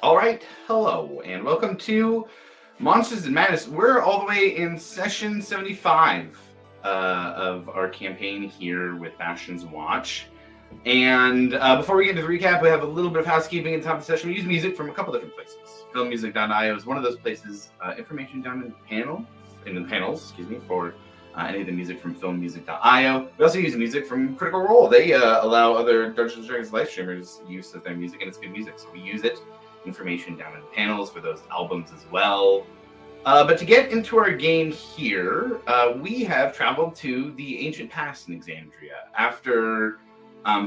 All right, hello, and welcome to Monsters and Madness. We're all the way in session 75 of our campaign here with Bastion's Watch. And before we get into the recap, we have a little bit of housekeeping at the top of the session. We use music from a couple different places. Filmmusic.io is one of those places. Information down in the panels, for any of the music from filmmusic.io. We also use music from Critical Role. They allow other Dungeons & Dragons live streamers use of their music, and it's good music, so we use it. Information down in the panels for those albums as well. But to get into our game here, we have traveled to the ancient past in Exandria. After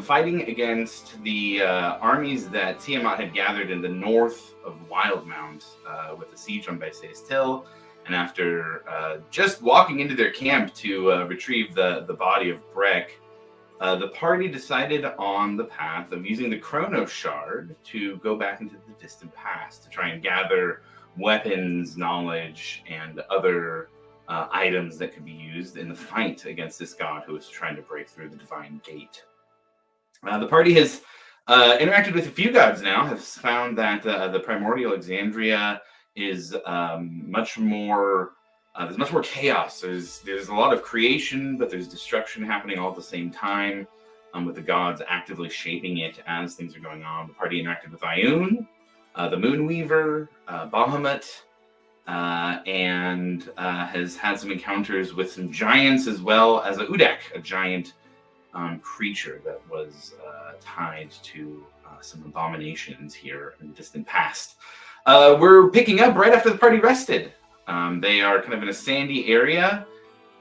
fighting against the armies that Tiamat had gathered in the north of Wildmount with the siege on Bastion Hill, and after just walking into their camp to retrieve the body of Breck, the party decided on the path of using the Chrono Shard to go back into the distant past to try and gather weapons, knowledge, and other items that could be used in the fight against this god who was trying to break through the Divine Gate. The party has interacted with a few gods now, has found that the primordial Exandria is much more... there's much more chaos. There's a lot of creation, but there's destruction happening all at the same time, with the gods actively shaping it as things are going on. The party interacted with Ioun, the Moonweaver, Bahamut, and has had some encounters with some giants as well as a Udak, a giant creature that was tied to some abominations here in the distant past. We're picking up right after the party rested. They are kind of in a sandy area,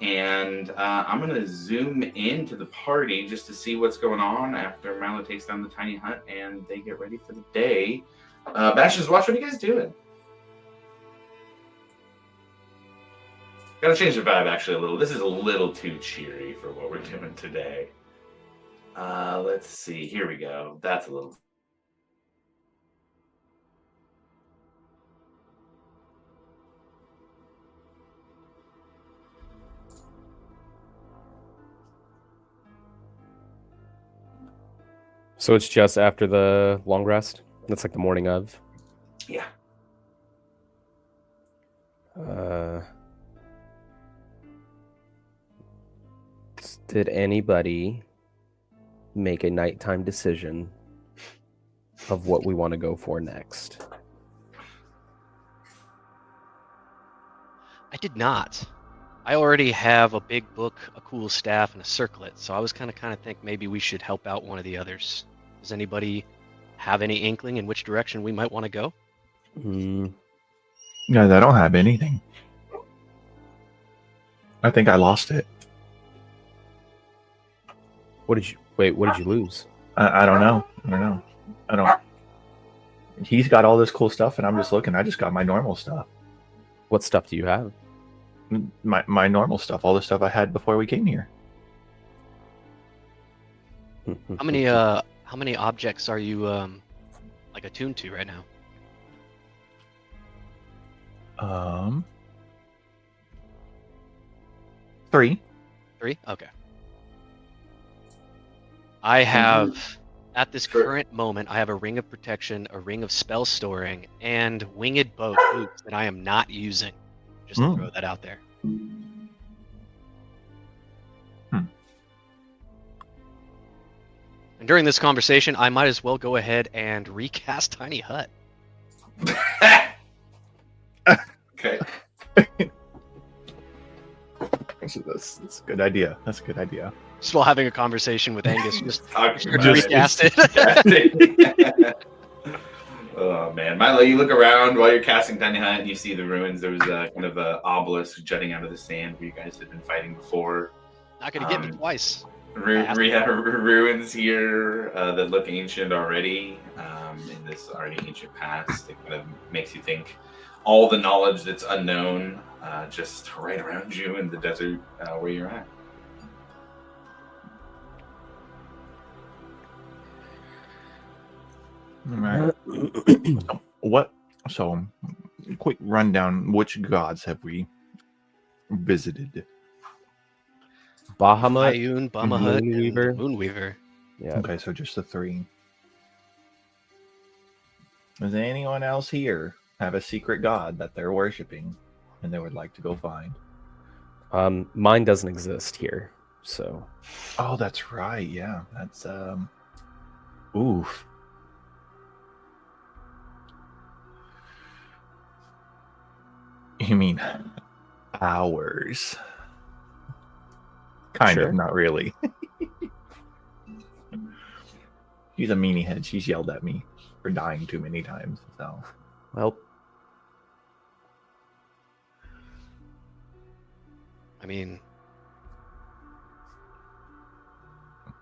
and I'm going to zoom into the party just to see what's going on after Mallow takes down the tiny hut and they get ready for the day. Bastion's Watch, what are you guys doing? Gotta change the vibe actually a little. This is a little too cheery for what we're doing today. Let's see. Here we go. That's a little... So it's just after the long rest? That's like the morning of? Yeah. Did anybody make a nighttime decision of what we want to go for next? I did not. I already have a big book, a cool staff, and a circlet, so I was kind of think maybe we should help out one of the others. Does anybody have any inkling in which direction we might want to go? Guys, I don't have anything. I think I lost it. What did you lose? I don't know. I don't. He's got all this cool stuff, and I'm just looking. I just got my normal stuff. What stuff do you have? My normal stuff. All the stuff I had before we came here. How many objects are you like attuned to right now? 3. 3? Okay. I have, at this current moment, I have a ring of protection, a ring of spell storing, and winged boots that I am not using. Just to throw that out there. And during this conversation, I might as well go ahead and recast Tiny Hut. Okay. That's a good idea. That's a good idea. Just while having a conversation with Angus, just recast it. Oh man, Milo, you look around while you're casting Tiny Hut and you see the ruins. There was a kind of a obelisk jutting out of the sand where you guys had been fighting before. Not gonna get me twice. Ruins here that look ancient already in this already ancient past. It kind of makes you think all the knowledge that's unknown just right around you in the desert where you're at. All right. So, quick rundown. Which gods have we visited? Bahamut, Ioun, Bahamut, Moonweaver. Moonweaver. Yeah. Okay, so just the 3. Does anyone else here have a secret god that they're worshiping and they would like to go find? Mine doesn't exist here, so Oh, that's right. Yeah, that's oof. You mean ours? Kind Sure. of, not really. She's a meanie head. She's yelled at me for dying too many times. So well, I mean,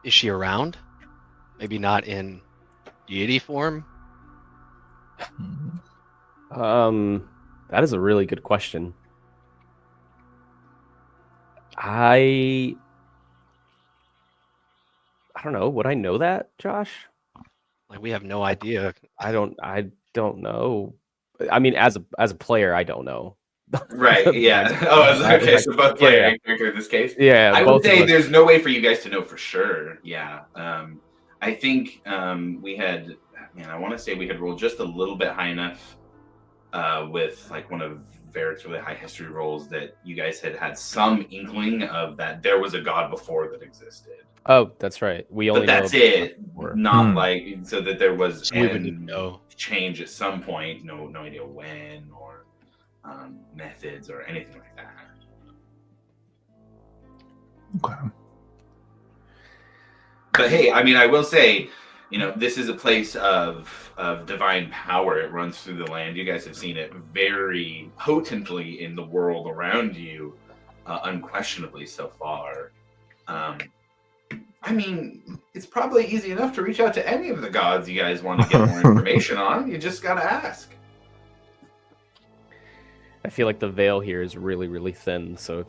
is she around? Maybe not in deity form. that is a really good question. I don't know. Would I know that, Josh? Like we have no idea. I don't know. I mean, as a player, I don't know. Right, yeah. Oh, okay, so both player and character in this case? Yeah, I both would say of us. there's no way for you guys to know for sure. Yeah. I think we had, man, I want to say we had rolled just a little bit high enough with like one of Varric's really high history rolls that you guys had some inkling of that there was a god before that existed. Oh, that's right. We only But that's know it. before. Not like so that there was So we wouldn't know. change at some point. No idea when or methods or anything like that. okay. But hey, I mean, I will say, this is a place of divine power. It runs through the land. You guys have seen it very potently in the world around you, unquestionably so far. I mean, it's probably easy enough to reach out to any of the gods you guys want to get more information on. You just gotta ask. I feel like the veil here is really, really thin. So if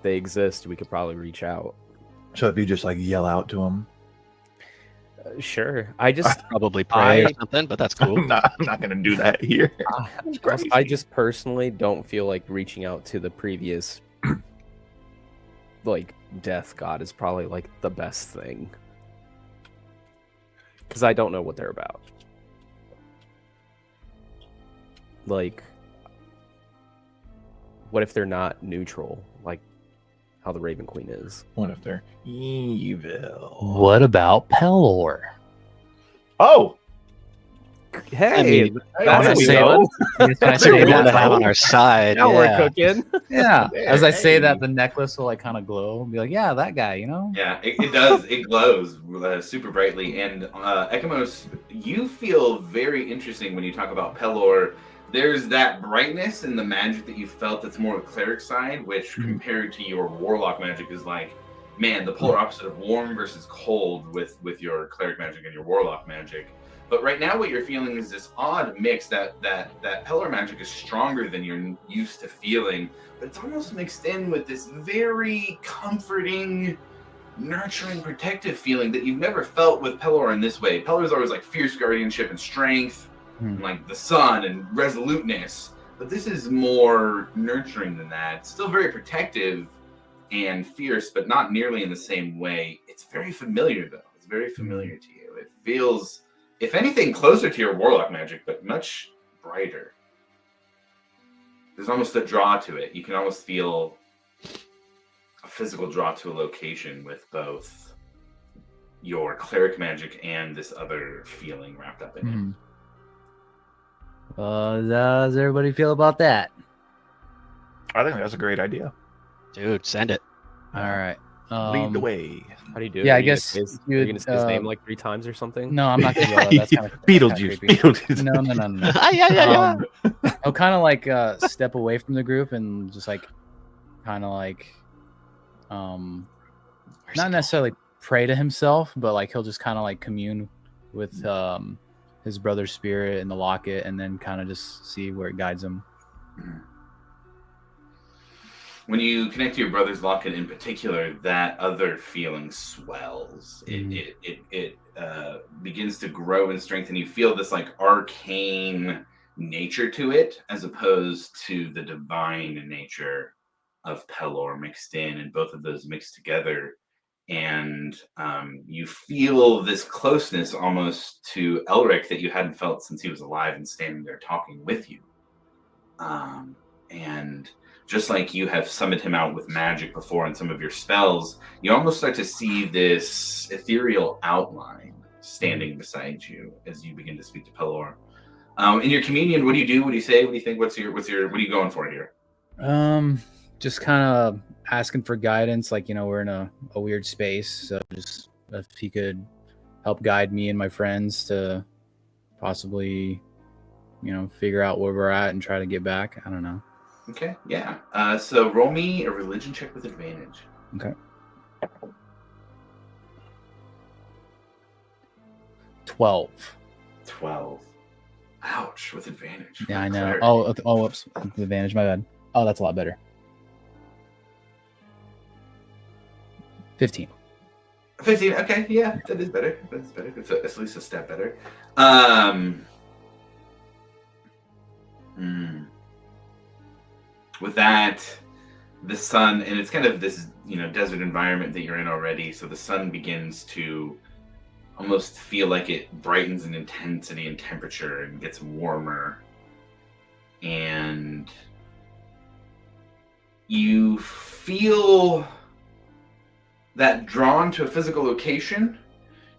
they exist, we could probably reach out. So if you just like yell out to them, Sure. I just Probably pray or something, but that's cool. I'm not gonna do that here. I just personally don't feel like reaching out to the previous like death god is probably like the best thing. Because I don't know what they're about. Like, what if they're not neutral, like how the Raven Queen is? What if they're evil? What about Pelor? Oh, Hey, I mean, that's I a say good one. When I It's say good to that, have on our side. Now yeah. we're cooking. yeah. There, As I say hey. that, the necklace will like kind of glow and be like, yeah, that guy, you know? Yeah, it does. It glows super brightly. And Ekimos, you feel very interesting when you talk about Pelor. There's that brightness in the magic that you felt that's more cleric side, which compared to your warlock magic is like, man, the polar opposite of warm versus cold with your cleric magic and your warlock magic. But right now what you're feeling is this odd mix that Pelor magic is stronger than you're used to feeling, but it's almost mixed in with this very comforting, nurturing, protective feeling that you've never felt with Pelor in this way. Pelor is always like fierce guardianship and strength, and like the sun and resoluteness. But this is more nurturing than that. It's still very protective and fierce, but not nearly in the same way. It's very familiar though. It's very familiar to you. It feels, if anything, closer to your warlock magic, but much brighter. There's almost a draw to it. You can almost feel a physical draw to a location with both your cleric magic and this other feeling wrapped up in it. How does everybody feel about that? I think that's a great idea. Dude, send it. All right. Lead the way. How do you do it? Yeah, Are I you guess gonna say his- you are you would, gonna say his name like 3 times or something? No, I'm not gonna yell. That's kind of Beetlejuice. No. I'll kind of like step away from the group and just like kind of like not necessarily pray to himself, but like he'll just kind of like commune with his brother's spirit in the locket, and then kind of just see where it guides him. When you connect to your brother's locket in particular, that other feeling swells. It begins to grow and strengthen. You feel this like arcane nature to it, as opposed to the divine nature of Pelor mixed in, and both of those mixed together. and you feel this closeness almost to Elric that you hadn't felt since he was alive and standing there talking with you. And just like you have summoned him out with magic before in some of your spells, you almost start to see this ethereal outline standing beside you as you begin to speak to Pelor. In your communion, what do you do? What do you say? What do you think? What are you going for here? Just kind of asking for guidance. Like, we're in a weird space, so just if he could help guide me and my friends to possibly, figure out where we're at and try to get back. I don't know. Okay, yeah. So roll me a religion check with advantage. Okay. 12. 12. Ouch, with advantage. Yeah, I know. Cleric. Oh, whoops. With advantage, my bad. Oh, that's a lot better. 15. 15, okay, yeah, that is better. That's better. It's at least a step better. With that, the sun, and it's kind of this, desert environment that you're in already, so the sun begins to almost feel like it brightens in intensity and temperature and gets warmer. And you feel that drawn to a physical location.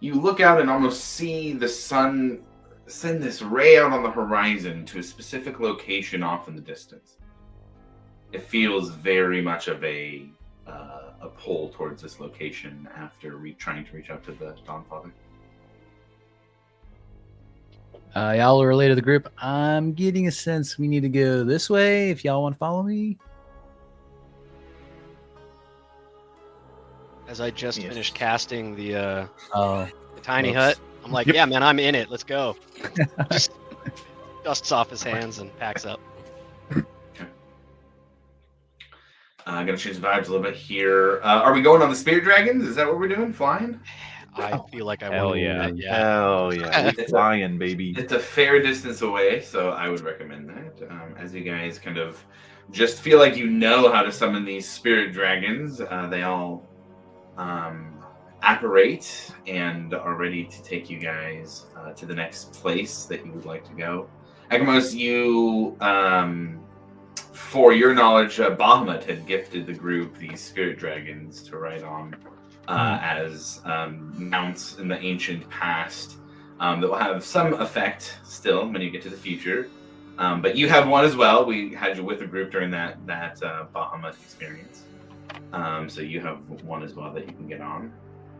You look out and almost see the sun send this ray out on the horizon to a specific location off in the distance. It feels very much of a pull towards this location after trying to reach out to the Dawnfather. Y'all relay to the group. I'm getting a sense we need to go this way if y'all want to follow me. As I just Yes. finished casting the tiny Whoops. hut, I'm like, yeah, man, I'm in it. Let's go. Just dusts off his hands and packs up. I'm going to change the vibes a little bit here. Are we going on the Spirit Dragons? Is that what we're doing? Flying? I feel like I Hell want to yeah. do that. Yeah. Hell yeah. We're flying, baby. It's a fair distance away, so I would recommend that. As you guys kind of just feel like you know how to summon these Spirit Dragons, they all apparate and are ready to take you guys to the next place that you would like to go. Agamos, you, for your knowledge, Bahamut had gifted the group these Spirit Dragons to ride on as mounts in the ancient past that will have some effect still when you get to the future. But you have one as well. We had you with the group during that Bahamut experience. So you have one as well that you can get on.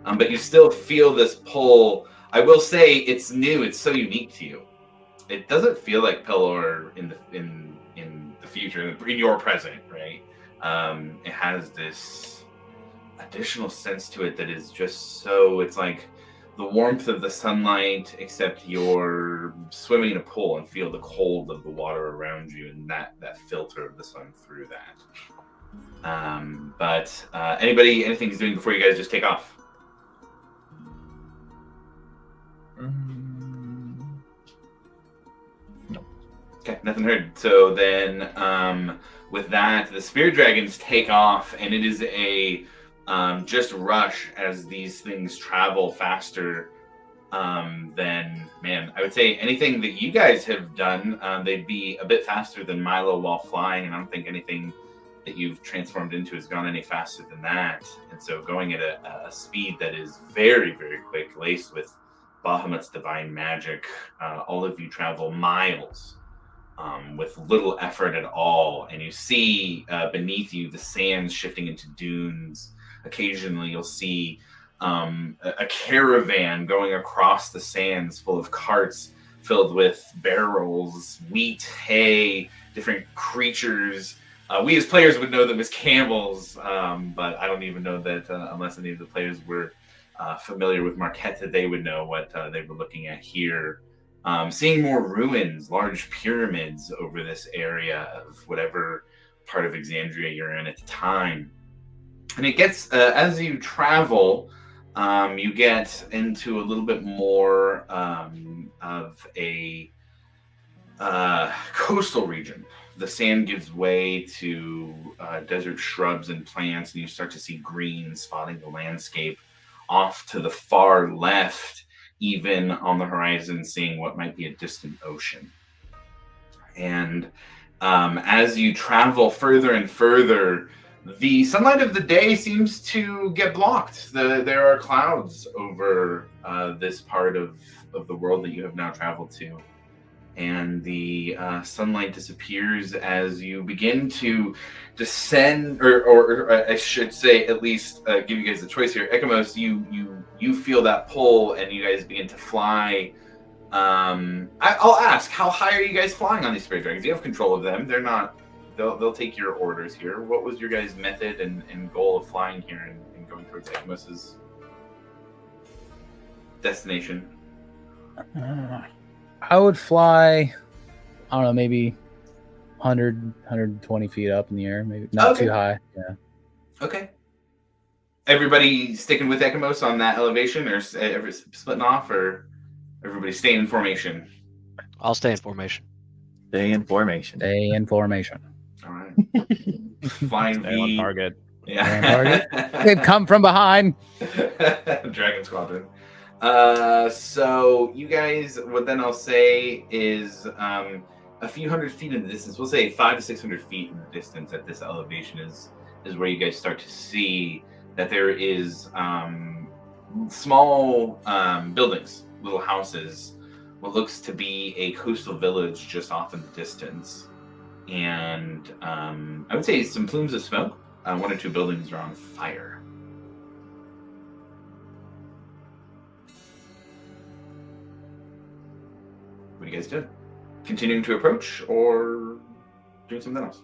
But you still feel this pull. I will say it's new. It's so unique to you. It doesn't feel like Pelor in the future, in your present, right? It has this additional sense to it that is just so. It's like the warmth of the sunlight, except you're swimming in a pool and feel the cold of the water around you, and that filter of the sun through that. But anything he's doing before you guys just take off? No. Okay, nothing heard. So then, with that, the Spirit Dragons take off, and it is a just rush as these things travel faster than, man, I would say anything that you guys have done, they'd be a bit faster than Milo while flying, and I don't think anything that you've transformed into has gone any faster than that. And so going at a speed that is very, very quick, laced with Bahamut's divine magic, all of you travel miles with little effort at all. And you see beneath you the sands shifting into dunes. Occasionally you'll see a caravan going across the sands full of carts filled with barrels, wheat, hay, different creatures. We as players would know them as camels, but I don't even know that unless any of the players were familiar with Marquetta, they would know what they were looking at here. Seeing more ruins, large pyramids over this area of whatever part of Exandria you're in at the time. And it gets, as you travel, you get into a little bit more of a coastal region. the sand gives way to desert shrubs and plants, and you start to see green spotting the landscape off to the far left, even on the horizon, seeing what might be a distant ocean. And as you travel further and further, the sunlight of the day seems to get blocked. There are clouds over this part of the world that you have now traveled to. And the sunlight disappears as you begin to descend, or I should say, at least give you guys a choice here. Ekamos, you feel that pull, and you guys begin to fly. I'll ask, how high are you guys flying on these spirit dragons? You have control of them. They're not. They'll take your orders here. What was your guys' method and goal of flying here and going towards Ekamos' destination? I would fly, I don't know, maybe 100, 120 feet up in the air, maybe not too high. Yeah. Okay. Everybody sticking with Ekamos on that elevation, or splitting off, or everybody staying in formation? I'll stay in formation. Stay in formation. Stay in formation. All right. Flying Stay on V. target. Yeah. They've come from behind. Dragon Squadron. So you guys, what then I'll say is a few hundred feet in the distance, we'll say 500 to 600 feet in the distance at this elevation is where you guys start to see that there is small buildings, little houses, what looks to be a coastal village just off in the distance. And I would say some plumes of smoke. One or two buildings are on fire. What do you guys do? Continuing to approach or doing something else?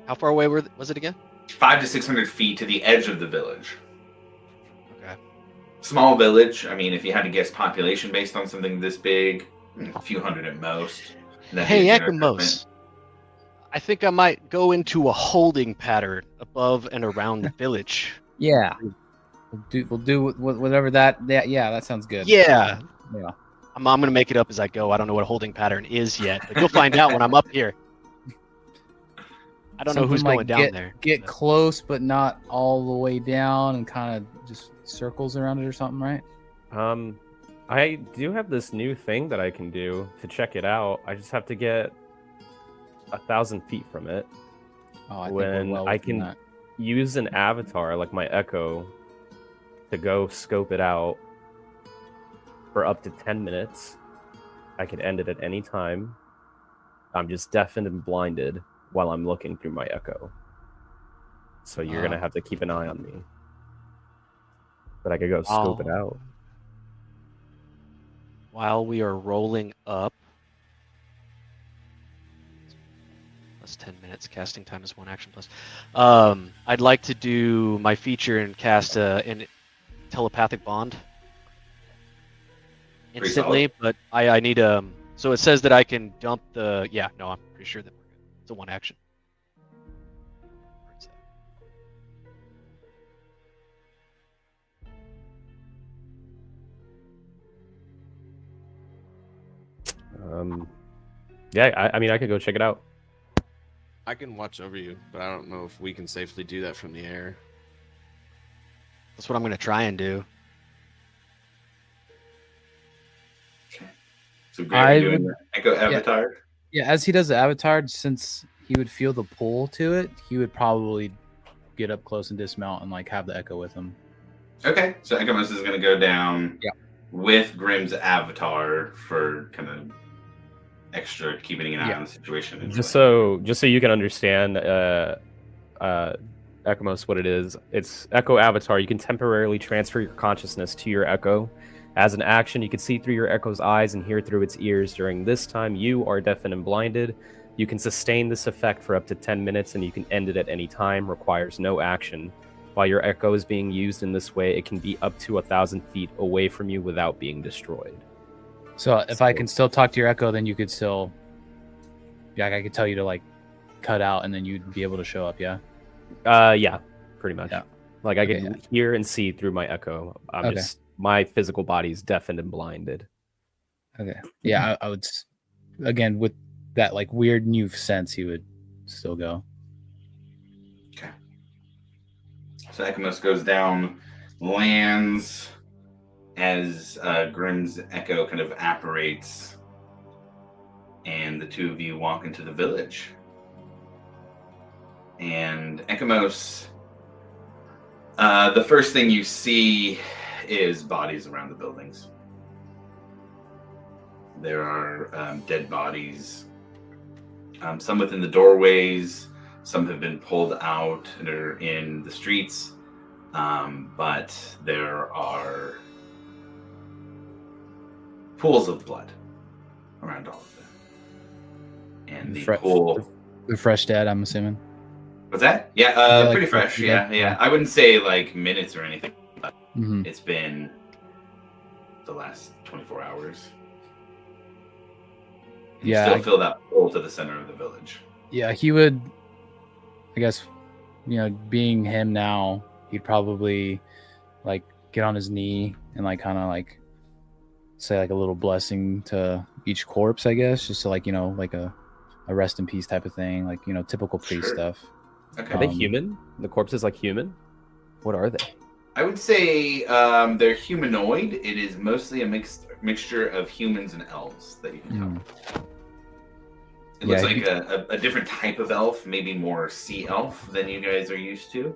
How far away was it again? 500 to 600 feet to the edge of the village. Okay. Small village. I mean, if you had to guess population based on something this big, a few hundred at most. Hey, Ekamos. I think I might go into a holding pattern above and around the village. Yeah. We'll do whatever that. Yeah, that sounds good. Yeah. Yeah. I'm going to make it up as I go. I don't know what a holding pattern is yet, but you'll find out when I'm up here. I don't know who's going down there. Get close, but not all the way down, and kind of just circles around it or something, right? I do have this new thing that I can do to check it out. I just have to get 1,000 feet from it. Oh, I can use an avatar like my Echo to go scope it out for up to 10 minutes. I could end it at any time. I'm just deafened and blinded while I'm looking through my Echo. So you're going to have to keep an eye on me. But I could go scope it out. While we are rolling up, plus 10 minutes, casting time is 1 action plus. I'd like to do my feature and cast an telepathic bond instantly, but I need so it says that I can dump the, I'm pretty sure that we're good. It's a 1 action. I mean, I could go check it out. I can watch over you, but I don't know if we can safely do that from the air. That's what I'm going to try and do. So Gary doing the Echo Avatar? Yeah, as he does the Avatar, since he would feel the pull to it, he would probably get up close and dismount and have the Echo with him. Okay, so Ekamos is going to go down with Grimm's Avatar for kind of extra keeping an eye on the situation. Just so you can understand, Ekamos, what it is. It's Echo Avatar. You can temporarily transfer your consciousness to your Echo. As an action, you can see through your Echo's eyes and hear through its ears. During this time, you are deafened and blinded. You can sustain this effect for up to 10 minutes, and you can end it at any time. Requires no action. While your Echo is being used in this way, it can be up to 1,000 feet away from you without being destroyed. So if I can still talk to your Echo, then you could still... I could tell you to, cut out, and then you'd be able to show up, yeah? Yeah, pretty much. Yeah. I can hear and see through my Echo. My physical body is deafened and blinded. Okay. Yeah, I would again, with that like weird new sense, he would still go. Okay. So Ekamos goes down, lands as Grimm's echo kind of apparates, and the two of you walk into the village. And Ekamos, the first thing you see is bodies around the buildings. There are dead bodies, some within the doorways, some have been pulled out and are in the streets, but there are pools of blood around all of them. And the pool... The fresh dead, I'm assuming. What's that? Yeah, like pretty fresh, fresh yeah. dead? I wouldn't say like minutes or anything, but Mhm. it's been the last 24 hours. You Yeah, still feel that pull to the center of the village. Yeah, he would, I guess, being him now, he'd probably like get on his knee and like kind of like say like a little blessing to each corpse, I guess, just to like, like a rest in peace type of thing, like, typical priest Sure. stuff. Okay. Are they human? The corpses like human? What are they? I would say they're humanoid. It is mostly a mixture of humans and elves that you can tell. It looks Yeah, like a different type of elf, maybe more sea elf than you guys are used to.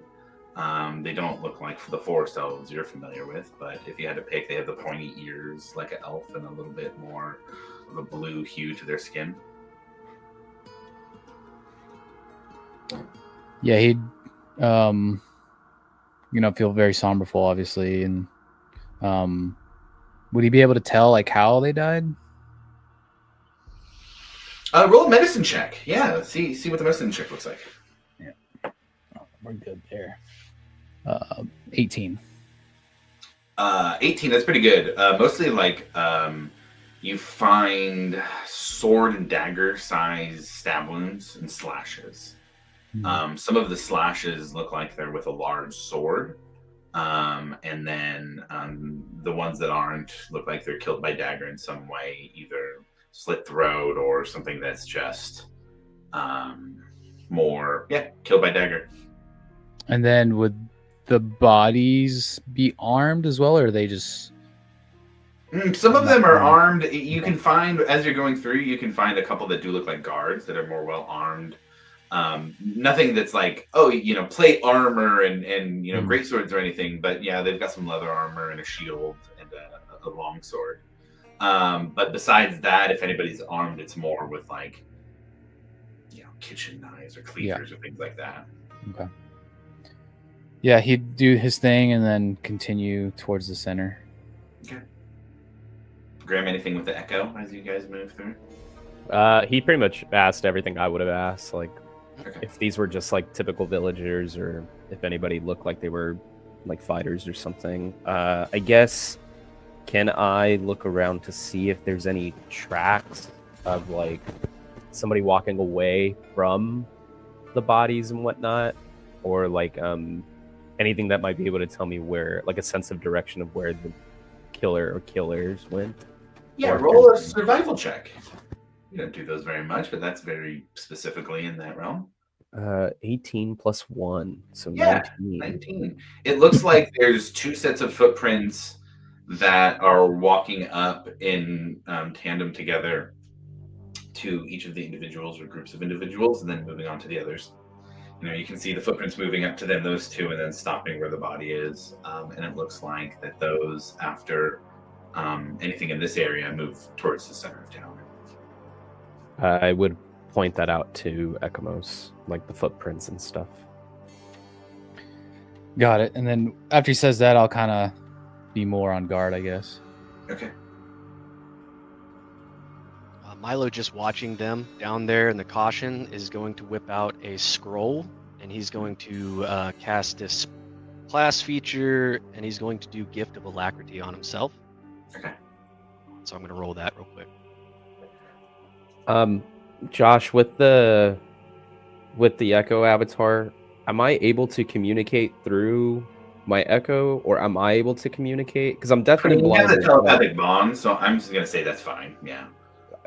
They don't look like the forest elves you're familiar with, but if you had to pick, they have the pointy ears like an elf and a little bit more of a blue hue to their skin. Yeah, he'd feel very somberful, obviously, and would he be able to tell like how they died? Roll a medicine check. Yeah, see what the medicine check looks like. Yeah, we're good there. 18. 18. That's pretty good. Mostly like you find sword and dagger size stab wounds and slashes. Some of the slashes look like they're with a large sword. And then the ones that aren't look like they're killed by dagger in some way, either slit throat or something that's just killed by dagger. And then would the bodies be armed as well, or are they just... Some of them are armed. You can find, as you're going through, you can find a couple that do look like guards that are more well armed. Nothing that's like, plate armor and great swords or anything, but yeah, they've got some leather armor and a shield and a long sword. But besides that, if anybody's armed, it's more with like, kitchen knives or cleavers or things like that. Okay. Yeah, he'd do his thing and then continue towards the center. Okay. Graham, anything with the echo as you guys move through? He pretty much asked everything I would have asked, like Okay. if these were just like typical villagers or if anybody looked like they were like fighters or something. I guess, can I look around to see if there's any tracks of like somebody walking away from the bodies and whatnot, or like anything that might be able to tell me where, like a sense of direction of where the killer or killers went? Yeah, Or roll a survival check. You don't do those very much, but that's very specifically in that realm. 18 plus 1, so Yeah, 19. 19. It looks like there's two sets of footprints that are walking up in tandem together to each of the individuals or groups of individuals, and then moving on to the others. You can see the footprints moving up to them, those two, and then stopping where the body is. And it looks like that those, after anything in this area, move towards the center of town. I would point that out to Ekamos, like the footprints and stuff. Got it. And then after he says that, I'll kind of be more on guard, I guess. Okay. Milo, just watching them down there in the caution, is going to whip out a scroll, and he's going to cast this class feature, and he's going to do Gift of Alacrity on himself. Okay. So I'm going to roll that real quick. Josh, with the Echo avatar, am I able to communicate through my Echo, or am I able to communicate? Because I'm definitely You have blind. the telepathic bond, so I'm just gonna say that's fine. Yeah.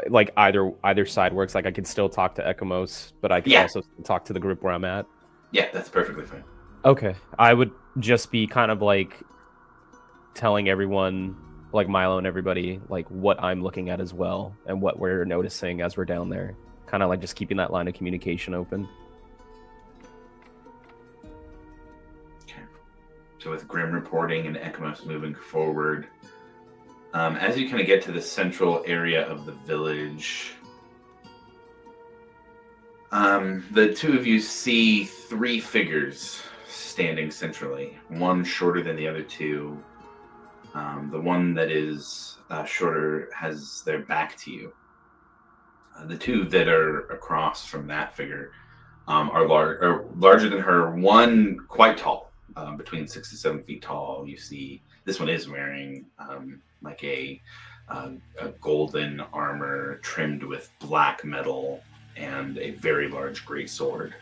like either side works. Like I could still talk to Ekamos, but I could Yeah. also talk to the group where I'm at. Yeah, that's perfectly fine. Okay, I would just be kind of like telling everyone, like Milo and everybody, like what I'm looking at as well and what we're noticing as we're down there. Kind of like just keeping that line of communication open. Okay. So with Grim reporting and Ekamos moving forward, as you kind of get to the central area of the village, the two of you see three figures standing centrally. One shorter than the other two. The one that is shorter has their back to you. The two that are across from that figure are larger than her. One quite tall, between 6 to 7 feet tall. You see, this one is wearing like a golden armor trimmed with black metal and a very large great sword.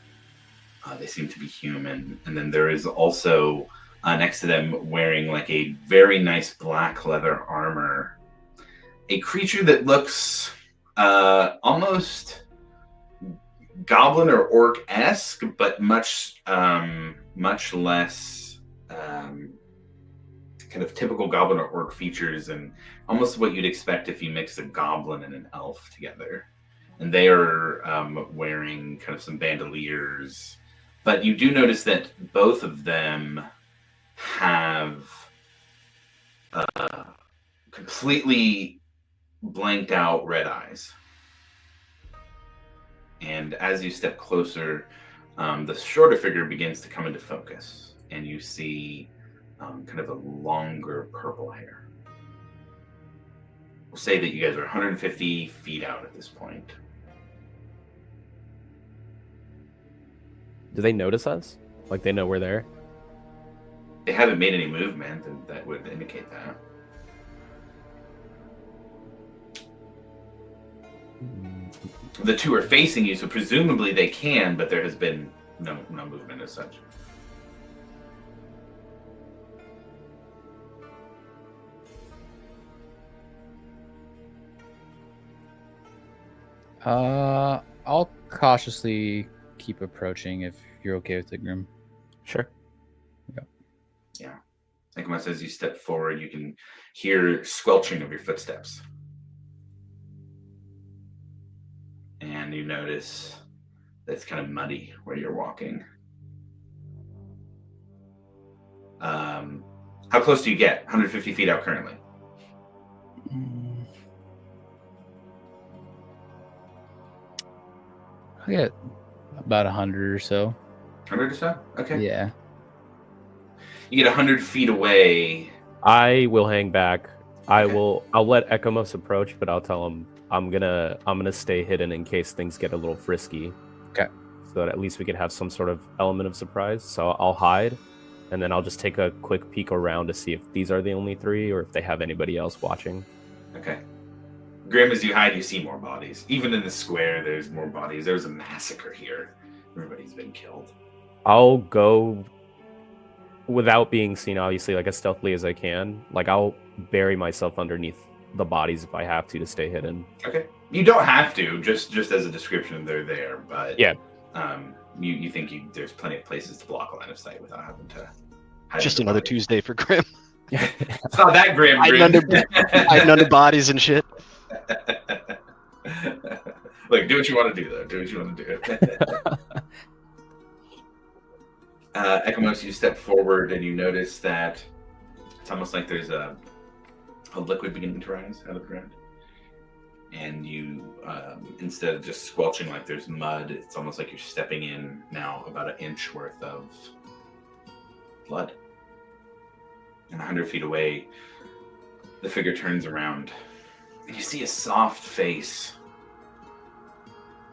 They seem to be human. And then there is also next to them wearing like a very nice black leather armor, a creature that looks almost goblin or orc-esque, but much less kind of typical goblin or orc features, and almost what you'd expect if you mix a goblin and an elf together. And they are wearing kind of some bandoliers, but you do notice that both of them have completely blanked out red eyes. And as you step closer, the shorter figure begins to come into focus, and you see kind of a longer purple hair. We'll say that you guys are 150 feet out at this point. Do they notice us? Like they know we're there? They haven't made any movement, and that would indicate that. The two are facing you, so presumably they can, but there has been no movement as such. I'll cautiously keep approaching if you're okay with it, Grim. Sure. Yeah. Like as you step forward, you can hear squelching of your footsteps. And you notice that it's kind of muddy where you're walking. How close do you get? 150 feet out currently. I get about 100 or so. 100 or so? Okay. Yeah. You get 100 feet away. I will hang back. Okay. I'll let Ekamos approach, but I'll tell him I'm gonna stay hidden in case things get a little frisky. Okay. So that at least we could have some sort of element of surprise. So I'll hide, and then I'll just take a quick peek around to see if these are the only three or if they have anybody else watching. Okay. Grim, as you hide, you see more bodies. Even in the square, there's more bodies. There's a massacre here. Everybody's been killed. I'll go without being seen, obviously, like as stealthily as I can. Like I'll bury myself underneath the bodies if I have to stay hidden. Okay. You don't have to, just as a description, they're there, but yeah. You think there's plenty of places to block a line of sight without having to hide. Just another Tuesday for Grim. It's not that grim. Hiding under bodies and shit. Look, do what you want to do, though. Do what you want to do. Ekamos, you step forward and you notice that it's almost like there's a liquid beginning to rise out of the ground. And you, instead of just squelching like there's mud, it's almost like you're stepping in now about an inch worth of blood. And 100 feet away, the figure turns around. And you see a soft face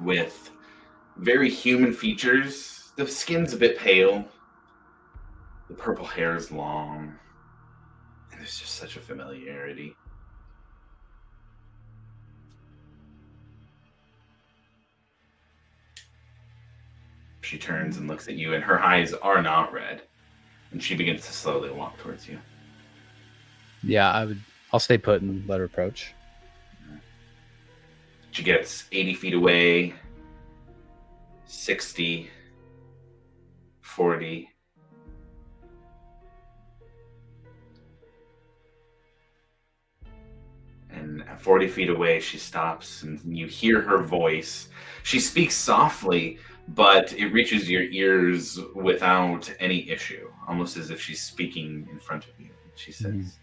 with very human features. The skin's a bit pale. The purple hair is long. And there's just such a familiarity. She turns and looks at you, and her eyes are not red. And she begins to slowly walk towards you. Yeah, I'll stay put and let her approach. She gets 80 feet away, 60, 40. And at 40 feet away, she stops, and you hear her voice. She speaks softly, but it reaches your ears without any issue, almost as if she's speaking in front of you. She says,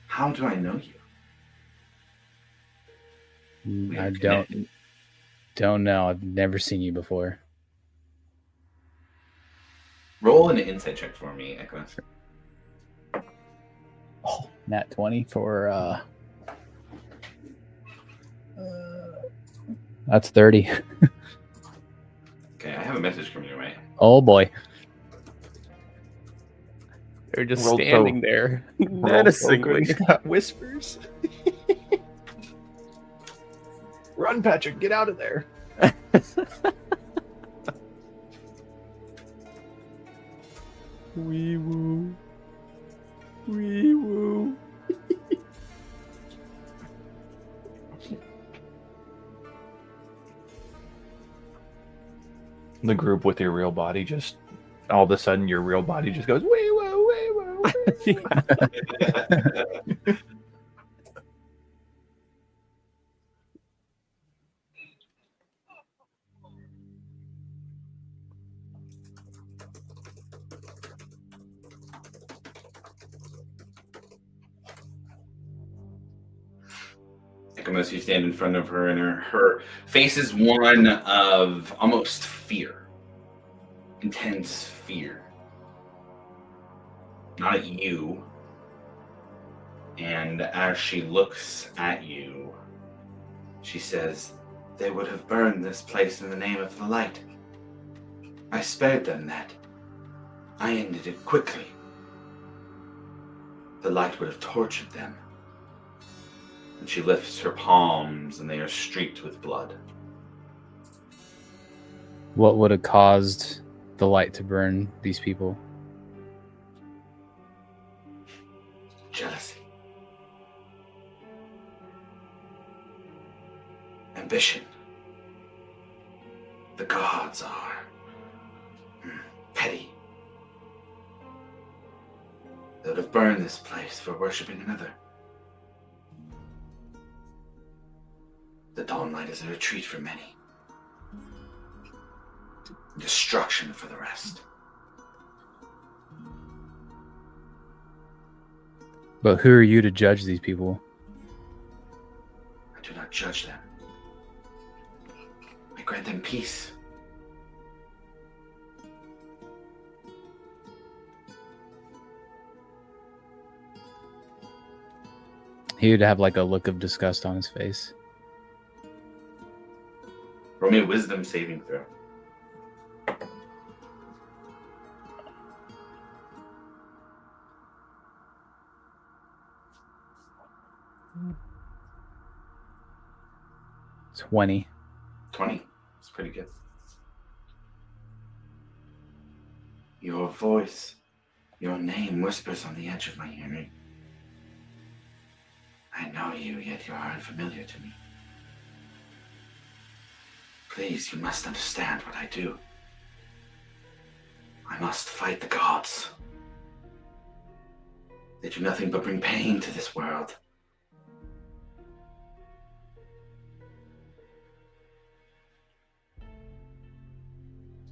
"How do I know you?" We I are connected. don't know. I've never seen you before. Roll an insight check for me, Echoes. Oh, nat 20 for that's 30. Okay, I have a message coming your way. Oh boy. They're just Roll standing so- there Roll menacingly. He's got whispers. Run, Patrick! Get out of there! Wee woo. Wee woo. The group with your real body just all of a sudden your real body just goes way whoa way whoa. Ekamos, you stand in front of her, and her face is one of almost fear. Intense fear. Not at you. And as she looks at you, she says, "They would have burned this place in the name of the light. I spared them that. I ended it quickly. The light would have tortured them." And she lifts her palms, and they are streaked with blood. What would have caused the light to burn these people? Jealousy. Ambition. The gods are petty. They would have burned this place for worshipping another. The dawn light is a retreat for many. Destruction for the rest. But who are you to judge these people? I do not judge them. I grant them peace. He would have like a look of disgust on his face. Roll me a wisdom saving throw. Mm. 20. 20. It's pretty good. Your voice, your name whispers on the edge of my hearing. I know you, yet you are unfamiliar to me. Please, you must understand what I do. I must fight the gods. They do nothing but bring pain to this world.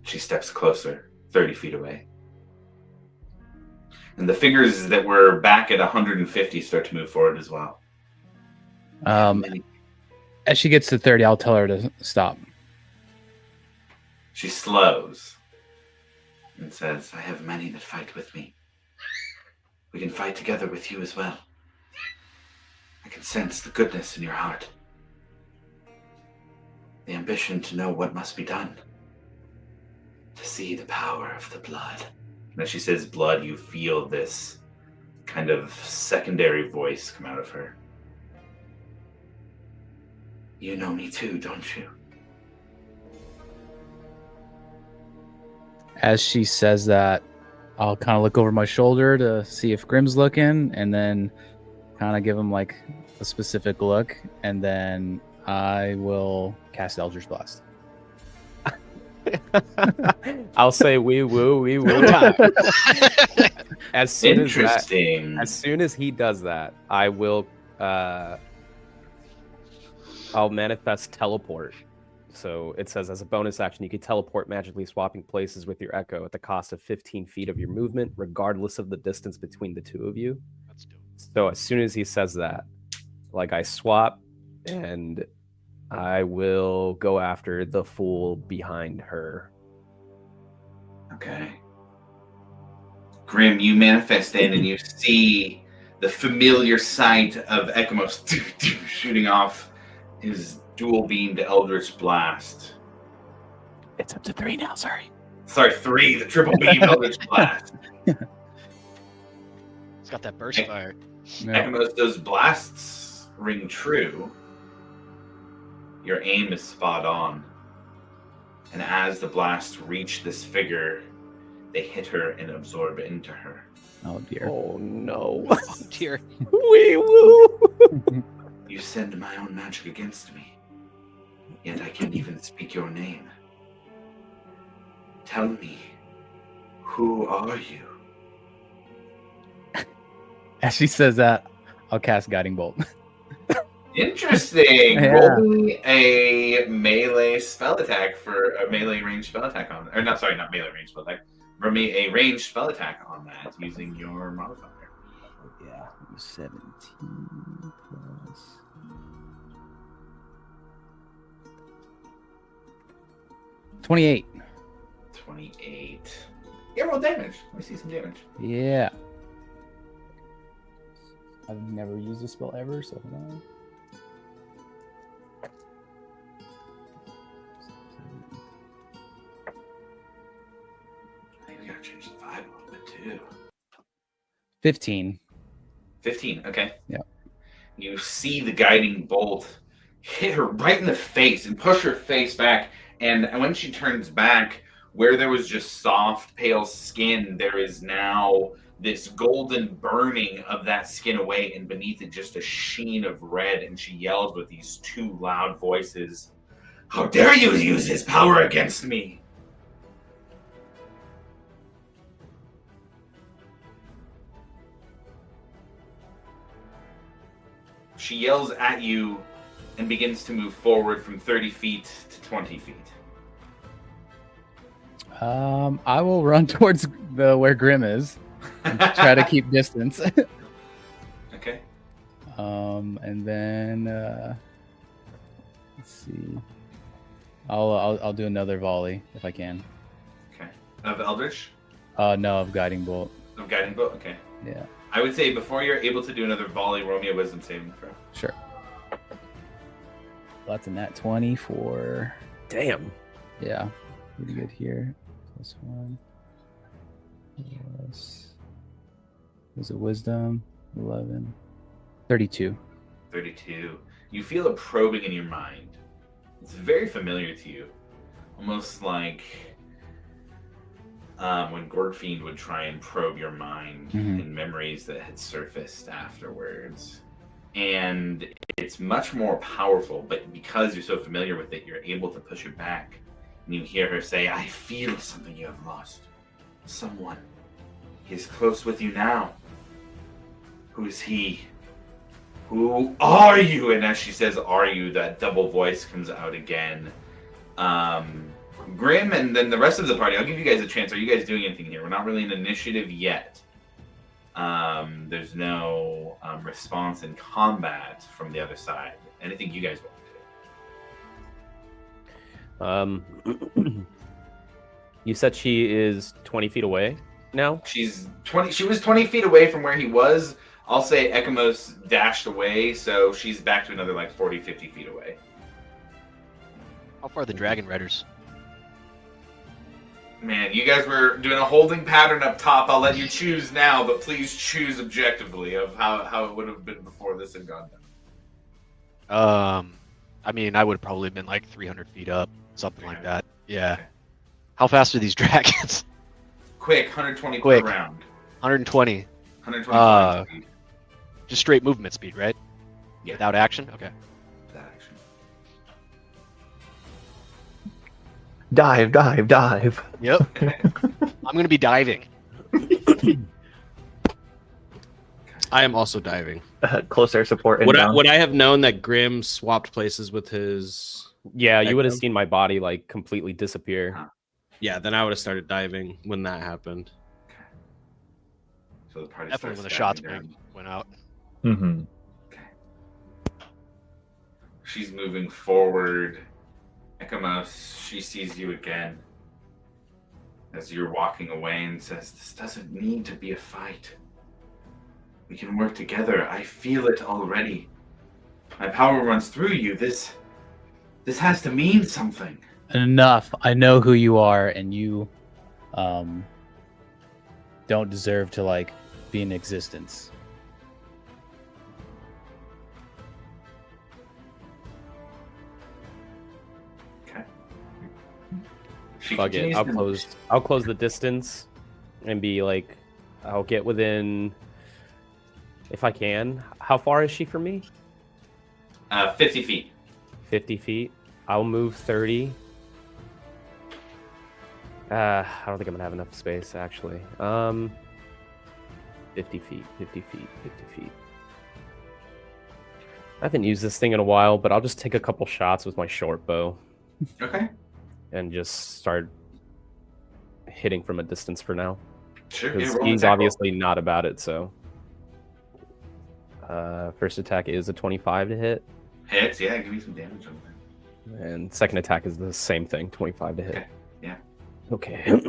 She steps closer, 30 feet away. And the figures that were back at 150 start to move forward as well. As she gets to 30, I'll tell her to stop. She slows and says, "I have many that fight with me. We can fight together with you as well. I can sense the goodness in your heart. The ambition to know what must be done. To see the power of the blood." And as she says blood, you feel this kind of secondary voice come out of her. You know me too, don't you? As she says that, I'll kind of look over my shoulder to see if Grim's looking, and then kind of give him like a specific look, and then I will cast Eldritch Blast. I'll say we woo. As soon as Interesting. as soon as he does that, I will. I'll manifest teleport. So it says as a bonus action, you can teleport magically, swapping places with your echo at the cost of 15 feet of your movement, regardless of the distance between the two of you. That's dope. So as soon as he says that, like I swap, and I will go after the fool behind her. Okay. Grim, you manifest in and you see the familiar sight of Ekamos shooting off his dual-beamed Eldritch Blast. It's up to 3 now, sorry. Sorry, 3, the triple-beamed Eldritch Blast. It's got that burst fire. Ekamos, those blasts ring true. Your aim is spot on. And as the blasts reach this figure, they hit her and absorb into her. Oh dear. Oh no. Oh dear. Wee woo. You send my own magic against me, yet I can't even speak your name. Tell me, who are you? As she says that, I'll cast Guiding Bolt. Interesting. Yeah. Roll me a melee spell attack for a melee range spell attack on, or not. Sorry, not melee range spell attack. Roll me a ranged spell attack on that using your modifier. Yeah, 17 plus. 28. 28. Yeah, roll damage. Let me see some damage. Yeah. I've never used this spell ever, so hold on. I think we gotta change the vibe a little bit too. 15. 15. Okay. Yeah. You see the guiding bolt hit her right in the face and push her face back. And when she turns back, where there was just soft, pale skin, there is now this golden burning of that skin away, and beneath it just a sheen of red. And she yells with these 2 loud voices, "How dare you use his power against me!" She yells at you and begins to move forward from 30 feet to 20 feet. I will run towards where Grim is and try to keep distance. Okay. And then let's see. I'll do another volley if I can. Okay. Of Eldritch? No, of Guiding Bolt. Of Guiding Bolt? Okay. Yeah. I would say before you're able to do another volley, roll me a wisdom saving throw. Sure. That's a nat 20 for. Damn. Yeah. Pretty good here. +1. Plus. Was it wisdom? 11. 32. 32. You feel a probing in your mind. It's very familiar to you. Almost like when Gorgfiend would try and probe your mind in memories that had surfaced afterwards. And it's much more powerful, but because you're so familiar with it, you're able to push it back. And you hear her say, "I feel something you have lost. Someone. He is close with you now. Who is he? Who are you?" And as she says, "Are you?" that double voice comes out again. Grim and then the rest of the party, I'll give you guys a chance. Are you guys doing anything here? We're not really in initiative yet. There's no response in combat from the other side. Anything you guys want to do? You said she is 20 feet away now? She's 20. She was 20 feet away from where he was. I'll say Ekamos dashed away, so she's back to another like 40, 50 feet away. How far are the Dragon Riders? Man, you guys were doing a holding pattern up top. I'll let you choose now, but please choose objectively of how it would have been before this had gone down. I mean, I would have probably been like 300 feet up, something like Okay. that. Yeah. Okay. How fast are these dragons? Quick, 120 Quick. per round. 120. 125 speed. Just straight movement speed, right? Yeah. Without action? Okay. That action. Dive, dive, dive. Yep. I'm gonna be diving. I am also diving. Close air support Would inbound. I have known that Grim swapped places with his? Yeah, you would have Echo? seen my body like completely disappear. Yeah, then I would have started diving when that happened. So the party Definitely when the starts shots diving down. went out. Mm-hmm. She's moving forward. Ekamos, she sees you again as you're walking away and says, "This doesn't need to be a fight. We can work together. I feel it already. My power runs through you. This has to mean something." Enough. I know who you are, and you don't deserve to like be in existence. Okay. She Fuck it. continues to- I'll close the distance and be like, I'll get within, if I can. How far is she from me? 50 feet. 50 feet. I'll move 30. I don't think I'm gonna have enough space actually. 50 feet, 50 feet, 50 feet. I haven't used this thing in a while, but I'll just take a couple shots with my short bow Okay. and just start hitting from a distance for now. Sure. Because roll he's attack roll. obviously not about it, so. First attack is a 25 to hit, Hits, yeah, give me some damage on that. and second attack is the same thing, 25 to hit. Okay, yeah. Okay.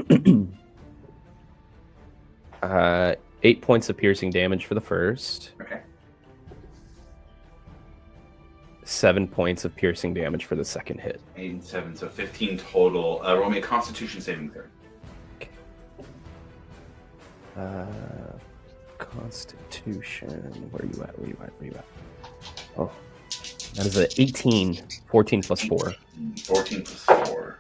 8 points of piercing damage for the first. Okay. 7 points of piercing damage for the second hit. 8 and 7, so 15 total. Roll me a Constitution saving throw. Constitution. Where are you at? Where are you at? Oh, that is a 18. 14 plus 4. 14 plus 4.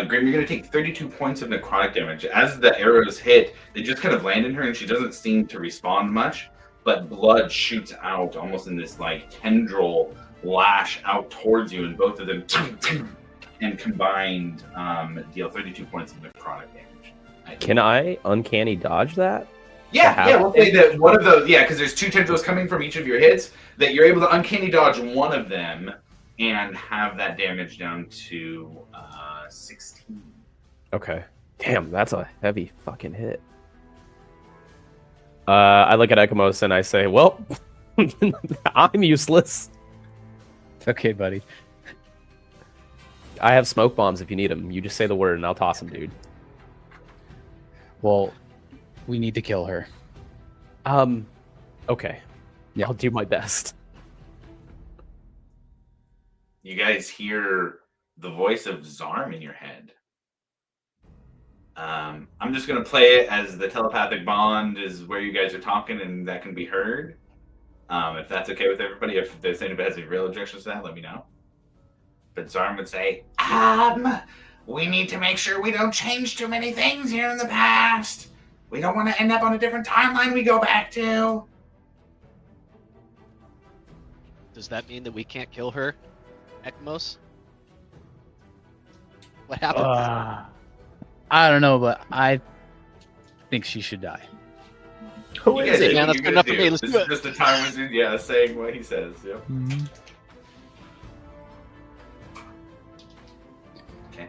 Grim, you're going to take 32 points of necrotic damage. As the arrows hit, they just kind of land in her, and she doesn't seem to respond much, but blood shoots out almost in this like tendril lash out towards you, and both of them and combined deal 32 points of necrotic damage. Can I uncanny dodge that? Yeah, we'll say that one of those, because there's 2 tendrils coming from each of your hits, that you're able to uncanny dodge one of them and have that damage down to 16. Okay. Damn, that's a heavy fucking hit. I look at Ekamos and I say, well, I'm useless. It's okay, buddy. I have smoke bombs if you need them. You just say the word and I'll toss them, dude. Well, we need to kill her. Okay. Yeah. I'll do my best. You guys hear the voice of Zarm in your head. I'm just going to play it as the telepathic bond is where you guys are talking and that can be heard. If that's okay with everybody, if there's anybody has any real objections to that, let me know. But Zarm would say, we need to make sure we don't change too many things here in the past. We don't want to end up on a different timeline we go back to. Does that mean that we can't kill her, Ekmos? What happened? I don't know, but I think she should die. Who You is guys it? do Yeah, what that's you good gotta enough for do. me. Let's This do is it. just the time wizard, saying what he says. Yep. Okay.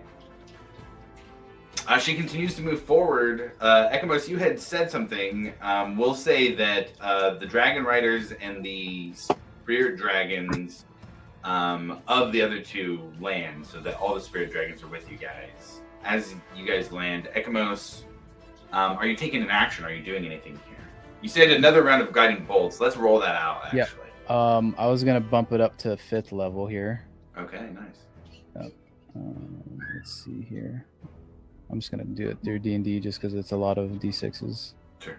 She continues to move forward. Ekamos, you had said something. We'll say that the Dragon Riders and the Spirit Dragons of the other 2 land, so that all the Spirit Dragons are with you guys. As you guys land, Ekamos, are you taking an action? Are you doing anything here? You said another round of guiding bolts. Let's roll that out, actually. Yeah. I was gonna bump it up to 5th level here. Okay, nice. Let's see here. I'm just gonna do it through D&D just because it's a lot of D6s. Sure.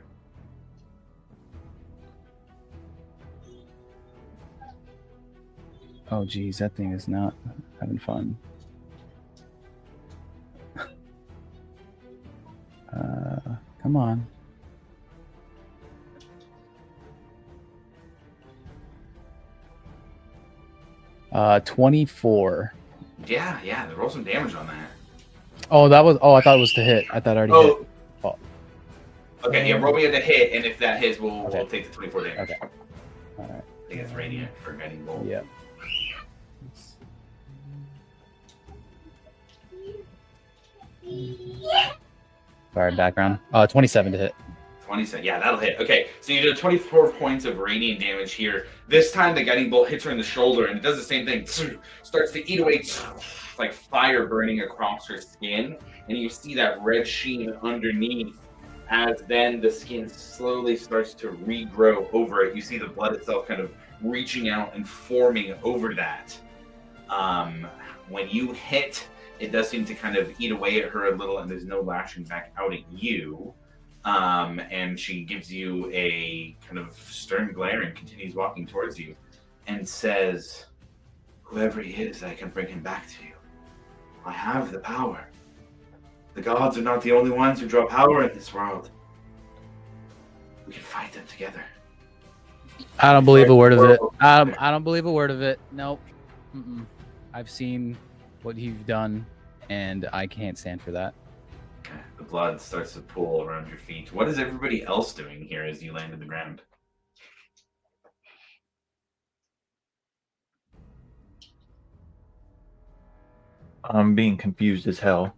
Oh geez, that thing is not having fun. Come on. 24. Yeah. Roll some damage on that. Oh, that was. Oh, I thought it was to hit. I thought I already hit. Oh. Okay, yeah. Roll me to hit, and if that hits, we'll take the 24 damage. Okay. All right. I think it's radiant for guiding bolt. Yep. Sorry, background. 27 to hit. 27. Yeah, that'll hit. Okay, so you do 24 points of radiant damage here. This time the guiding bolt hits her in the shoulder, and it does the same thing. Starts to eat away, like fire burning across her skin, and you see that red sheen underneath. As then the skin slowly starts to regrow over it, you see the blood itself kind of reaching out and forming over that. When you hit, it does seem to kind of eat away at her a little, and there's no lashing back out at you. And she gives you a kind of stern glare and continues walking towards you and says, "Whoever he is, I can bring him back to you. I have the power. The gods are not the only ones who draw power in this world. We can fight them together." I don't believe a word of it. I don't believe a word of it. Nope. Mm-mm. I've seen what you've done, and I can't stand for that. The blood starts to pool around your feet. What is everybody else doing here as you land on the ground? I'm being confused as hell.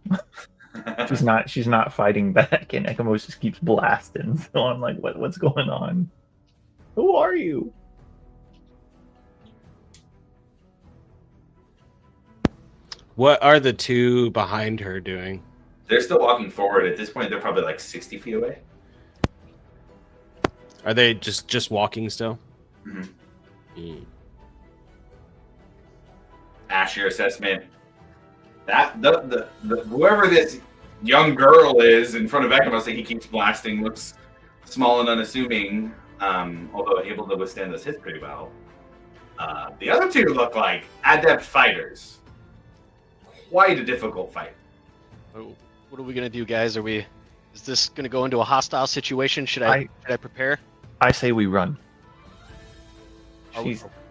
She's not fighting back, and Ekamos just keeps blasting. So I'm like, what's going on? Who are you? What are the two behind her doing? They're still walking forward. At this point, they're probably like 60 feet away. Are they just walking still? Mm-hmm. Ash, your assessment. That the whoever this young girl is in front of Ekamos that he keeps blasting looks small and unassuming, although able to withstand those hits pretty well. The other two look like adept fighters. Quite a difficult fight. What are we gonna do, guys? Is this gonna go into a hostile situation? Should I prepare? I say we run.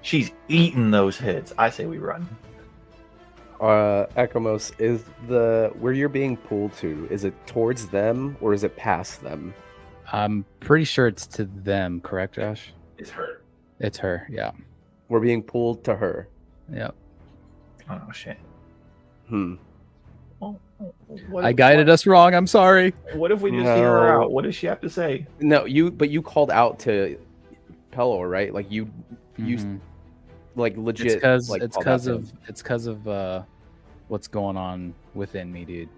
She's eating those hits. I say we run. Ekamos, is where you're being pulled to, is it towards them or is it past them? I'm pretty sure it's to them, correct, Josh? It's her. It's her, yeah. We're being pulled to her. Yep. Oh shit. I guided us wrong. I'm sorry. What if we just hear her out? What does she have to say? No, you called out to Pelor, right? Like you like legit. It's because of what's going on within me, dude.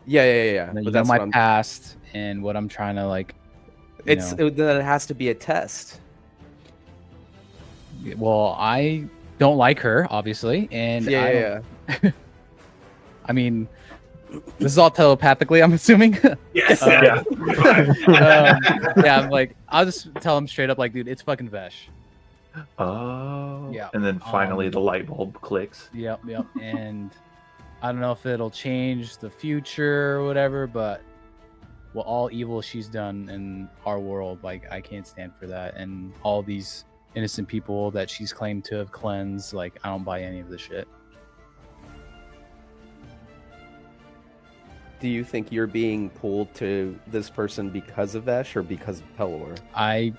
Yeah. But that's my past and what I'm trying to like. It has to be a test. Well, I don't like her, obviously, and yeah. I mean, this is all telepathically, I'm assuming. Yes. Yeah, I'm like, I'll just tell him straight up, like, dude, it's fucking Vesh. Oh. Yeah. And then finally the light bulb clicks. Yep. And I don't know if it'll change the future or whatever, but all evil she's done in our world, like, I can't stand for that. And all these innocent people that she's claimed to have cleansed, like, I don't buy any of this shit. Do you think you're being pulled to this person because of Vesh or because of Pelor? I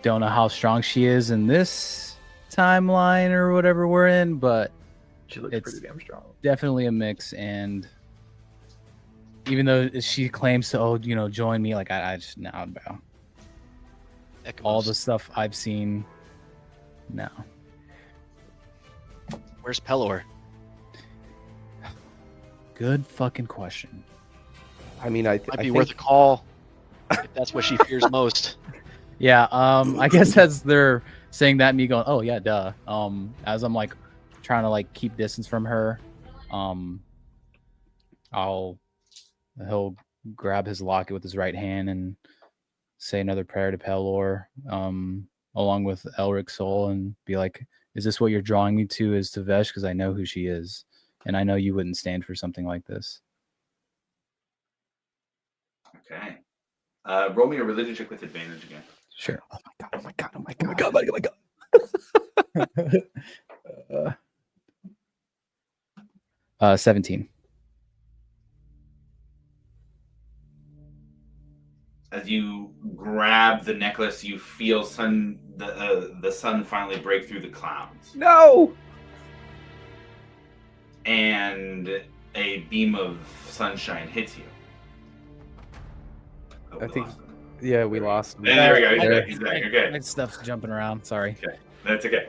don't know how strong she is in this timeline or whatever we're in, but she looks pretty damn strong. Definitely a mix. And even though she claims to, join me, like I just bro. All the stuff I've seen, no. Where's Pelor? Good fucking question. I mean, might be worth a call if that's what she fears most. Yeah, I guess as they're saying that, me going, oh yeah, duh. As I'm like trying to like keep distance from her, he'll grab his locket with his right hand and say another prayer to Pelor, along with Elric's soul, and be like, "Is this what you're drawing me to? Is to Vesh? Because I know who she is." And I know you wouldn't stand for something like this. Okay. Roll me a religion check with advantage again. Sure. Oh my god. 17. As you grab the necklace, you feel the sun finally break through the clouds, No! and a beam of sunshine hits you. Oh, I we think- lost him. Yeah, we lost. There we go. He's There. back. He's back. You're good. My stuff's jumping around. Sorry. Okay, that's okay.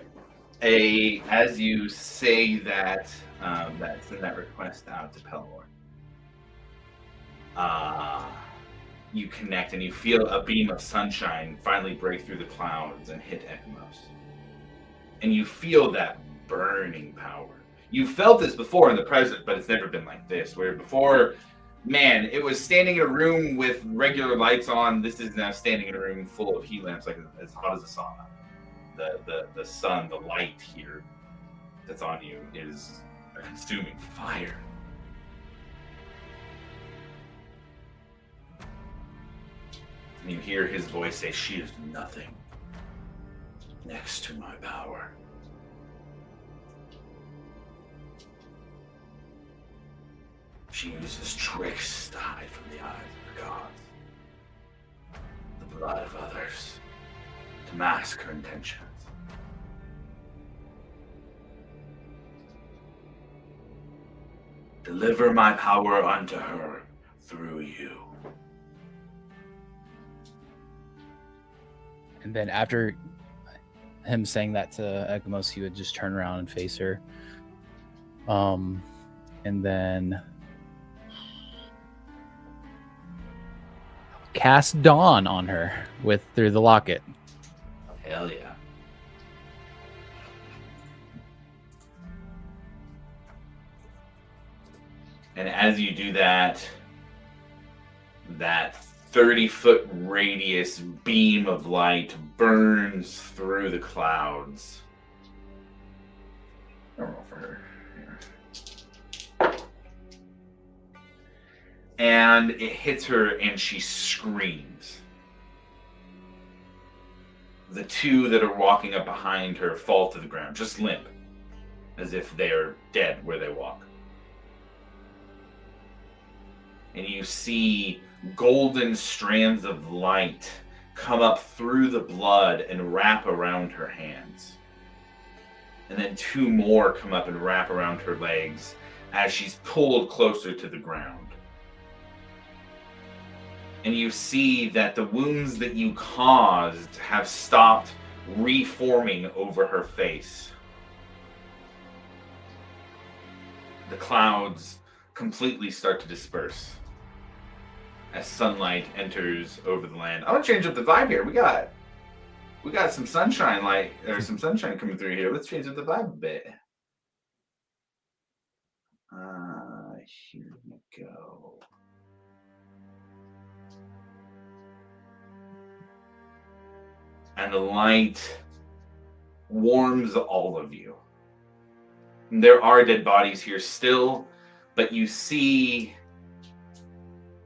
As you say that, send that request out to Pelor. You connect and you feel a beam of sunshine finally break through the clouds and hit Ekmos. And you feel that burning power. You felt this before in the present, but it's never been like this. Where before, man, it was standing in a room with regular lights on. This is now standing in a room full of heat lamps, like as hot as a sauna. The sun, the light here that's on you is a consuming fire. And you hear his voice say, "She is nothing next to my power." She uses tricks to hide from the eyes of the gods, the blood of others, to mask her intentions. Deliver my power unto her through you. And then after him saying that to Ekamos, he would just turn around and face her. And then cast Dawn on her through the locket. Hell yeah. And as you do that, that 30-foot radius beam of light burns through the clouds. I'll roll for her. Here. And it hits her and she screams. The two that are walking up behind her fall to the ground, just limp, as if they are dead where they walk. And you see golden strands of light come up through the blood and wrap around her hands. And then two more come up and wrap around her legs as she's pulled closer to the ground. And you see that the wounds that you caused have stopped reforming over her face. The clouds completely start to disperse as sunlight enters over the land. I want to change up the vibe here. We got some sunshine light, or some sunshine coming through here. Let's change up the vibe a bit. Here we go. And the light warms all of you. There are dead bodies here still, but you see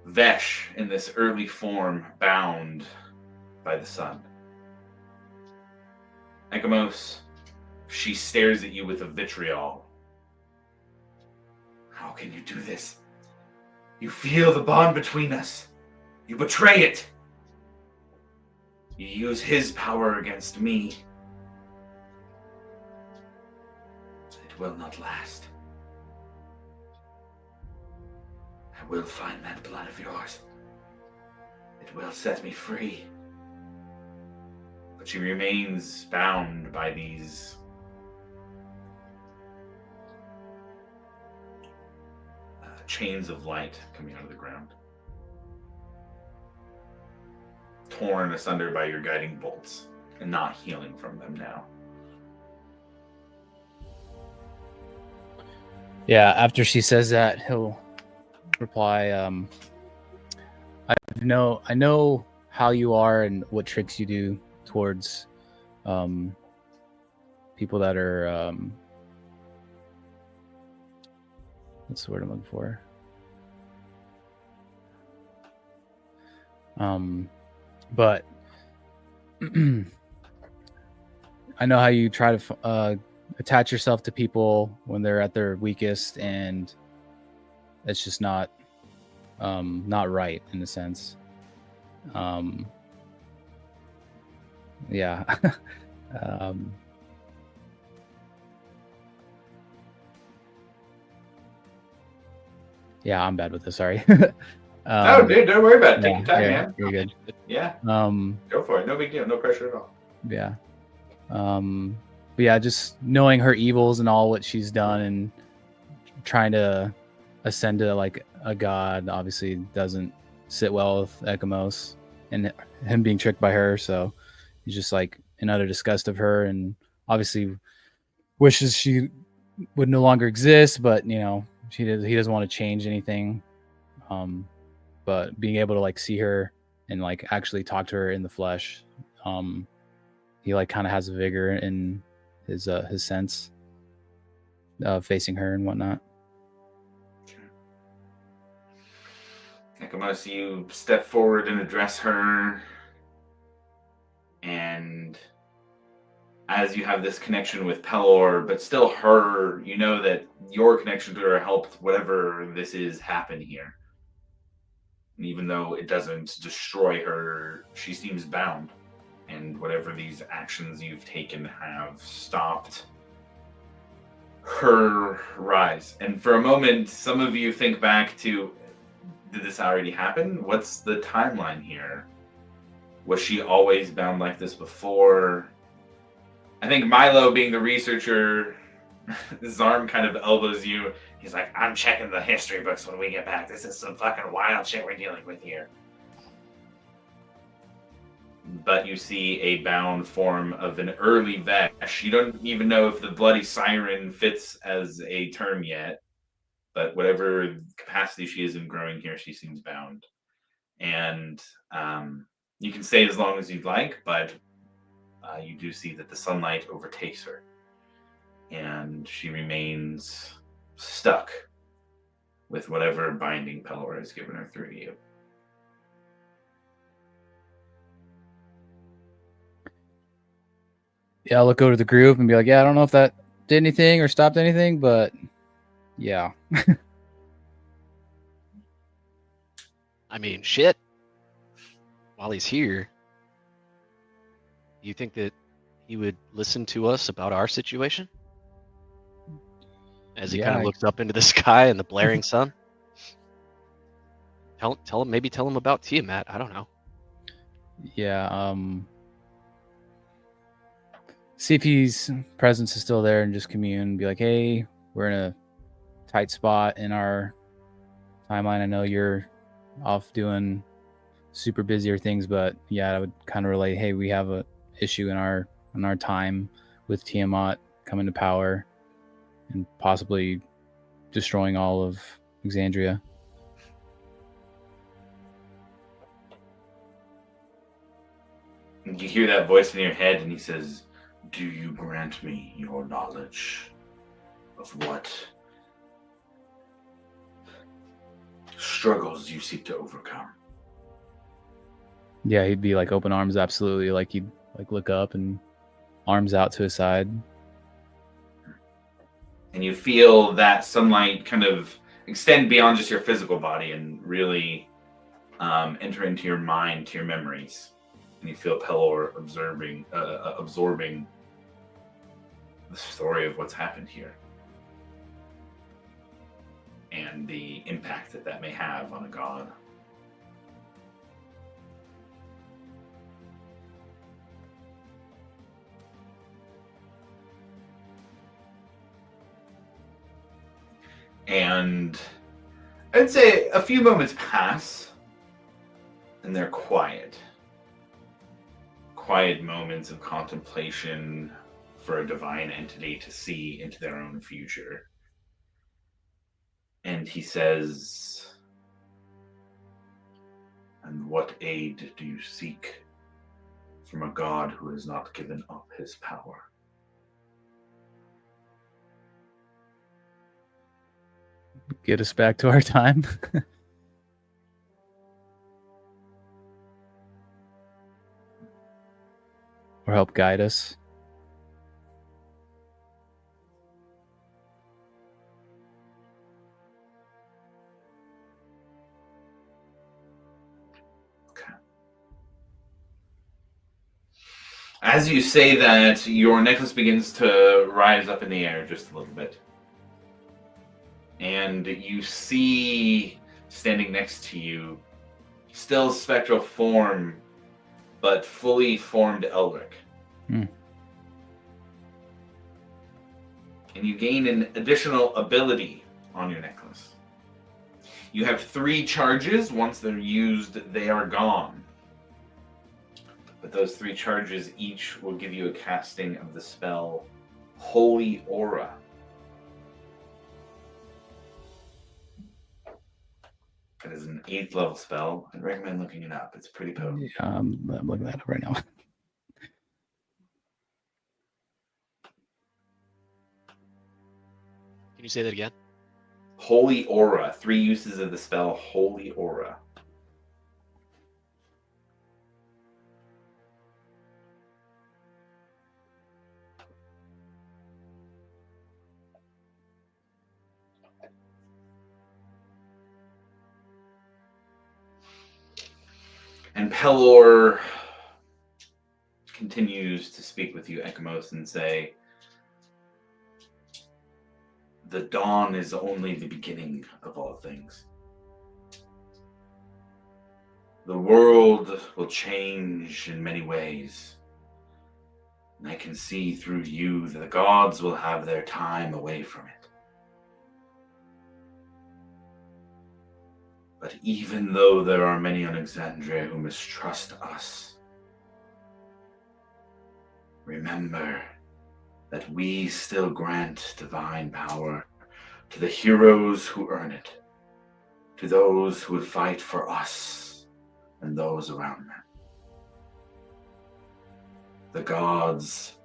Vesh in this early form, bound by the sun. Ekamos, she stares at you with a vitriol. How can you do this? You feel the bond between us. You betray it. You use his power against me. It will not last. I will find that blood of yours. It will set me free. But she remains bound by these chains of light coming out of the ground. Torn asunder by your guiding bolts and not healing from them now. Yeah, after she says that, he'll reply, I know how you are and what tricks you do towards people that are what's the word I'm looking for? But I know how you try to attach yourself to people when they're at their weakest, and it's just not right in a sense. Yeah. Yeah, I'm bad with this. Sorry. No, dude, don't worry about it. Take yeah, your time, yeah, man. you're good. Yeah, Um, go for it. No big deal. No pressure at all. yeah. But yeah, just knowing her evils and all what she's done and trying to ascend to like a god obviously doesn't sit well with Ekamos and him being tricked by her. So he's just like in utter disgust of her and obviously wishes she would no longer exist, but you know, he doesn't want to change anything. But being able to like see her and like actually talk to her in the flesh, he like kind of has a vigor in his sense of facing her and whatnot. Ekamos, you step forward and address her, and as you have this connection with Pelor, but still her, you know that your connection to her helped whatever this is happen here. And even though it doesn't destroy her, she seems bound. And whatever these actions you've taken have stopped her rise. And for a moment, some of you think back to, did this already happen? What's the timeline here? Was she always bound like this before? I think Milo, being the researcher, Zarm kind of elbows you. He's like, I'm checking the history books when we get back. This is some fucking wild shit we're dealing with here. But you see a bound form of an early Vesh. You don't even know if the Bloody Siren fits as a term yet, but whatever capacity she is in growing here, she seems bound. And you can stay as long as you'd like, but you do see that the sunlight overtakes her, and she remains stuck with whatever binding Pelor has given her through you. Yeah, I'll look over to the group and be like, yeah, I don't know if that did anything or stopped anything, but yeah. I mean, shit. While he's here, do you think that he would listen to us about our situation? As he kind of looks up into the sky and the blaring sun. Tell him, maybe tell him about Tiamat. I don't know. Yeah. See if his presence is still there and just commune. Be like, hey, we're in a tight spot in our timeline. I know you're off doing super busier things, but yeah, I would kind of relate. Hey, we have a issue in our time with Tiamat coming to power and possibly destroying all of Exandria. You hear that voice in your head, and he says, do you grant me your knowledge of what struggles you seek to overcome? Yeah, he'd be like open arms, absolutely. Like he'd like look up and arms out to his side. And you feel that sunlight kind of extend beyond just your physical body and really enter into your mind, to your memories. And you feel Pelor absorbing the story of what's happened here and the impact that may have on a god. And I'd say a few moments pass and they're quiet. Quiet moments of contemplation for a divine entity to see into their own future. And he says, and what aid do you seek from a god who has not given up his power? Get us back to our time. Or help guide us. As you say that, your necklace begins to rise up in the air just a little bit. And you see, standing next to you, still spectral form, but fully formed Elric. Hmm. And you gain an additional ability on your necklace. You have 3 charges. Once they're used, they are gone. But those 3 charges each will give you a casting of the spell Holy Aura. It is an 8th level spell. I'd recommend looking it up. It's pretty potent. I'm looking that up right now. Can you say that again? Holy Aura. 3 uses of the spell Holy Aura. And Pelor continues to speak with you, Ekamos, and say, the dawn is only the beginning of all things. The world will change in many ways. And I can see through you that the gods will have their time away from it. But even though there are many on Exandria who mistrust us, remember that we still grant divine power to the heroes who earn it, to those who would fight for us and those around them. The gods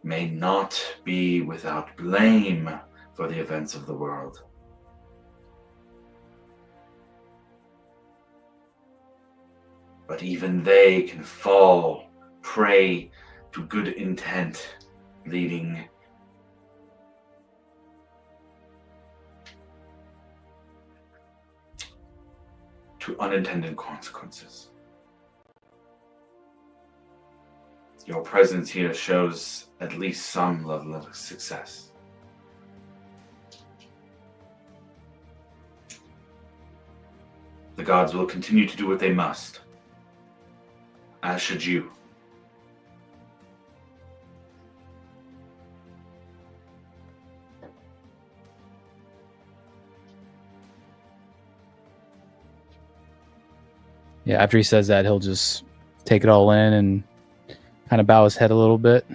may not be without blame for the events of the world. But even they can fall prey to good intent, leading to unintended consequences. Your presence here shows at least some level of success. The gods will continue to do what they must, as should you. Yeah, after he says that, he'll just take it all in and kind of bow his head a little bit.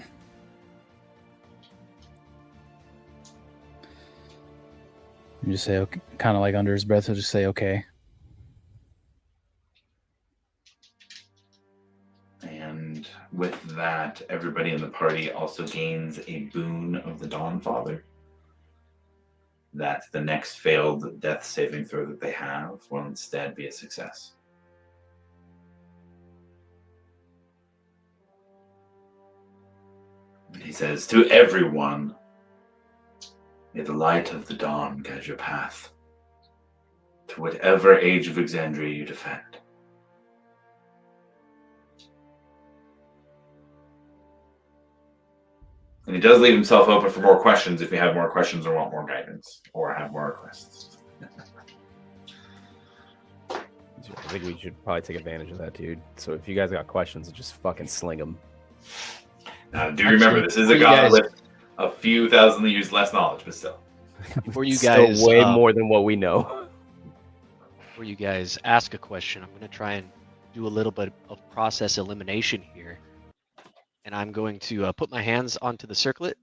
And just say, okay, kind of like under his breath, he'll just say, okay. And with that, everybody in the party also gains a boon of the Dawn Father. That the next failed death saving throw that they have will instead be a success. And he says, to everyone, may the light of the dawn guide your path to whatever age of Exandria you defend. And he does leave himself open for more questions if you have more questions or want more guidance or have more requests. I think we should probably take advantage of that, dude. So if you guys got questions, just fucking sling them. Now, do remember, this is a god with a few thousand years less knowledge, but still. Before you guys, still way more than what we know. Before you guys ask a question, I'm going to try and do a little bit of process elimination here. And I'm going to put my hands onto the circlet,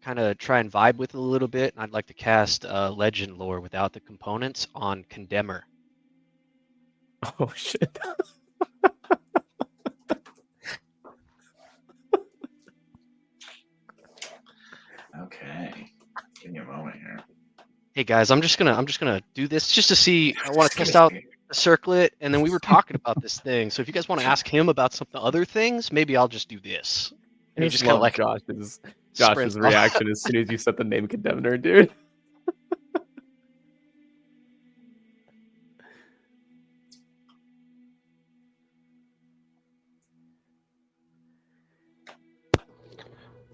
kind of try and vibe with it a little bit. And I'd like to cast Legend Lore without the components on Condemner. Oh, shit. Okay. Give me a moment here. Hey guys, I'm just gonna do this just to see. I want to test out the circlet, and then we were talking about this thing. So if you guys want to ask him about some other things, maybe I'll just do this. And I he just kind of like Josh's sprint off. reaction as soon as you said the name Condemner, dude.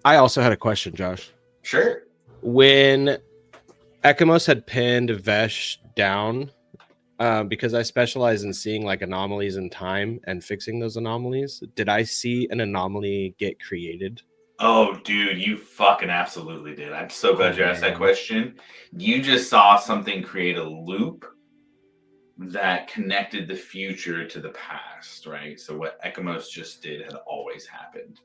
I also had a question, Josh. Sure. When Ekamos had pinned Vesh down, because I specialize in seeing like anomalies in time and fixing those anomalies, did I see an anomaly get created? Oh, dude, you fucking absolutely did. I'm so glad you asked that man. question. You just saw something create a loop that connected the future to the past, right? So what Ekamos just did had always happened.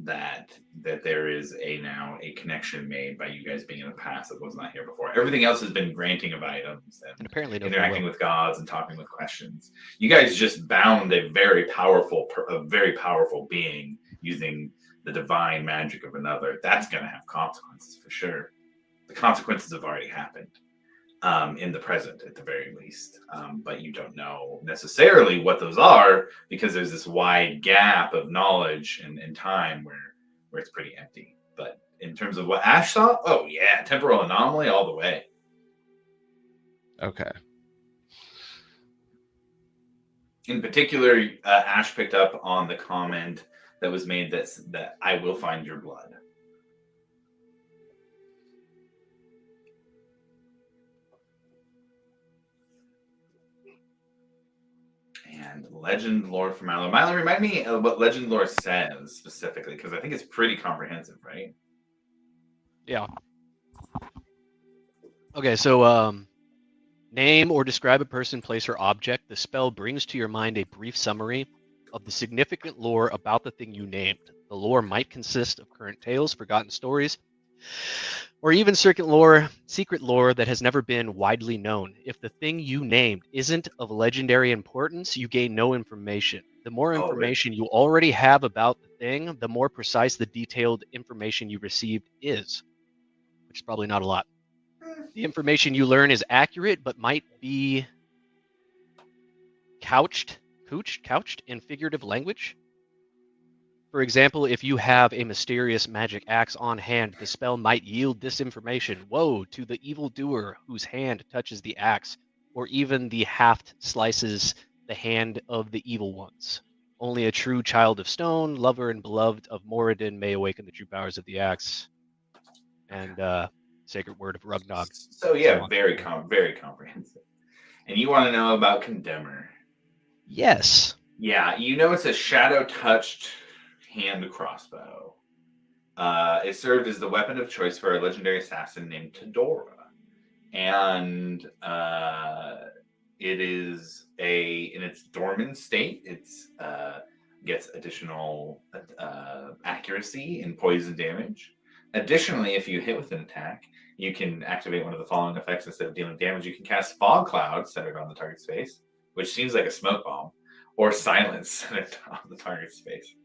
That there is now a connection made by you guys being in the past that was not here before. Everything else has been granting of items And apparently no free interacting will. with gods and talking with questions. You guys just bound a very powerful being using the divine magic of another. That's going to have consequences for sure. The consequences have already happened. In the present, at the very least. But you don't know necessarily what those are because there's this wide gap of knowledge and time where it's pretty empty. But in terms of what Ash saw, oh yeah, temporal anomaly all the way. Okay. In particular, Ash picked up on the comment that was made that I will find your blood. And legend lore for Milo. Milo, remind me of what legend lore says specifically, because I think it's pretty comprehensive, right? Yeah. Okay, so name or describe a person, place, or object. The spell brings to your mind a brief summary of the significant lore about the thing you named. The lore might consist of current tales, forgotten stories, or even secret lore that has never been widely known. If the thing you named isn't of legendary importance, you gain no information. The more information you already have about the thing, the more precise the detailed information you received is, which is probably not a lot. The information you learn is accurate, but might be couched in figurative language. For example, if you have a mysterious magic axe on hand, the spell might yield this information. Woe to the evildoer whose hand touches the axe, or even the haft slices the hand of the evil ones. Only a true child of stone, lover and beloved of Moradin may awaken the true powers of the axe. And sacred word of Rugnog. So yeah, So very comprehensive. And you want to know about Condemner? Yes. Yeah, you know it's a shadow-touched hand crossbow. It served as the weapon of choice for a legendary assassin named Tadora. And it is in its dormant state, it's gets additional accuracy and poison damage. Additionally, if you hit with an attack, you can activate one of the following effects. Instead of dealing damage, you can cast Fog Cloud centered on the target's face, which seems like a smoke bomb, or Silence centered on the target's face.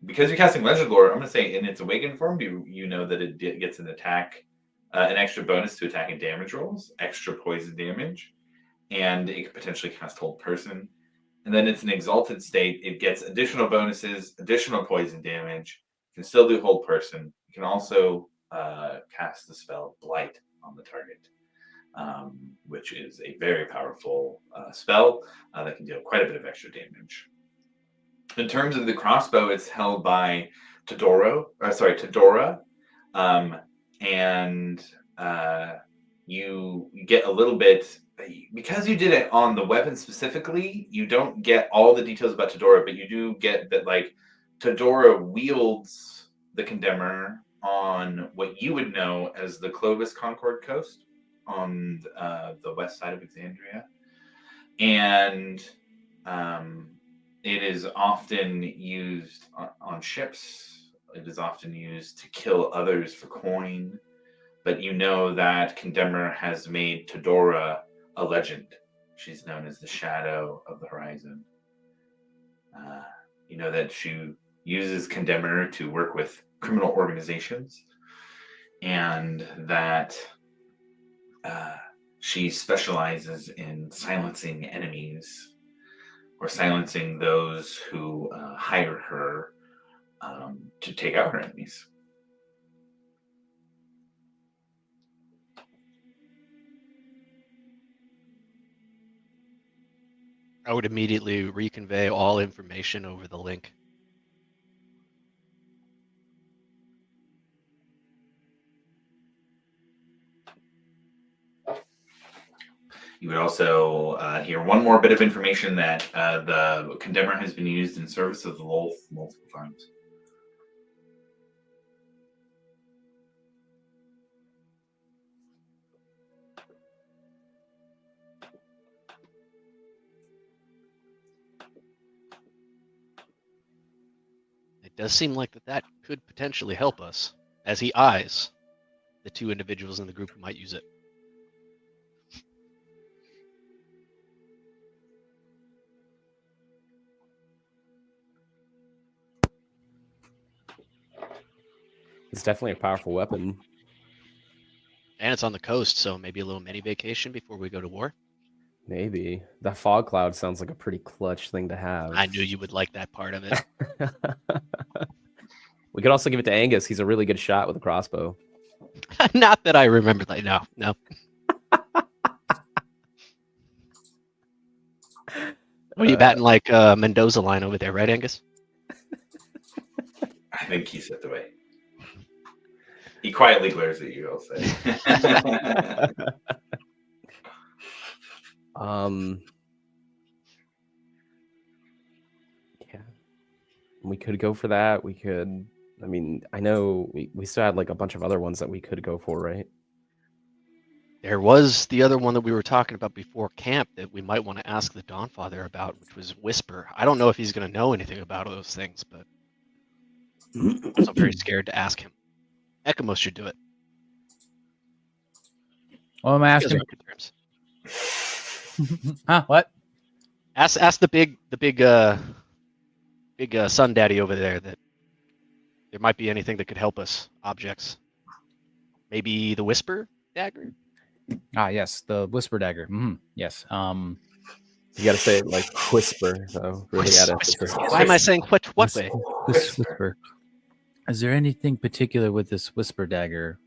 Because you're casting Legend Lore, I'm going to say in its awakened form, you know that it gets an attack, an extra bonus to attack and damage rolls, extra poison damage, and it could potentially cast Hold Person. And then it's an exalted state. It gets additional bonuses, additional poison damage. You can still do Hold Person. You can also cast the spell Blight on the target, which is a very powerful spell that can deal quite a bit of extra damage. In terms of the crossbow, it's held by Tadora, and you get a little bit, because you did it on the weapon specifically. You don't get all the details about Tadora, but you do get that like Tadora wields the Condemner on what you would know as the Clovis Concord coast on the west side of Exandria, and it is often used on ships. It is often used to kill others for coin. But you know that Condemner has made Tadora a legend. She's known as the Shadow of the Horizon. You know that she uses Condemner to work with criminal organizations, and that she specializes in silencing enemies, or silencing those who hire her to take out her enemies. I would immediately reconvey all information over the link. You would also hear one more bit of information that the Condemner has been used in service of the Lolth multiple times. It does seem like that could potentially help us, as he eyes the two individuals in the group who might use it. It's definitely a powerful weapon. And it's on the coast, so maybe a little mini vacation before we go to war. Maybe. That fog cloud sounds like a pretty clutch thing to have. I knew you would like that part of it. We could also give it to Angus. He's a really good shot with a crossbow. Not that I remember that. No. What are you batting like Mendoza line over there, right, Angus? I think he stepped away. He quietly glares at you, I'll say. Yeah. We could go for that. We could, I mean, I know we still had like a bunch of other ones that we could go for, right? There was the other one that we were talking about before camp that we might want to ask the Dawnfather about, which was Whisper. I don't know if he's going to know anything about those things, but I'm also very scared to ask him. Ekamos should do it. Well, I'm asking. Huh? What? Ask the big sun daddy over there that there might be anything that could help us. Objects. Maybe the Whisper dagger. Ah, yes, the Whisper dagger. Yes. You got to say it like whisper, though. Really Whisper. Why am I saying what way? Whisper. Is there anything particular with this Whisper dagger,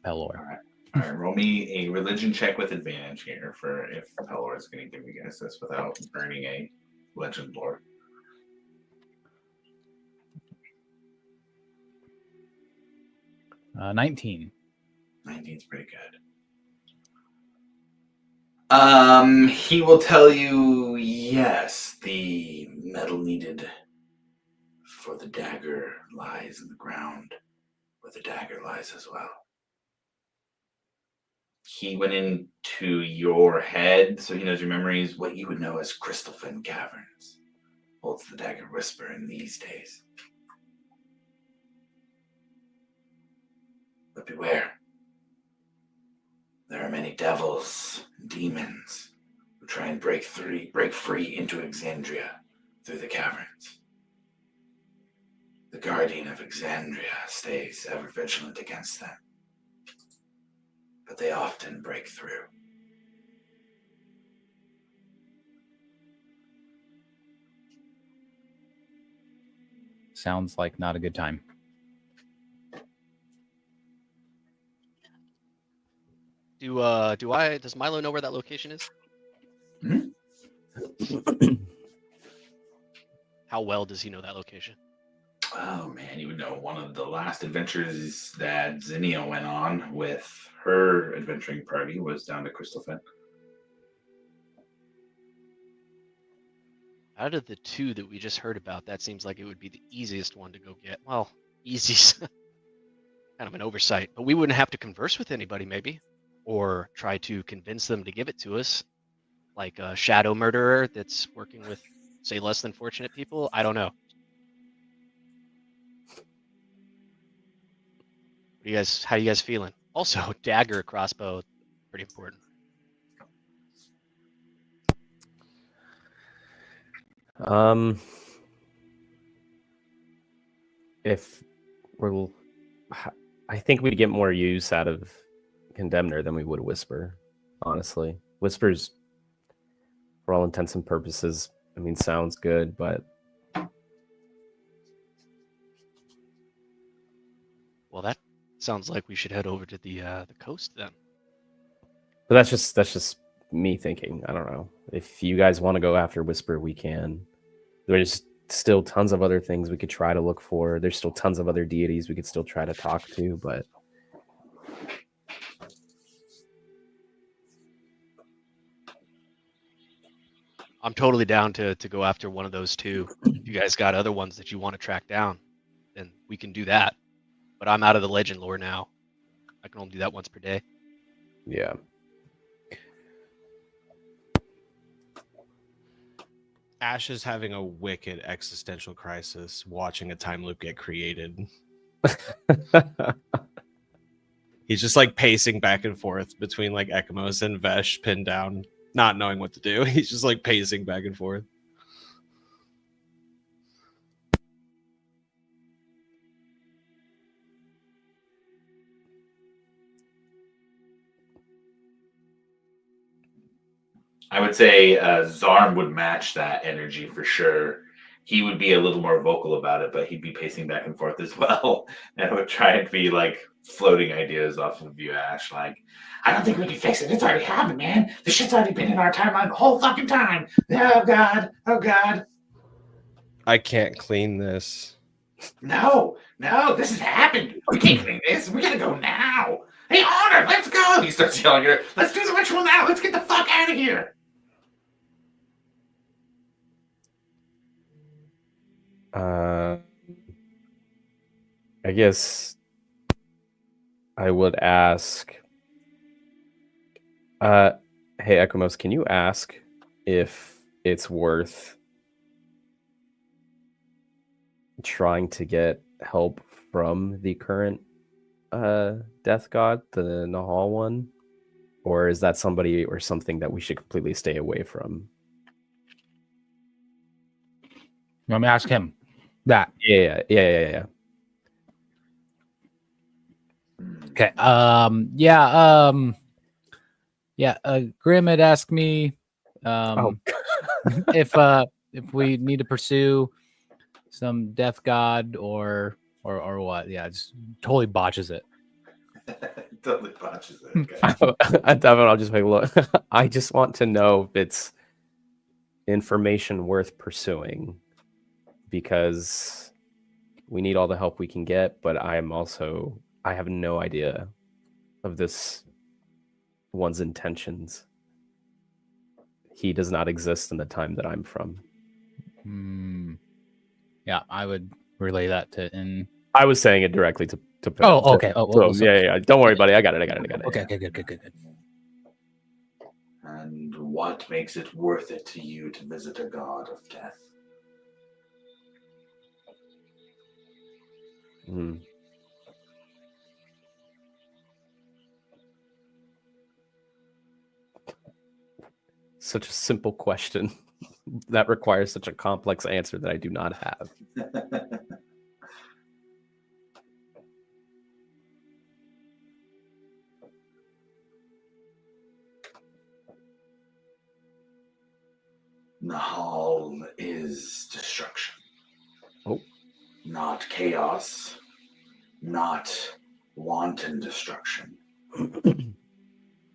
Pelor? All right, roll me a religion check with advantage here for if Pelor is going to give you guys this without earning a legend lore. 19. 19 is pretty good. He will tell you, yes, the metal needed for the dagger lies in the ground, where the dagger lies as well. He went into your head, so he knows your memories, what you would know as Crystalfen Caverns. Holds the dagger Whisper in these days. But beware. There are many devils and demons who try and break free into Exandria through the caverns. The guardian of Exandria stays ever vigilant against them, but they often break through. Sounds like not a good time. Does Milo know where that location is? How well does he know that location? Oh man, you would know one of the last adventures that Zinnia went on with her adventuring party was down to Crystalfen. Out of the two that we just heard about, that seems like it would be the easiest one to go get. Well, easiest, kind of an oversight, but we wouldn't have to converse with anybody, maybe, or try to convince them to give it to us, like a shadow murderer that's working with, say, less than fortunate people. I don't know. How you guys feeling? Also, dagger, crossbow, pretty important. If we're, I think we'd get more use out of Condemner than we would Whisper. Honestly, Whisper's, for all intents and purposes, I mean, sounds good, but well, that sounds like we should head over to the coast then. But that's just me thinking. I don't know. If you guys want to go after Whisper, we can. There's still tons of other things we could try to look for. There's still tons of other deities we could still try to talk to, but I'm totally down to go after one of those two. If you guys got other ones that you want to track down, then we can do that. But I'm out of the legend lore now. I can only do that once per day. Yeah. Ash is having a wicked existential crisis watching a time loop get created. He's just like pacing back and forth between like Ekamos and Vesh pinned down, not knowing what to do. He's just like pacing back and forth. I would say Zarm would match that energy for sure. He would be a little more vocal about it, but he'd be pacing back and forth as well, and would try and be like floating ideas off of you, Ash. Like, I don't think we can fix it. It's already happened, man. This shit's already been in our timeline the whole fucking time. Oh god. Oh god. I can't clean this. No, this has happened. We can't clean this. We gotta go now. Hey, Honor, let's go. He starts yelling at her. Let's do the ritual now. Let's get the fuck out of here. I guess I would ask. Hey, Ekamos, can you ask if it's worth trying to get help from the current death god, the Nahal one? Or is that somebody or something that we should completely stay away from? Let me ask him that. Yeah. Okay. Grim had asked me if we need to pursue some death god or what. Yeah, just totally botches it. Totally botches it. Okay. Devin, I'll just make a look. I just want to know if it's information worth pursuing, because we need all the help we can get, but I have no idea of this one's intentions. He does not exist in the time that I'm from. Yeah, I would relay that to. I was saying it directly to. Okay. Yeah. Don't worry, buddy. I got it. Okay, good. And what makes it worth it to you to visit a god of death? Such a simple question that requires such a complex answer that I do not have. Nahal is destruction. Oh. Not chaos. Not wanton destruction.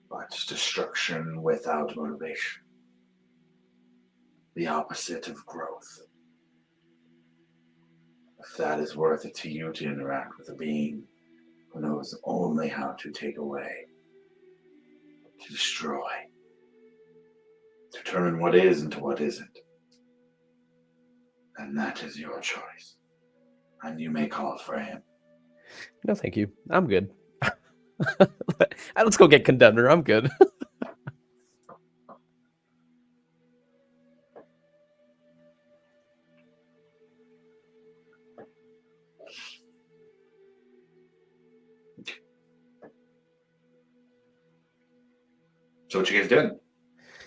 But destruction without motivation. The opposite of growth. If that is worth it to you to interact with a being who knows only how to take away, to destroy, to turn what is into what isn't, then that is your choice. And you may call for him. No, thank you. I'm good. Let's go get Condemner. I'm good. So what you guys doing?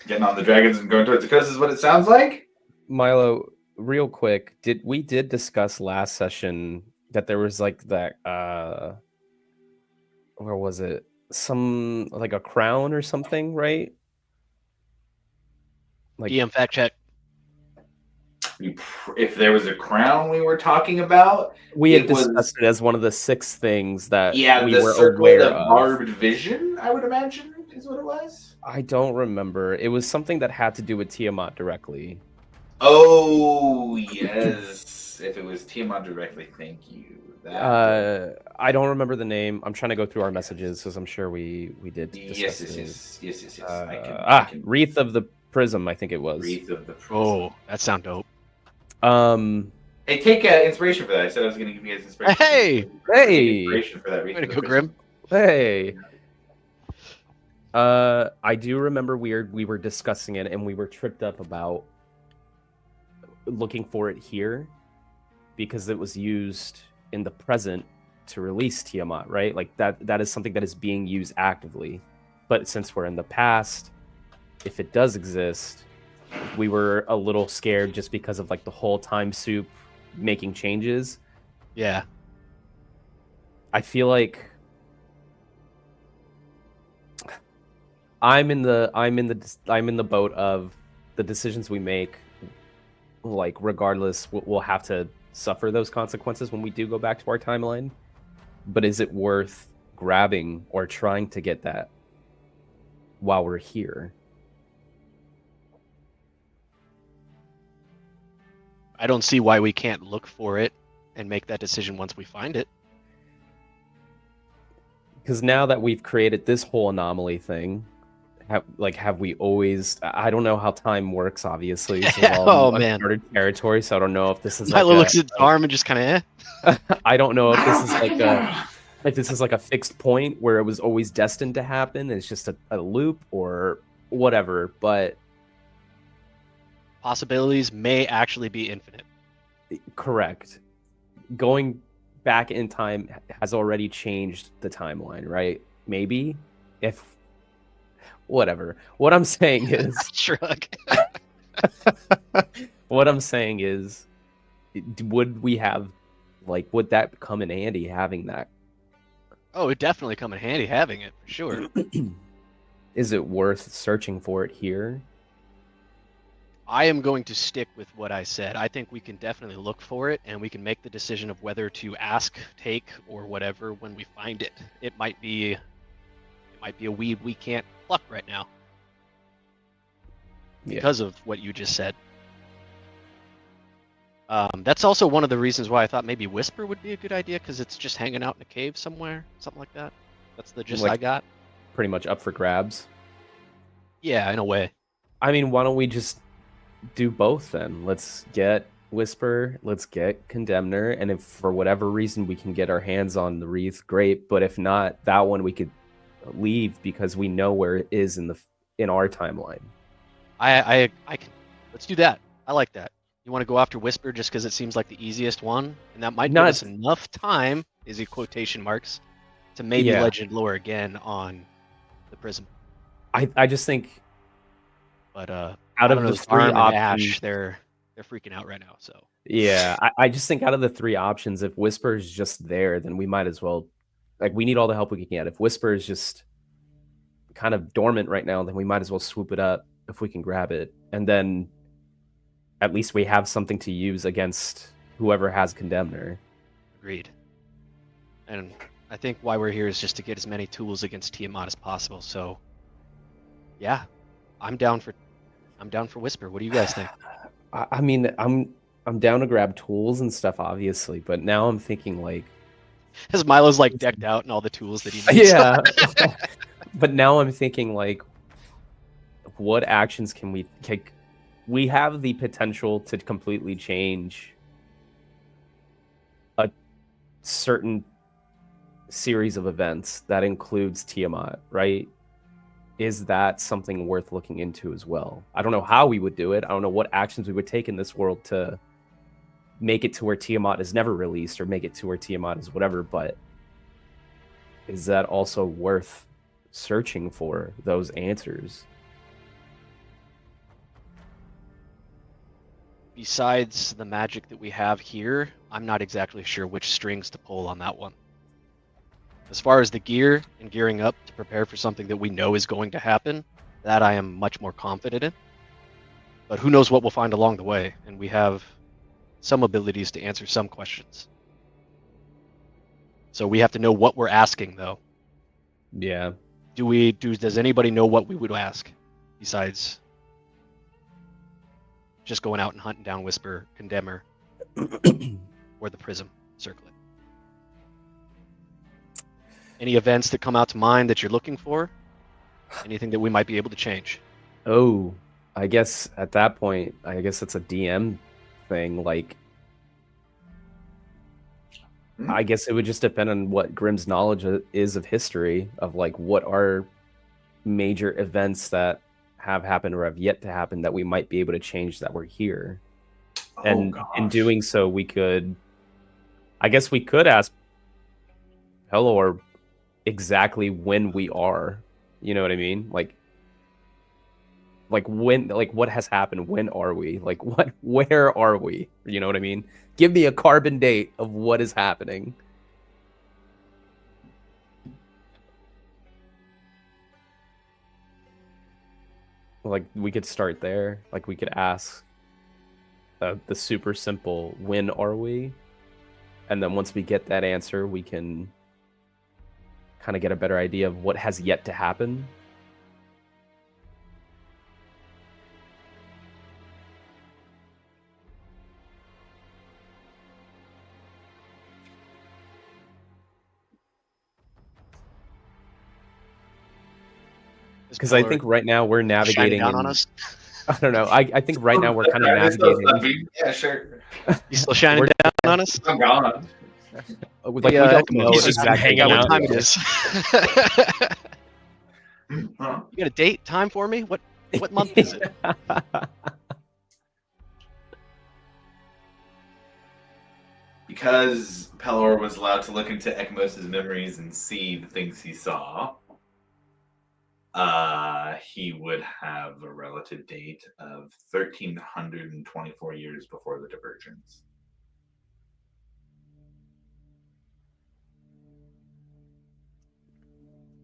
Getting on the dragons and going towards the coast is what it sounds like? Milo, real quick, we did discuss last session that there was like that where was it? Some like a crown or something, right? Like DM fact check. If there was a crown we were talking about, we had discussed it as one of the 6 things that we the were circlet aware of barbed vision, I would imagine, is what it was. I don't remember. It was something that had to do with Tiamat directly. Oh, yes. If it was Tiamat directly, thank you. I don't remember the name. I'm trying to go through our messages because I'm sure we did discuss Yes. I can... Wreath of the Prism, I think it was. Wreath of the Prism. Oh, that sound dope. Hey, take inspiration for that. I said I was going to give you guys inspiration. Hey! Take Hey! inspiration for that Wreath Way to of the go, Prism. Grim. Hey. I do remember we were discussing it and we were tripped up about looking for it here because it was used in the present to release Tiamat, right? Like that is something that is being used actively. But since we're in the past, if it does exist, we were a little scared just because of like the whole time soup making changes. Yeah. I feel like I'm in the boat of the decisions we make, like regardless, we'll have to suffer those consequences when we do go back to our timeline. But is it worth grabbing or trying to get that while we're here? I don't see why we can't look for it and make that decision once we find it. Because now that we've created this whole anomaly thing, have we always? I don't know how time works. Obviously, this is all uncharted territory, so I don't know if this is. Milo looks at his arm and just kind of. I don't know if this is like a fixed point where it was always destined to happen. It's just a loop or whatever. But possibilities may actually be infinite. Correct. Going back in time has already changed the timeline, right? Maybe if. Whatever. What I'm saying is shrug. What I'm saying is, would we have, like, would that come in handy having that? Oh, it definitely come in handy having it for sure. Is it worth searching for it here? I am going to stick with what I said. I think we can definitely look for it, and we can make the decision of whether to ask, take, or whatever when we find it. It might be a weed we can't pluck right now because of what you just said. That's also one of the reasons why I thought maybe Whisper would be a good idea, because it's just hanging out in a cave somewhere, something like that. That's the gist I got. Pretty much up for grabs. Yeah, in a way. I mean, why don't we just do both then? Let's get Whisper, let's get Condemner, and if for whatever reason we can get our hands on the Wreath, great. But if not, that one we could leave because we know where it is in our timeline. I can. Let's do that. I like that. You want to go after Whisper just because it seems like the easiest one, and that might give us enough time, is it quotation marks, to maybe legend lore again on the Prism. I just think, but out of the three options, Ash, they're freaking out right now. So yeah, I just think out of the three options, if Whisper is just there, then we might as well. Like, we need all the help we can get. If Whisper is just kind of dormant right now, then we might as well swoop it up if we can grab it. And then at least we have something to use against whoever has Condemner. Agreed. And I think why we're here is just to get as many tools against Tiamat as possible. So yeah, I'm down for Whisper. What do you guys think? I mean, I'm down to grab tools and stuff, obviously, but now I'm thinking, like, as Milo's like decked out and all the tools that he needs. Yeah. But now I'm thinking, like, what actions can we take? We have the potential to completely change a certain series of events that includes Tiamat, right? Is that something worth looking into as well? I don't know how we would do it. I don't know what actions we would take in this world to make it to where Tiamat is never released, or make it to where Tiamat is whatever, but is that also worth searching for those answers? Besides the magic that we have here, I'm not exactly sure which strings to pull on that one. As far as the gear and gearing up to prepare for something that we know is going to happen, that I am much more confident in. But who knows what we'll find along the way, and we have some abilities to answer some questions. So we have to know what we're asking, though. Yeah. Does anybody know what we would ask besides just going out and hunting down Whisper, Condemner, or the Prism Circlet? Any events that come out to mind that you're looking for? Anything that we might be able to change? Oh, I guess at that point, I guess it's a DM thing. Like, I guess it would just depend on what Grimm's knowledge is of history, of like what are major events that have happened or have yet to happen that we might be able to change that we're here. And in doing so, we could, I guess we could ask Pelor exactly when we are. You know what I mean? Like when, like what has happened? When are we? Like where are we? You know what I mean? Give me a carbon date of what is happening. Like we could start there. Like we could ask the super simple, when are we? And then once we get that answer, we can kind of get a better idea of what has yet to happen. Because I think right now we're navigating down on us. I don't know. I think right now we're kind of navigating. Yeah, sure. You still shining down on us? I'm gone. Like, we don't know exactly hang out what time it is. Huh? You got a date, time for me? What month is it? Because Pelor was allowed to look into Ekmos' memories and see the things he saw, he would have a relative date of 1324 years before the divergence.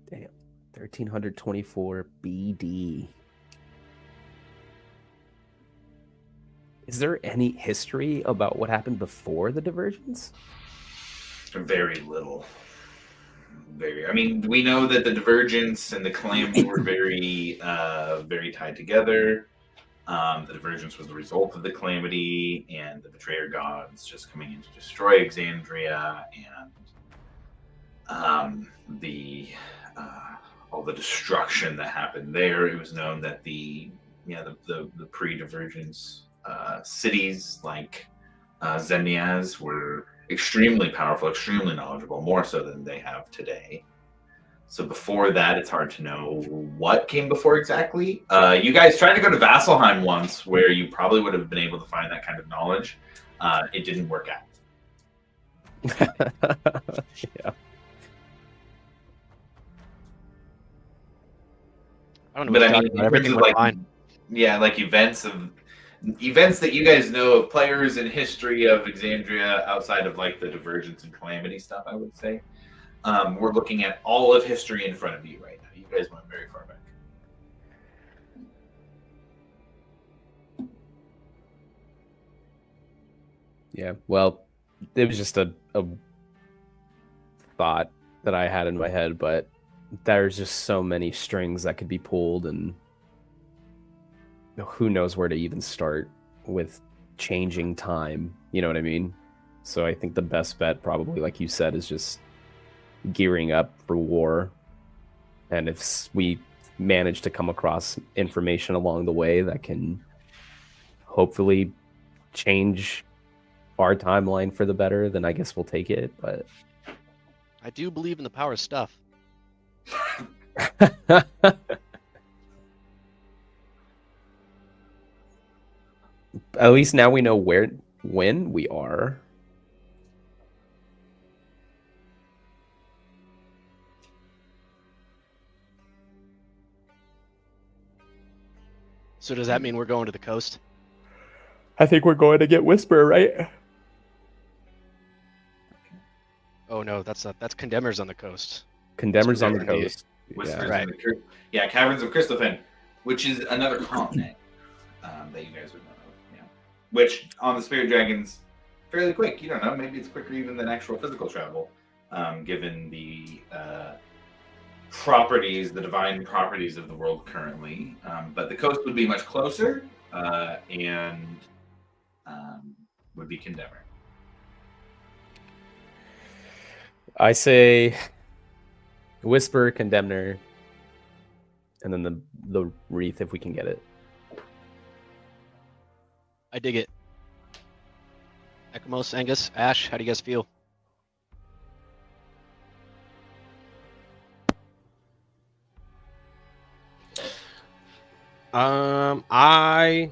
Damn. 1324 BD. Is there any history about what happened before the divergence? Very little. I mean, we know that the divergence and the calamity were very tied together. The divergence was the result of the calamity and the betrayer gods just coming in to destroy Exandria, and all the destruction that happened there. It was known that the pre-divergence cities like Zemniaz were extremely powerful, extremely knowledgeable, more so than they have today. So before that, it's hard to know what came before exactly. You guys tried to go to Vasselheim once, where you probably would have been able to find that kind of knowledge. It didn't work out. Yeah. I don't know. But I mean, everything went fine. Yeah, like events that you guys know of, players in history of Exandria outside of like the divergence and calamity stuff, I would say. We're looking at all of history in front of you right now. You guys went very far back. Yeah, well, it was just a thought that I had in my head, but there's just so many strings that could be pulled, and who knows where to even start with changing time. You know what I mean? So I think the best bet, probably, like you said, is just gearing up for war. And if we manage to come across information along the way that can hopefully change our timeline for the better, then I guess we'll take it. But I do believe in the power of stuff. At least now we know when we are. So does that mean we're going to the coast? I think we're going to get Whisper, right? Oh no, that's Condemners on the coast. Condemners on the coast. Whispers right. Caverns of Crystalfen, which is another continent that you guys would know of. Yeah. Which on the Spirit Dragons, fairly quick. You don't know. Maybe it's quicker even than actual physical travel, given the properties, the divine properties of the world currently. But the coast would be much closer, and would be Condemner. I say Whisper, Condemner, and then the Wreath if we can get it. I dig it. Ekamos, Angus, Ash, how do you guys feel? I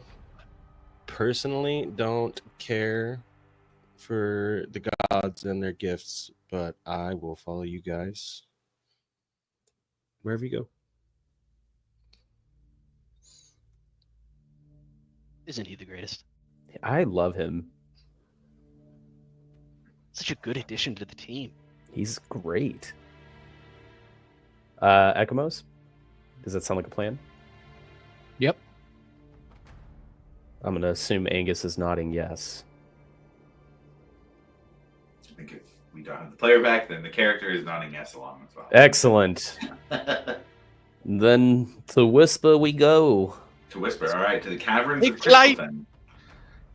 personally don't care for the gods and their gifts, but I will follow you guys wherever you go. Isn't he the greatest? I love him. Such a good addition to the team. He's great. Ekamos? Does that sound like a plan? Yep. I'm going to assume Angus is nodding yes. I think if we don't have the player back, then the character is nodding yes along as well. Excellent. Then to Whisper we go. To Whisper, all right, to the caverns of Big flight. Crystalfen.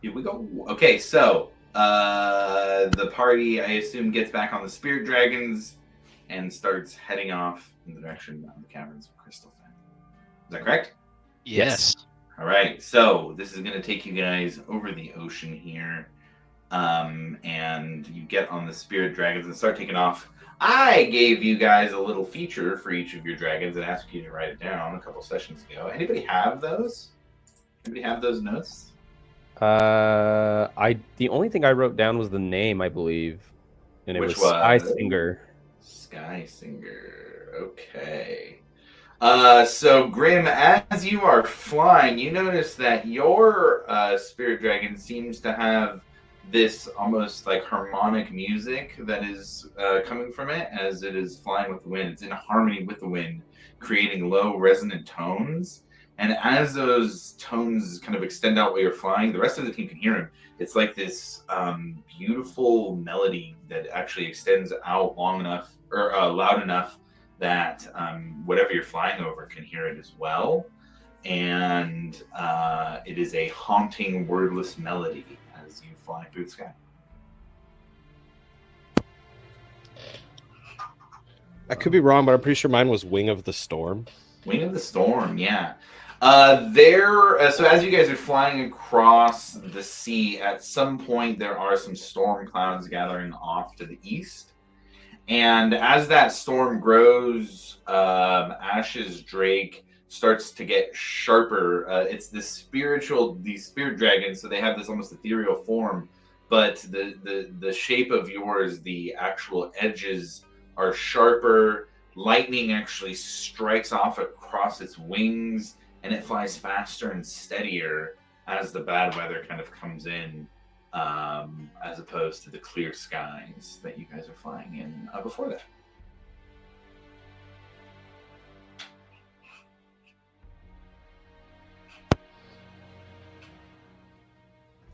Here we go. Okay, so the party, I assume, gets back on the spirit dragons and starts heading off in the direction of the caverns of Crystalfen. Is that correct? Yes. All right, so this is going to take you guys over the ocean here, and you get on the spirit dragons and start taking off. I gave you guys a little feature for each of your dragons and asked you to write it down a couple sessions ago. Anybody have those? Anybody have those notes? The only thing I wrote down was the name, I believe, and it Which was Sky Singer. Sky Singer. Okay. So Grim, as you are flying, you notice that your spirit dragon seems to have this almost like harmonic music that is coming from it as it is flying with the wind. It's in harmony with the wind, creating low resonant tones. And as those tones kind of extend out while you're flying, the rest of the team can hear them. It's like this beautiful melody that actually extends out long enough or loud enough that whatever you're flying over can hear it as well. And it is a haunting, wordless melody as you fly through the sky. I could be wrong, but I'm pretty sure mine was Wing of the Storm. Wing of the Storm, yeah. So as you guys are flying across the sea, at some point there are some storm clouds gathering off to the east. And as that storm grows, Ash's Drake starts to get sharper. It's these spirit dragons, so they have this almost ethereal form, but the shape of yours, the actual edges are sharper. Lightning actually strikes off across its wings, and it flies faster and steadier as the bad weather kind of comes in, as opposed to the clear skies that you guys are flying in before that.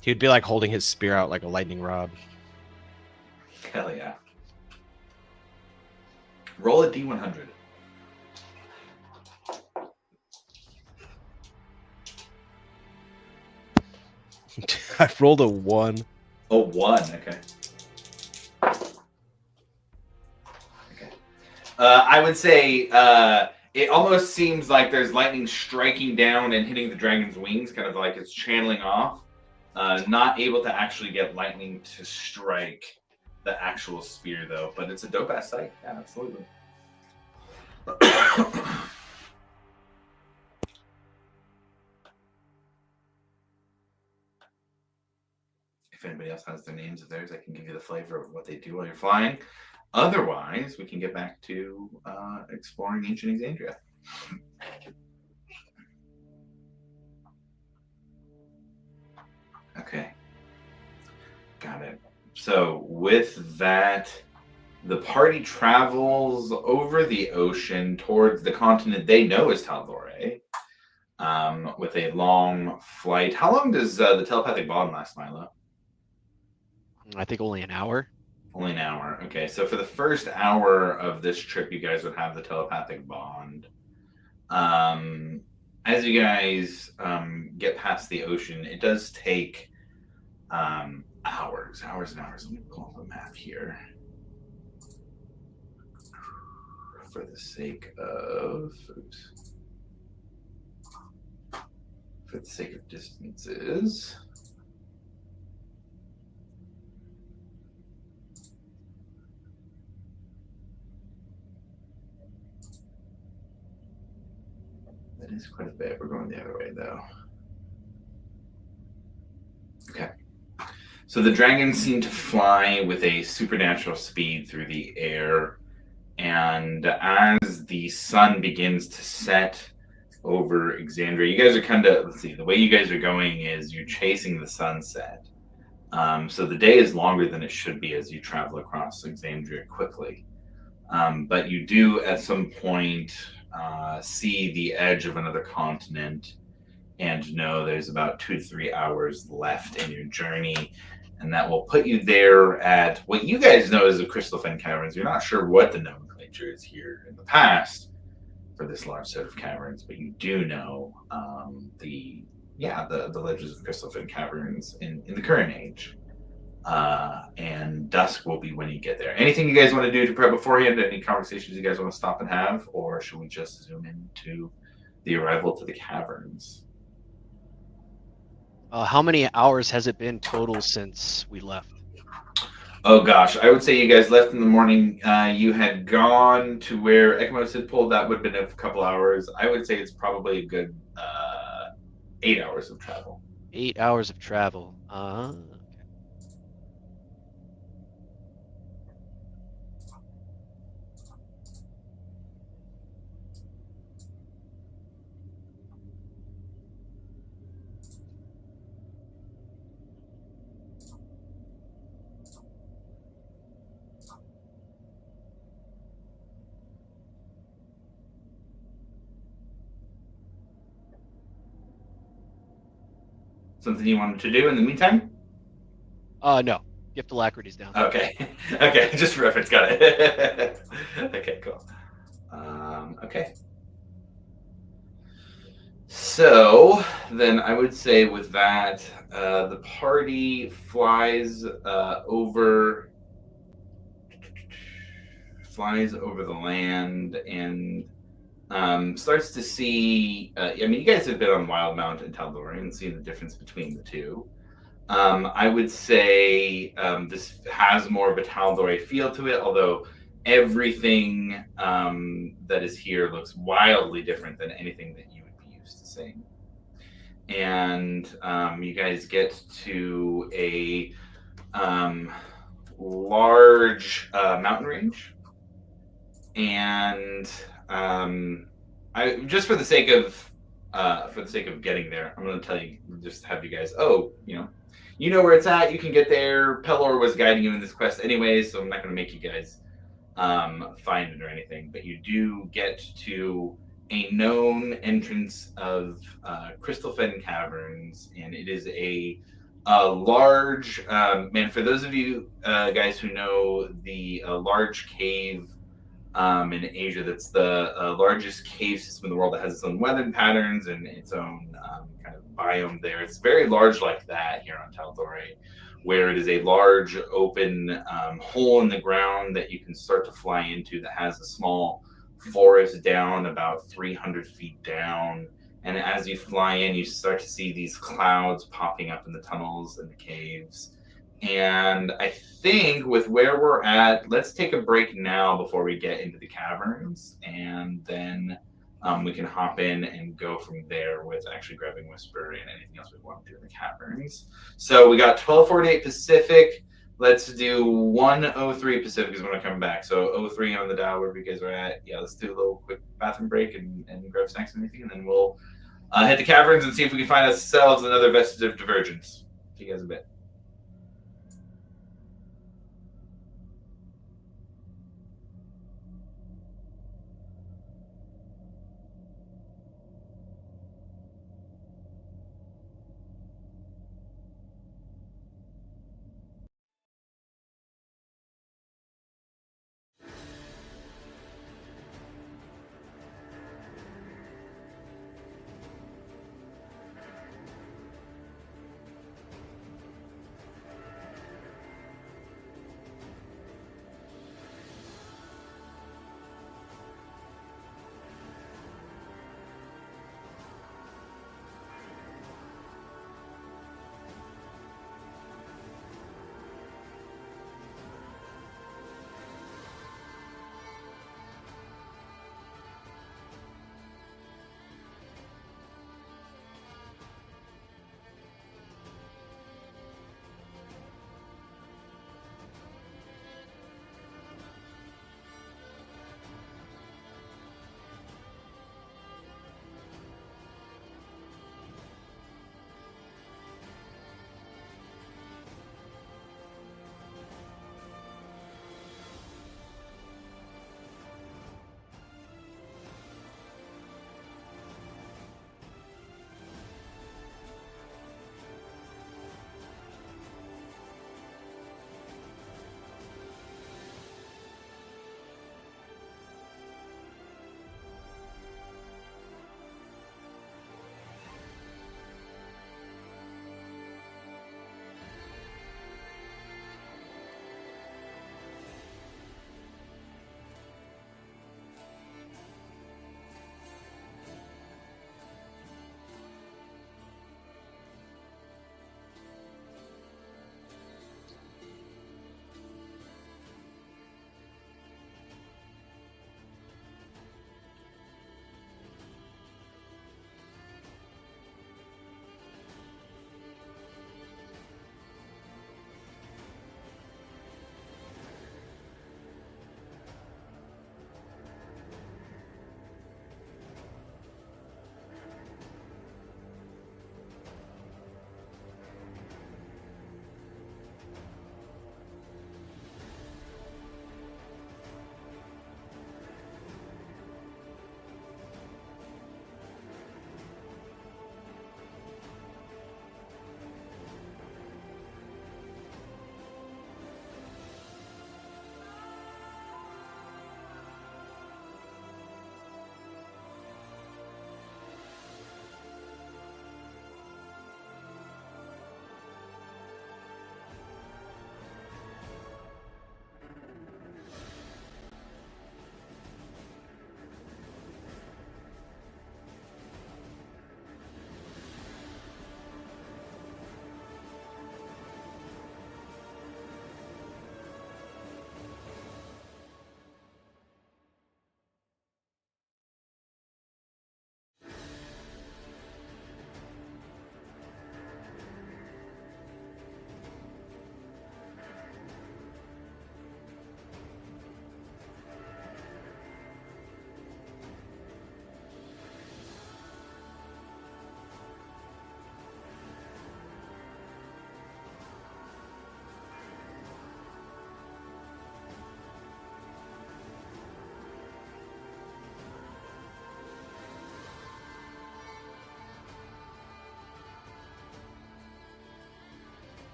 He'd be like holding his spear out like a lightning rod. Hell yeah. Roll a D100. I rolled a 1. Oh, 1. Okay. I would say it almost seems like there's lightning striking down and hitting the dragon's wings, kind of like it's channeling off. Not able to actually get lightning to strike the actual spear, though. But it's a dope-ass sight. Yeah, absolutely. If anybody else has their names of theirs, I can give you the flavor of what they do while you're flying. Otherwise, we can get back to exploring ancient Exandria. Okay. Got it. So with that, the party travels over the ocean towards the continent they know as Tal'Dorei, with a long flight. How long does the telepathic bond last, Milo? I think only an hour. Only an hour. Okay, so for the first hour of this trip, you guys would have the telepathic bond. As you guys get past the ocean, it does take hours and hours. Let me pull up the map here. For the sake of distances. is quite a bit. We're going the other way, though. Okay. So the dragons seem to fly with a supernatural speed through the air, and as the sun begins to set over Exandria, you guys are kind of, let's see, the way you guys are going is you're chasing the sunset. So the day is longer than it should be as you travel across Exandria quickly. But you do at some point see the edge of another continent and know there's about 2 to 3 hours left in your journey. And that will put you there at what you guys know as the Crystal Fen Caverns. You're not sure what the nomenclature is here in the past for this large set of caverns, but you do know the legends of Crystal Fen Caverns in the current age. And dusk will be when you get there. Anything you guys want to do to prep beforehand? Any conversations you guys want to stop and have? Or should we just zoom into the arrival to the caverns? How many hours has it been total since we left? Oh gosh, I would say you guys left in the morning. You had gone to where Ekmos had pulled. That would have been a couple hours. I would say it's probably a good 8 hours of travel. 8 hours of travel. Something you wanted to do in the meantime? No. Gift Alacrity's down. Okay. Okay, just for reference, got it. Okay, cool. Okay. So then I would say with that, the party flies over the land and starts to see. You guys have been on Wild Mount and Tal'Dorei and seen the difference between the two. I would say this has more of a Tal'Dorei feel to it, although everything that is here looks wildly different than anything that you would be used to seeing. And you guys get to a large mountain range, and I just for the sake of getting there, I'm going to tell you, just have you guys. You know where it's at. You can get there. Pelor was guiding you in this quest anyway, so I'm not going to make you guys find it or anything. But you do get to a known entrance of Crystal Fen Caverns, and it is a large. Man, for those of you guys who know the large cave in Asia, that's the largest cave system in the world that has its own weather patterns and its own kind of biome there. It's very large like that here on Tal'Dorei, where it is a large open hole in the ground that you can start to fly into that has a small forest down about 300 feet down. And as you fly in, you start to see these clouds popping up in the tunnels and the caves. And I think with where we're at, let's take a break now before we get into the caverns, and then we can hop in and go from there with actually grabbing Whisper and anything else we want to do in the caverns. So we got 12:48 Pacific. Let's do 1:03 Pacific is when I come back. So 03 on the dial, wherever you guys are at. Yeah, let's do a little quick bathroom break and grab snacks and anything, and then we'll hit the caverns and see if we can find ourselves another vestige of divergence. See you guys in a bit.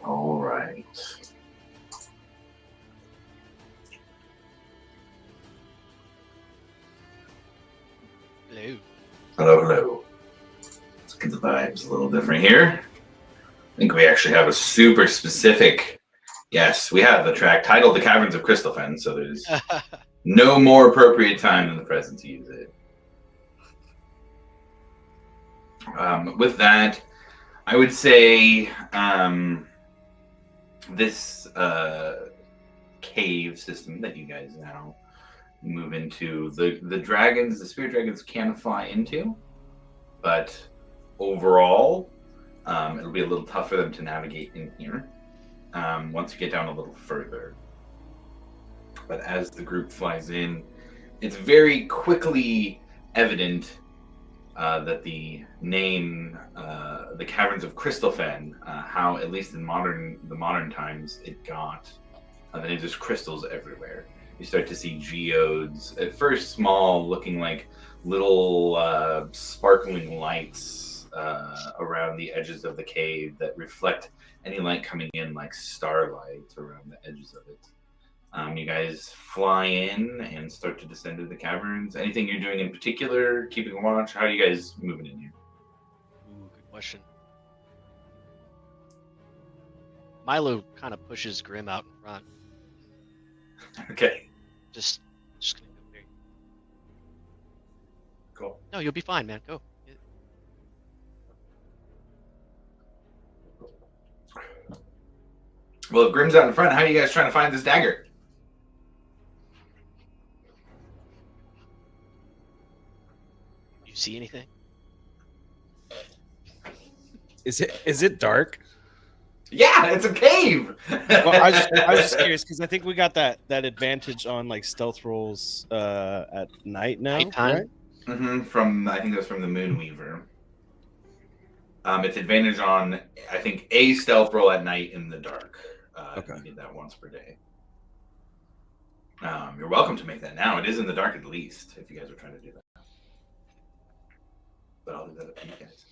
All right. Hello. Hello, hello. Let's get the vibes a little different here. I think we actually have a super specific. Yes, we have the track titled "The Caverns of Crystalfen," so there's no more appropriate time than the present to use it. With that, I would say this cave system that you guys now move into, the dragons, the spirit dragons can fly into, but overall, it'll be a little tough for them to navigate in here once you get down a little further. But as the group flies in, it's very quickly evident that the name, the Caverns of Crystalfen, how at least in the modern times it got, that there's crystals everywhere. You start to see geodes, at first small, looking like little sparkling lights around the edges of the cave that reflect any light coming in like starlight around the edges of it. You guys fly in and start to descend into the caverns. Anything you're doing in particular, keeping watch? How are you guys moving in here? Ooh, good question. Milo kind of pushes Grim out in front. Okay, Just gonna go there. cool. No, you'll be fine, man. Go. Well, if Grim's out in front, how are you guys trying to find this dagger? You see anything? Is it dark? Yeah, it's a cave. Well, I was just curious because I think we got that advantage on like stealth rolls at night now. Nighttime? Right? From I think it was from the Moonweaver. It's advantage on I think a stealth roll at night in the dark. Okay. You did that once per day. You're welcome to make that now. It is in the dark at least if you guys are trying to do that. But I'll leave that up to you guys.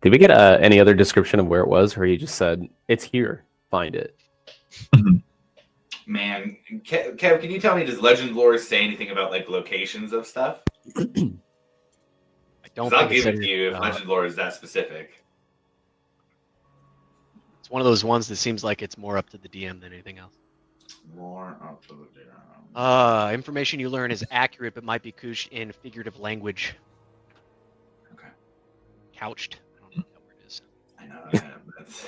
Did we get any other description of where it was, or you just said it's here, find it? Man, Kev, can you tell me, does Legend Lore say anything about like locations of stuff? I don't. I'll think give it's it to you if anything, Legend Lore is that specific. It's one of those ones that seems like it's more up to the DM than anything else. More up to the DM. Information you learn is accurate, but might be couched in figurative language. Okay. Couched. I don't know what that word is. I know that's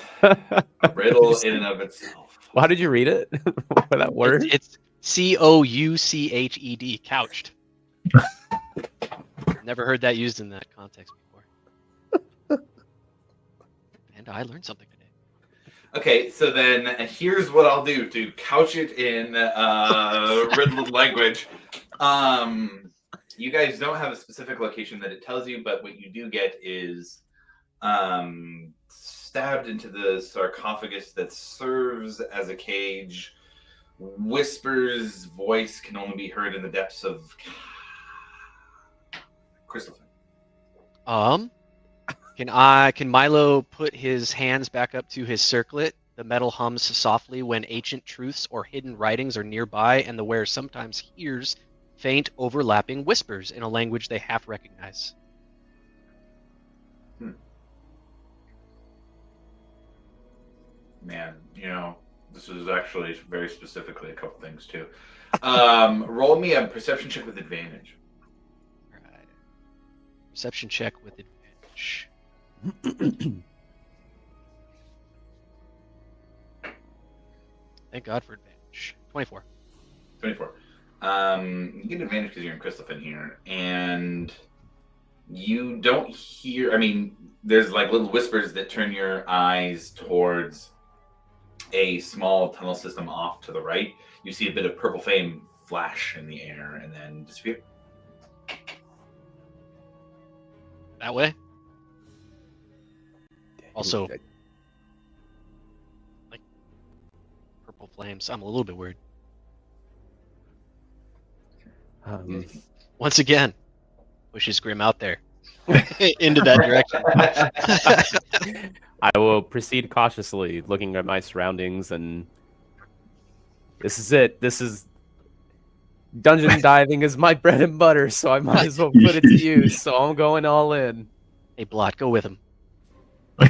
a riddle in and of itself. Well, how did you read it? That word? It's couched. Couched. Never heard that used in that context before. And I learned something today. Okay, so then here's what I'll do to couch it in riddled language. You guys don't have a specific location that it tells you, but what you do get is stabbed into the sarcophagus that serves as a cage. Whisper's voice can only be heard in the depths of Crystalfen. Can Milo put his hands back up to his circlet? The metal hums softly when ancient truths or hidden writings are nearby, and the wearer sometimes hears faint overlapping whispers in a language they half recognize. Man, this is actually very specifically a couple things too. Roll me a perception check with advantage. Alright. Perception check with advantage. Thank God for advantage. 24. 24. You get advantage because you're in Crystalfen here, and you don't hear. I mean, there's like little whispers that turn your eyes towards a small tunnel system off to the right. You see a bit of purple flame flash in the air and then disappear. That way? Also, like purple flames. I'm a little bit weird. Once again, pushes Grim out there into that direction. I will proceed cautiously, looking at my surroundings, and this is it. This is dungeon diving is my bread and butter, so I might as well put it to use. So I'm going all in. Hey, Blot, go with him.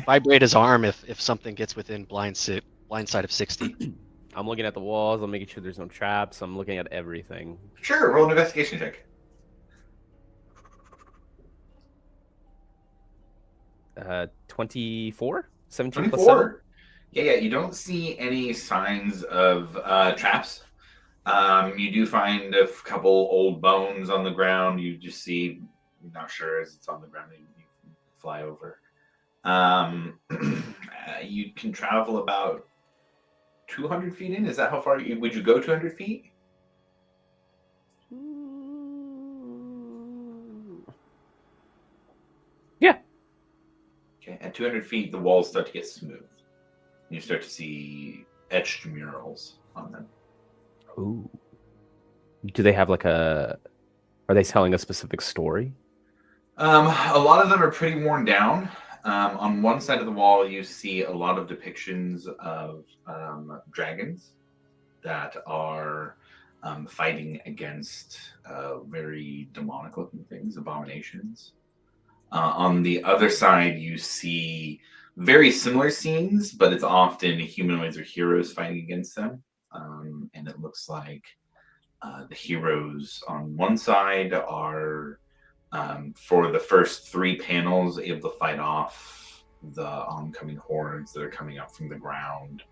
Vibrate his arm if something gets within blind sight of 60. I'm looking at the walls. I'm making sure there's no traps. I'm looking at everything. Sure, roll an investigation check. 24? 17 plus 7? 24. Yeah, you don't see any signs of traps. You do find a couple old bones on the ground. You just see, I'm not sure as it's on the ground, you fly over. You can travel about 200 feet in. Is that how far would you go 200 feet? Yeah. Okay, at 200 feet, the walls start to get smooth. You start to see etched murals on them. Ooh. Do they have like a... Are they telling a specific story? A lot of them are pretty worn down. On one side of the wall, you see a lot of depictions of dragons that are fighting against very demonic-looking things, abominations. On the other side, you see very similar scenes, but it's often humanoids or heroes fighting against them. And it looks like the heroes on one side are, for the first 3 panels, able to fight off the oncoming hordes that are coming up from the ground.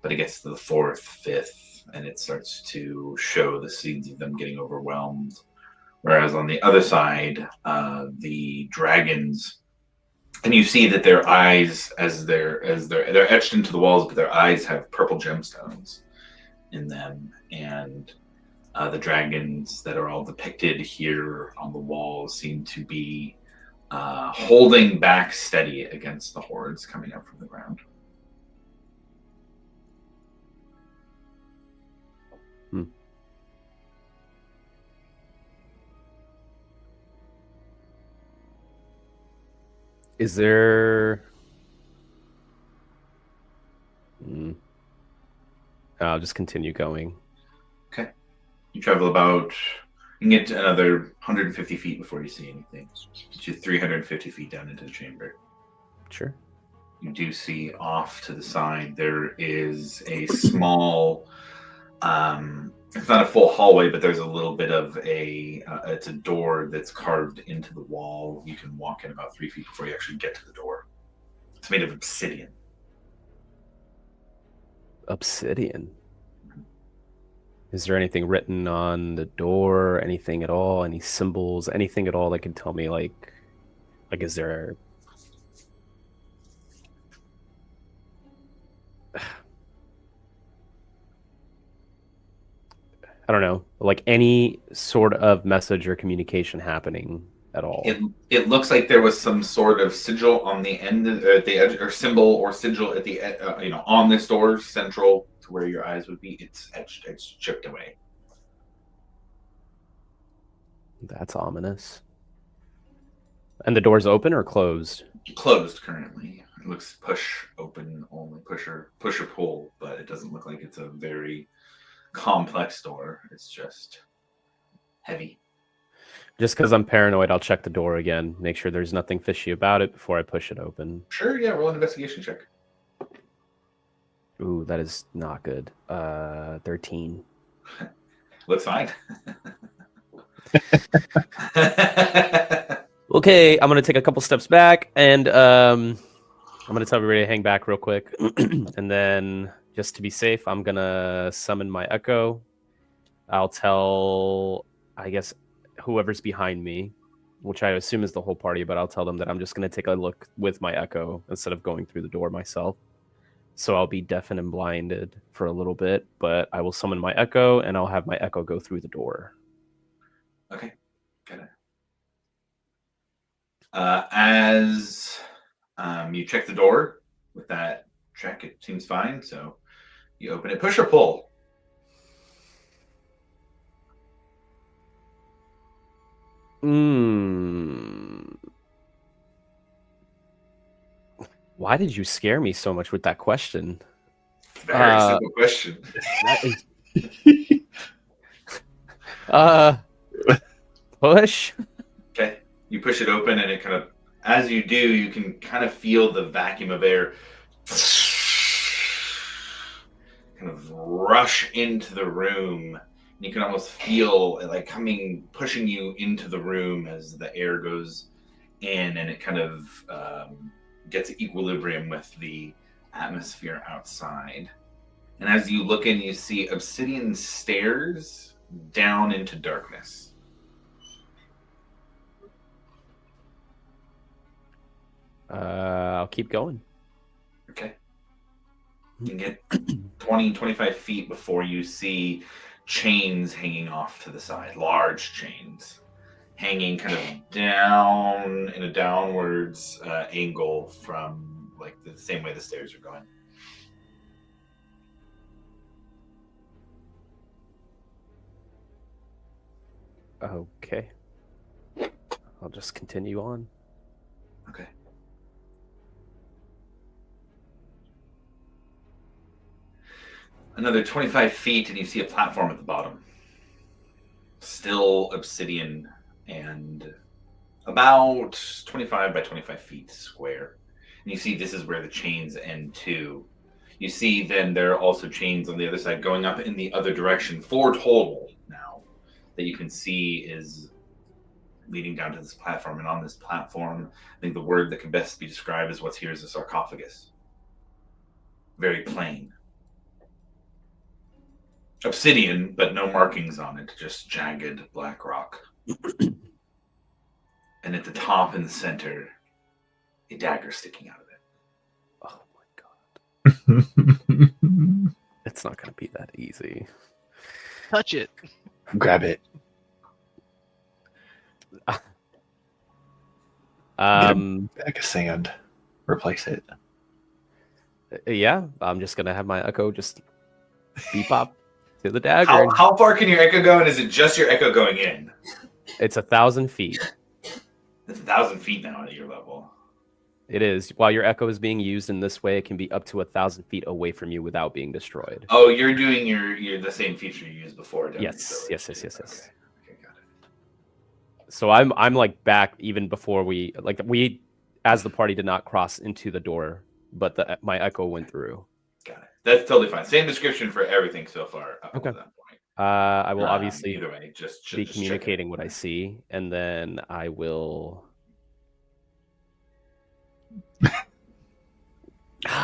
But it gets to the 4th, 5th, and it starts to show the seeds of them getting overwhelmed. Whereas on the other side, the dragons, and you see that their eyes, they're etched into the walls, but their eyes have purple gemstones in them, and the dragons that are all depicted here on the walls seem to be holding back steady against the hordes coming up from the ground. Is there... I'll just continue going. Okay. You travel about... You can get to another 150 feet before you see anything. Get you 350 feet down into the chamber. Sure. You do see off to the side there is a small... it's not a full hallway, but there's a little bit of it's a door that's carved into the wall. You can walk in about 3 feet before you actually get to the door. It's made of obsidian. Obsidian? Is there anything written on the door? Anything at all? Any symbols? Anything at all that can tell me, like is there... I don't know, like any sort of message or communication happening at all? It looks like there was some sort of sigil on the end, at the edge, or symbol or sigil at the on this door, central to where your eyes would be. It's etched, it's chipped away. That's ominous. And the door's open or closed? Closed currently. It looks push open only, push or pull, but it doesn't look like it's a very complex door. It's just heavy. Just because I'm paranoid, I'll check the door again, make sure there's nothing fishy about it before I push it open. Sure, yeah, roll an investigation check. Ooh, that is not good. 13. Looks fine. Okay, I'm gonna take a couple steps back, and I'm gonna tell everybody to hang back real quick, and then just to be safe, I'm gonna summon my echo. I'll tell, I guess, whoever's behind me, which I assume is the whole party, but I'll tell them that I'm just gonna take a look with my echo instead of going through the door myself. So I'll be deafened and blinded for a little bit, but I will summon my echo, and I'll have my echo go through the door. Okay, got it. As you check the door with that check, it seems fine. So you open it. Push or pull? Why Why did you scare me so much with that question? Very simple question. That is... push. Okay. You push it open, and it kind of, as you do, you can kind of feel the vacuum of air kind of rush into the room. You can almost feel it like pushing you into the room as the air goes in, and it kind of gets equilibrium with the atmosphere outside. And as you look in, you see obsidian stairs down into darkness. I'll keep going. Okay. You can get 20, 25 feet before you see chains hanging off to the side, large chains hanging kind of down in a downwards angle from like the same way the stairs are going. Okay. I'll just continue on. Okay. Another 25 feet and you see a platform at the bottom. Still obsidian and about 25 by 25 feet square. And you see this is where the chains end too. You see then there are also chains on the other side going up in the other direction. 4 total now that you can see is leading down to this platform. And on this platform, I think the word that can best be described as what's here is a sarcophagus. Very plain. Obsidian, but no markings on it, just jagged black rock. And at the top in the center, a dagger sticking out of it. Oh my god. It's not going to be that easy. Touch it. Grab it. Get a bag of sand. Replace it. Yeah, I'm just going to have my echo just beep up to the dagger. How far can your echo go, and is it just your echo going in? It's 1,000 feet. It's 1,000 feet now at your level. It is. While your echo is being used in this way, it can be up to 1,000 feet away from you without being destroyed. Oh, you're doing your the same feature you used before, don't Yes, you? yes. Okay, got it. So I'm like back even before we as the party did not cross into the door, but my echo went through. Got it. That's totally fine. Same description for everything so far up Okay. to that point. I will obviously either way, just be check it. communicating what I see, and then I will.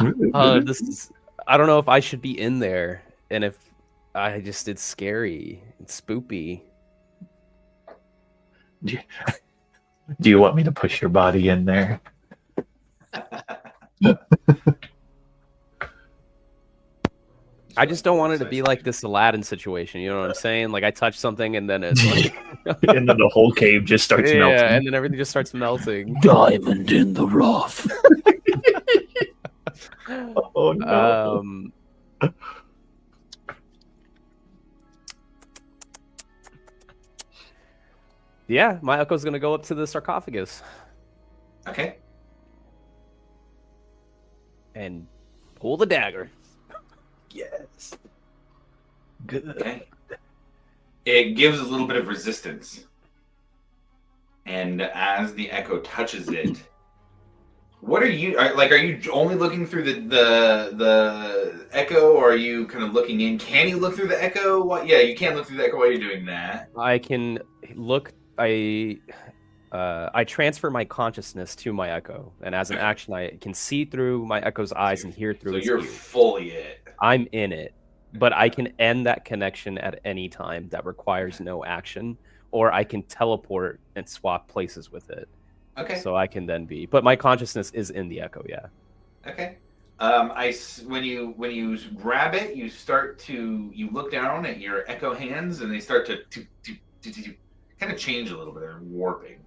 This is. I don't know if I should be in there, and if it's scary, it's spoopy. Do you want me to push your body in there? I just don't want it to be like this Aladdin situation. You know what I'm saying? Like I touch something and then it's like, And then the whole cave just starts melting. yeah, and then everything just starts melting. Diamond in the rough. Oh no. Yeah, my echo's gonna go up to the sarcophagus Okay. and pull the dagger. Yes. Good. Okay. It gives a little bit of resistance. And as the echo touches it, what are you only looking through the echo, or are you kind of looking in? Can you look through the echo? What? Yeah, you can't look through the echo while you're doing that. I can look. I transfer my consciousness to my echo, and as an action, I can see through my echo's eyes and hear through So its you're ears. fully it. I'm in it, but I can end that connection at any time. That requires no action, or I can teleport and swap places with it. Okay. So I can then be, but my consciousness is in the echo. Yeah. Okay. When you grab it, you look down at your echo hands, and they start to kind of change a little bit. They're warping.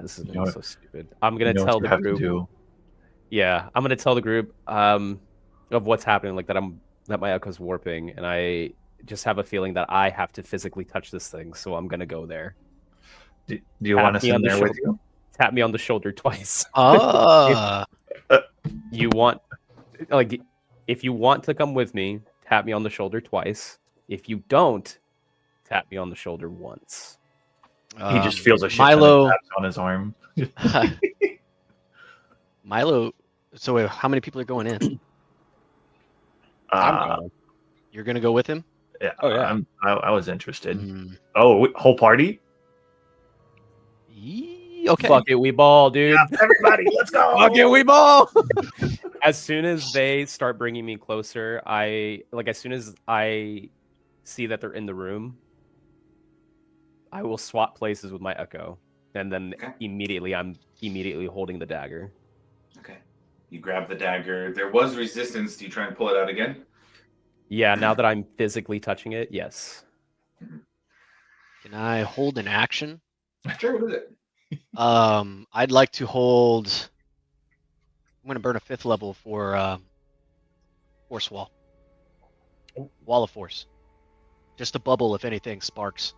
This is You know so stupid. I'm gonna tell the group. Yeah, I'm gonna tell the group of what's happening, like that my echo's warping, and I just have a feeling that I have to physically touch this thing, so I'm gonna go there. Do you want us me on in the there with shoulder. you? Tap me on the shoulder twice. Ah, You want, like, if you want to come with me, tap me on the shoulder twice. If you don't, tap me on the shoulder once. He just feels a shit ton of Milo. taps on his arm. Milo. So wait, how many people are going in? I'm Uh, going. You're gonna go with him? yeah, Oh, yeah. I was interested. Mm. Oh, whole party? Okay. Fuck it, we ball, dude. Everybody, let's go! Fuck it, we ball. As soon as they start bringing me closer, as soon as I see that they're in the room, I will swap places with my echo, and then Okay. I'm immediately holding the dagger. Okay. You grab the dagger. There was resistance. Do you try and pull it out again? Yeah, now that I'm physically touching it, yes. Can I hold an action? Sure. What is it? I'd like to hold. I'm gonna burn a 5th level for force wall. Wall of force. Just a bubble, if anything, sparks.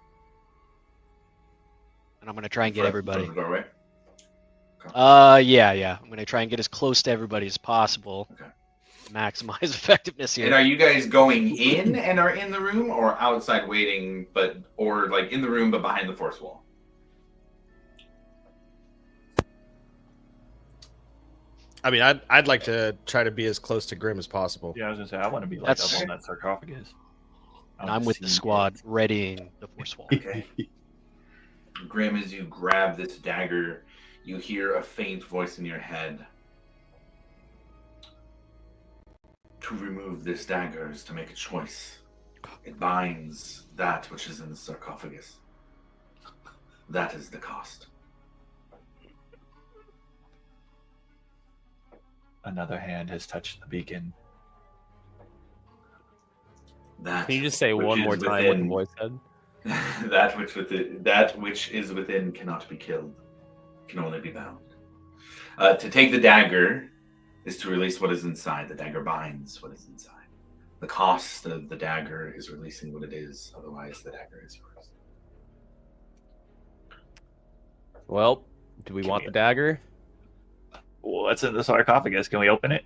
And I'm gonna try and get everybody. From the doorway. Yeah. I'm gonna try and get as close to everybody as possible. Okay. Maximize effectiveness here. And are you guys going in and are in the room, or outside waiting, or like in the room but behind the force wall? I mean, I'd like to try to be as close to Grim as possible. Yeah, I was gonna say I want to be like That's- up on that sarcophagus. And I'm with the squad, readying the force wall. Okay. Grim, as you grab this dagger, you hear a faint voice in your head. To remove this dagger is to make a choice. It binds that which is in the sarcophagus. That is the cost. Another hand has touched the beacon. That Can you just say which one is more time what the within- voice said? that which is within cannot be killed, can only be bound. To take the dagger is to release what is inside. The dagger binds what is inside. The cost of the dagger is releasing what it is. Otherwise, the dagger is yours. Well, do we want the dagger? What's in the sarcophagus? Can we open it?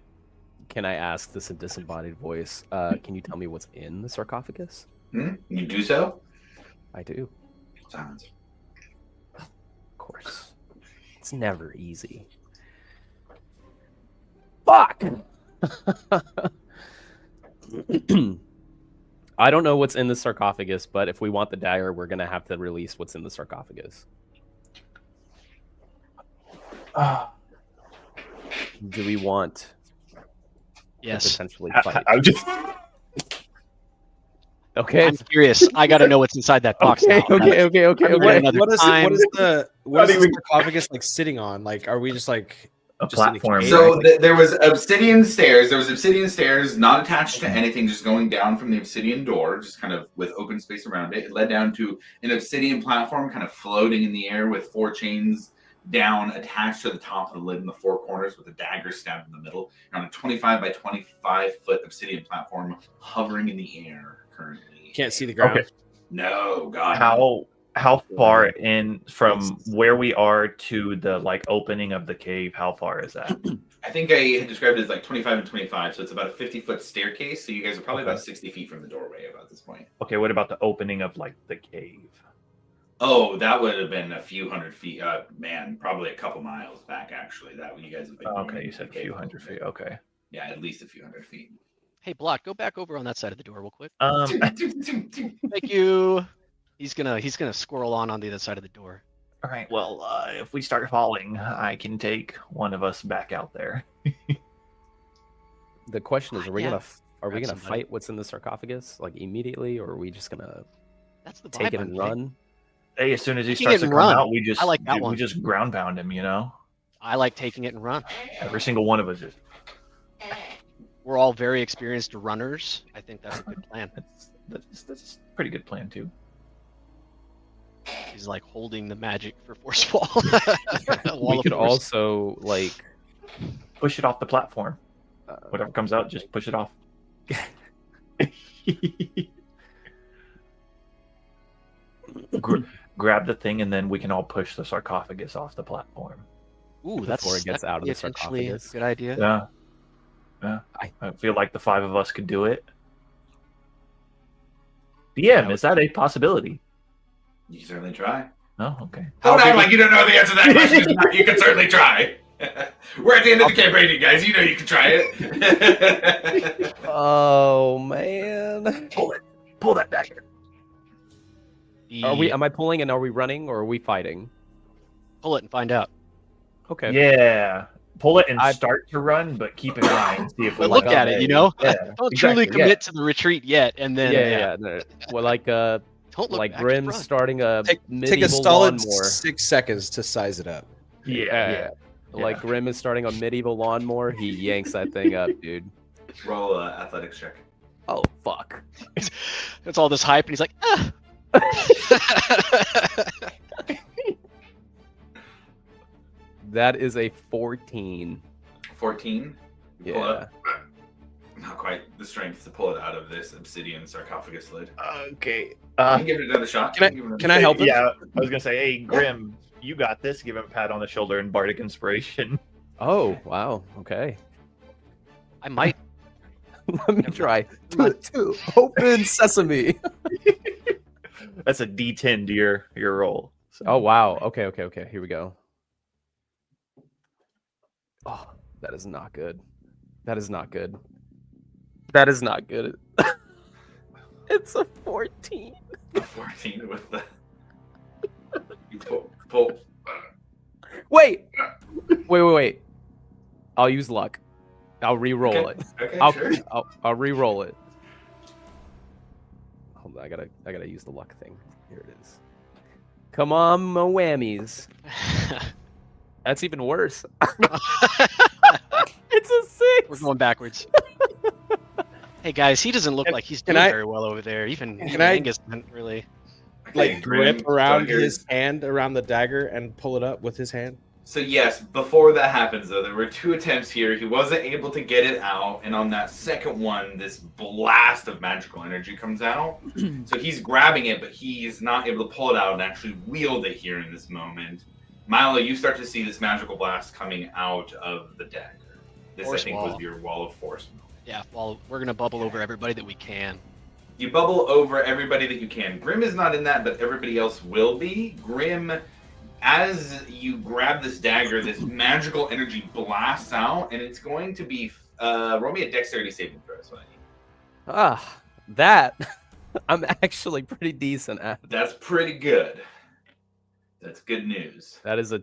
Can I ask this in disembodied voice? Can you tell me what's in the sarcophagus? You do so? I do, Silence. of course. It's never easy. Fuck! I don't know what's in the sarcophagus, but if we want the dagger, we're gonna have to release what's in the sarcophagus. Do we want to Yes. potentially fight? I'm just Okay. I'm curious. I got to know what's inside that box Okay. now. Okay. What- Okay. another What is time. the sarcophagus like sitting on? Like, are we just like a Just in the platform. cave. So there was obsidian stairs. There was obsidian stairs, not attached to anything, just going down from the obsidian door, just kind of with open space around it. It led down to an obsidian platform, kind of floating in the air with 4 chains down, attached to the top of the lid in the 4 corners, with a dagger stabbed in the middle. On a 25 by 25 foot obsidian platform, hovering in the air currently. can't see the ground? Okay. No, God. How far in from where we are to the like opening of the cave? How far is that? I think I had described it as like 25 and 25, so it's about a 50-foot staircase. So you guys are probably about 60 feet from the doorway about this point. Okay, what about the opening of like the cave? Oh, that would have been a few hundred feet. Man, probably a couple miles back, actually. That you guys have been. Okay, you said a few hundred feet. Okay. Yeah, at least a few hundred feet. Hey, Blot, go back over on that side of the door real quick. Thank Thank you. He's gonna squirrel on the other side of the door. All right. Well, if we start falling, I can take one of us back out there. The question is, are we Yeah. gonna Grab somebody. fight what's in the sarcophagus like immediately, or are we just gonna That's the take vibe it I'm and getting. run? Hey, as soon as he Taking it starts to and come run. out, we just I like that we one. just ground pound him. You know, I like taking it and run. every single one of us is. We're all very experienced runners. I think that's a good plan. That's a pretty good plan too. He's like holding the magic for force wall. Wall We of could force. also like Push it off the platform. uh, Whatever comes out, just push it off. grab the thing, and then we can all push the sarcophagus off the platform. Ooh, Before it gets that out could of be the potentially a sarcophagus. good idea. Yeah. Yeah. I feel like the 5 of us could do it. DM, is that a possibility? You can certainly try. No? Okay. Don't act like you don't know the answer to that question. You can certainly try. We're at the end of the campaign, you guys. You know you can try it. Oh man. Pull that dagger. Am I pulling and are we running or are we fighting? Pull it and find out. Okay. Yeah. Pull it and start to run, but keep an eye and see if we But look want at it, you know? Yeah, Don't exactly, truly commit to the retreat yet, and then Yeah. No. Well, like don't look like back, Grim's run. starting a Take medieval a solid lawnmower. 6 seconds to size it up. Yeah. Like Grim is starting a medieval lawnmower. He yanks that thing up, dude. Roll athletics check. Oh fuck. It's all this hype, and he's like, ah. That is a 14. 14. Pull it Yeah. up. Not quite the strength to pull it out of this obsidian sarcophagus lid. Okay. You can give it another shot. Can I help him? Yeah, I was gonna say, hey, Grim, you got this. Give him a pat on the shoulder and bardic inspiration. Oh wow. Okay. I might. Let me try. Open sesame. That's a D10 to your roll. So. Oh wow. Okay. Here we go. Oh, that is not good. That is not good. That is not good. It's a 14. A 14 with the. You pull. Wait. I'll use luck. I'll re-roll it. Okay, I'll, sure. I'll re-roll it. Hold on, I gotta use the luck thing. Here it is. Come on, my whammies. That's even worse. It's a 6. We're going backwards. Hey guys, he doesn't look like he's doing very well over there. Even Angus didn't really. Like grip Grim, around so here's- his hand, around the dagger, and pull it up with his hand. So yes, before that happens though, there were 2 attempts here. He wasn't able to get it out, and on that second one, this blast of magical energy comes out. So he's grabbing it, but he's not able to pull it out and actually wield it here in this moment. Milo, you start to see this magical blast coming out of the dagger. This, Force I think, wall. was your wall of force. Yeah, well, we're gonna bubble over everybody that we can. You bubble over everybody that you can. Grim is not in that, but everybody else will be. Grim, as you grab this dagger, this magical energy blasts out, and it's going to be roll me a dexterity saving throw. That's what I need. That I'm actually pretty decent at. That's pretty good. That's good news. That is a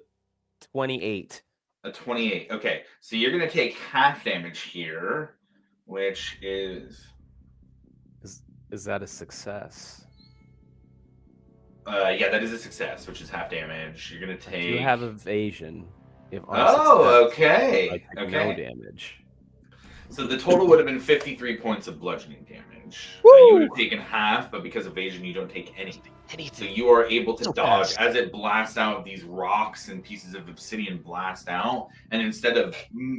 28. A 28. Okay, so you're going to take half damage here, which is... Is that a success? Yeah, that is a success, which is half damage. You're going to take... You have evasion. If Oh, unsuccessful, okay. I take no Okay. damage. So the total would have been 53 points of bludgeoning damage. Woo! You would have taken half, but because of evasion, you don't take anything. So Anything. you are able to So dodge fast. as it blasts out. These rocks and pieces of obsidian blast out, and instead of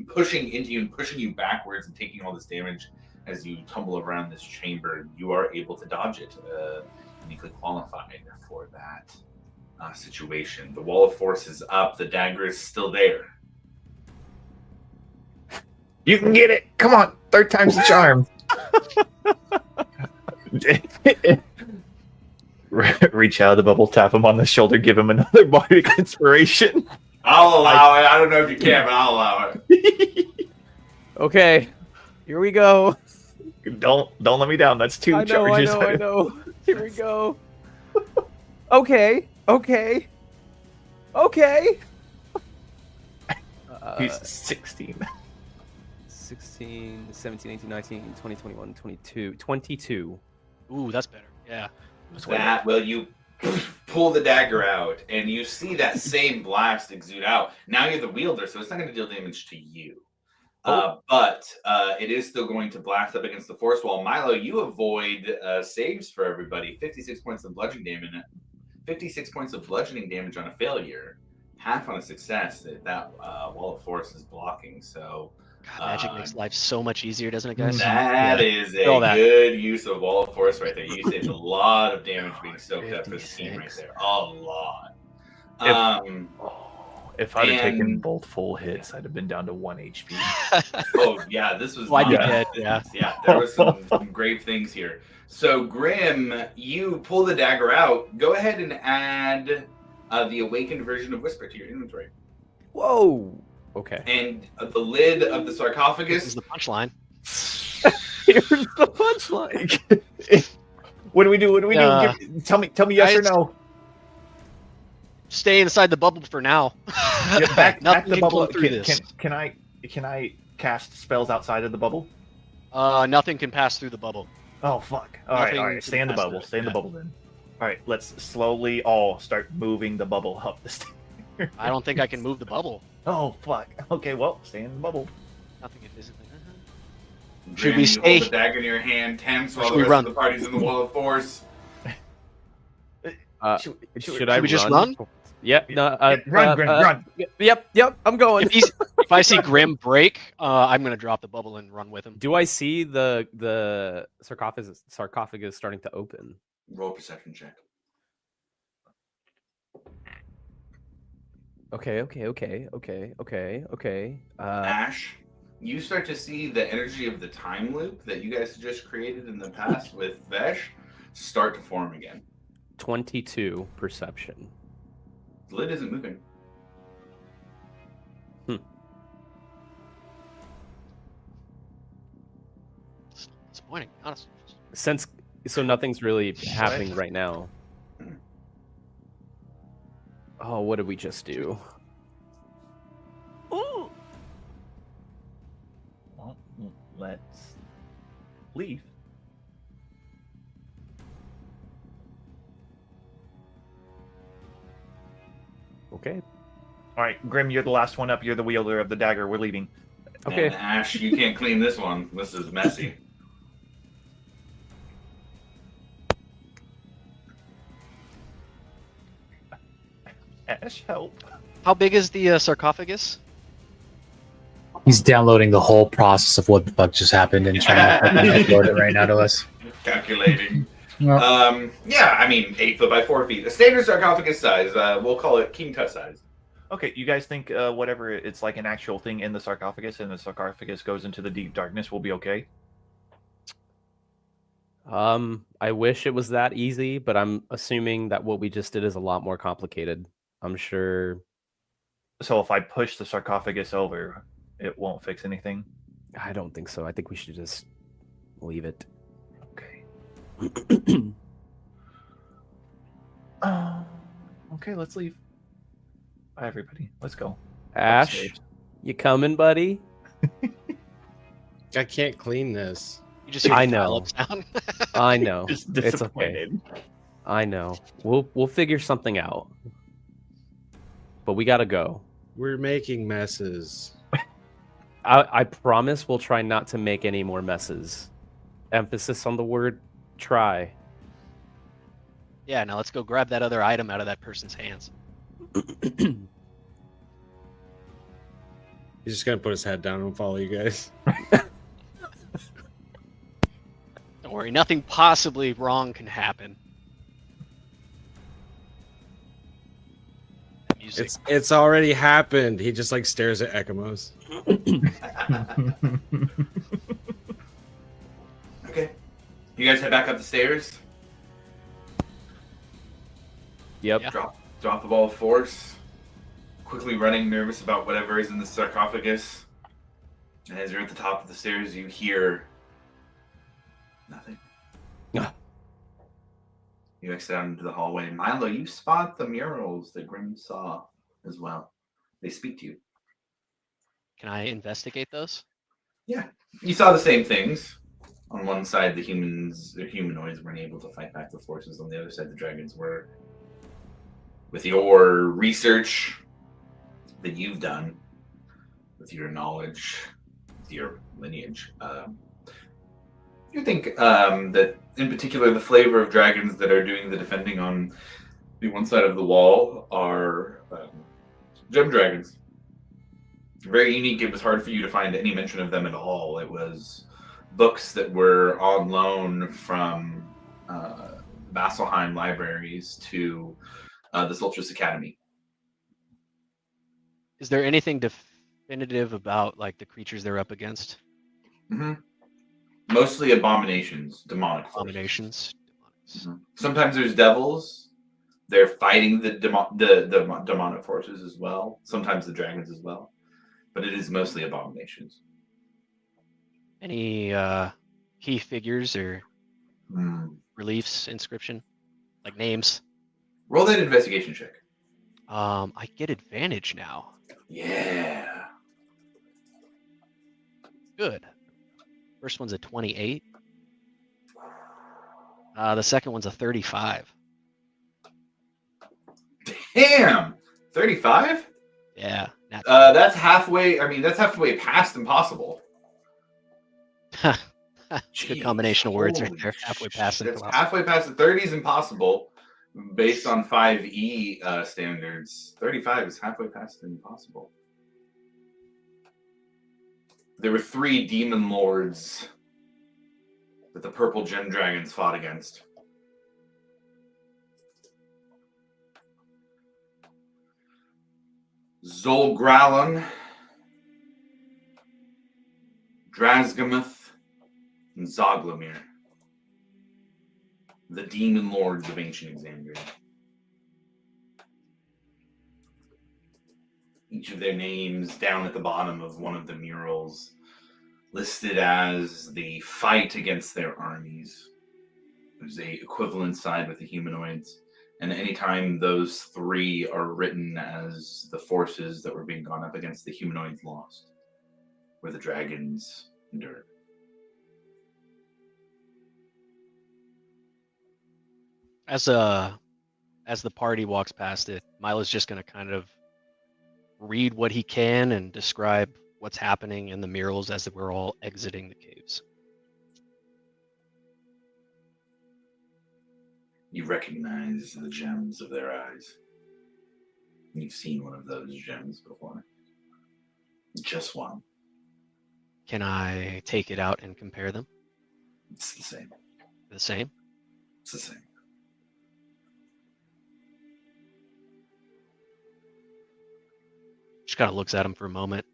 pushing into you and pushing you backwards and taking all this damage as you tumble around this chamber, you are able to dodge it. Uniquely qualified for that situation. The wall of force is up. The dagger is still there. You can get it. Come on. 3rd time's the charm. Reach out of the bubble, tap him on the shoulder, give him another bardic inspiration. I'll allow it. I don't know if you can, but I'll allow it. Okay, here we go. Don't let me down. That's 2 charges. I know. Here we go. Okay. He's 16. 16, 17, 18, 19, 20, 21, 22. 22. Ooh, that's better. Yeah. That will you pull the dagger out, and you see that same blast exude out. Now you're the wielder, so it's not going to deal damage to you. But it is still going to blast up against the force wall. Milo, you avoid saves for everybody. 56 points of bludgeoning damage. 56 points of bludgeoning damage on a failure. Half on a success. That wall of force is blocking. So God, magic makes life so much easier, doesn't it, Mm. guys? That is a Feel that. good use of wall of force right there. You saved a lot of damage being soaked up for the team right 56. there. A lot. If I'd have taken And- both full hits, I'd have been down to 1 HP. Oh yeah, this was Why'd not you bad dead? business. Yeah, there was some grave things here. So Grim, you pull the dagger out. Go ahead and add the awakened version of Whisper to your inventory. Whoa. Okay. And the lid of the This sarcophagus. is the punchline. Here's the punchline. What do we do? What do we Uh, do? Tell me yes or guys? no. Stay inside the bubble for now. Yeah, back Nothing the can bubble. come through this. Can I cast spells outside of the bubble? Nothing can pass through the bubble. Oh fuck! All right. Nothing Stay in the can pass bubble. through. Stay in the Yeah. bubble then. All right. Let's slowly all start moving the bubble up the stairs. I don't think I can move the bubble. Oh fuck! Okay, well, stay in the bubble. Nothing can physically. Grim, Should we you stay- hold the dagger in your hand, tense while Should the we rest run? of the party's in the wall of force. Should I we just run? Yep. No, Run, Grim, run. Yep. I'm going. If I see Grim break, I'm gonna drop the bubble and run with him. Do I see the sarcophagus starting to open? Roll a perception check. Okay. Ash, you start to see the energy of the time loop that you guys just created in the past with Vesh start to form again. 22 perception. The lid isn't moving. It's disappointing, honestly. So nothing's really happening right now. Oh, what did we just do? Well, let's leave. Okay. All right, Grim, you're the last one up. You're the wielder of the dagger. We're leaving. Okay. And Ash, you can't clean this one. This is messy. Ash, help. How big is the sarcophagus? He's downloading the whole process of what the fuck just happened and trying to upload it right now to us. Calculating. Well, Yeah, I mean, 8 foot by 4 feet. A standard sarcophagus size. We'll call it King Tut size. Okay, you guys think whatever it's like an actual thing in the sarcophagus, and the sarcophagus goes into the deep darkness, will be okay? I wish it was that easy, but I'm assuming that what we just did is a lot more complicated. I'm sure. So if I push the sarcophagus over, it won't fix anything? I don't think so. I think we should just leave it. Okay. Okay, let's leave. Bye, everybody. Let's go. Ash, Upstairs. you coming, buddy? I can't clean this. You just hear I the know. dial-up sound. I know. Just It's okay. disappointed. I know. We'll figure something out. But we gotta go. We're making messes. I promise we'll try not to make any more messes. Emphasis on the word try. Yeah, now let's go grab that other item out of that person's hands. He's just gonna put his head down and follow you guys. Don't worry, nothing possibly wrong can happen. That music. It's already happened. He just like stares at Ekamos. Okay. You guys head back up the stairs. Yep. Yeah. Drop the ball of force. Quickly running, nervous about whatever is in the sarcophagus. And as you're at the top of the stairs, you hear nothing. Ah. You exit out into the hallway. Milo, you spot the murals that Grim saw as well. They speak to you. Can I investigate those? Yeah. You saw the same things. On one side, the humanoids weren't able to fight back the forces. On the other side, the dragons were. With your research that you've done, with your knowledge, with your lineage, you think that, in particular, the flavor of dragons that are doing the defending on the one side of the wall are gem dragons. very unique. It was hard for you to find any mention of them at all. It was books that were on loan from Vasselheim libraries to the Solstice Academy. Is there anything definitive about like the creatures they're up against? Mm-hmm. Mostly abominations, demonic forces. Abominations. Mm-hmm. Sometimes there's devils. They're fighting the demonic forces as well. Sometimes the dragons as well. But it is mostly abominations. Any key figures or reliefs, inscription, like names? Roll that investigation check. I get advantage now. Yeah. Good. First one's a 28. The second one's a 35. Damn! 35? Yeah. That's halfway. I mean, that's halfway past impossible. Good combination of words right there. Halfway past That's impossible. halfway past the 30 is impossible. Based on 5e standards, 35 is halfway past impossible. There were 3 demon lords that the purple gem dragons fought against. Zolgralon, Drazgamuth, and Zoglamir, the demon lords of ancient Exandria. Each of their names down at the bottom of one of the murals listed as the fight against their armies. There's a equivalent side with the humanoids. And anytime those 3 are written as the forces that were being gone up against, the humanoids lost, where the dragons endured. As the party walks past it, Milo's just going to kind of read what he can and describe what's happening in the murals as we're all exiting the caves. You recognize the gems of their eyes. You've seen one of those gems before. Just one. Can I take it out and compare them? It's the same. The same? It's the same. Just kind of looks at him for a moment,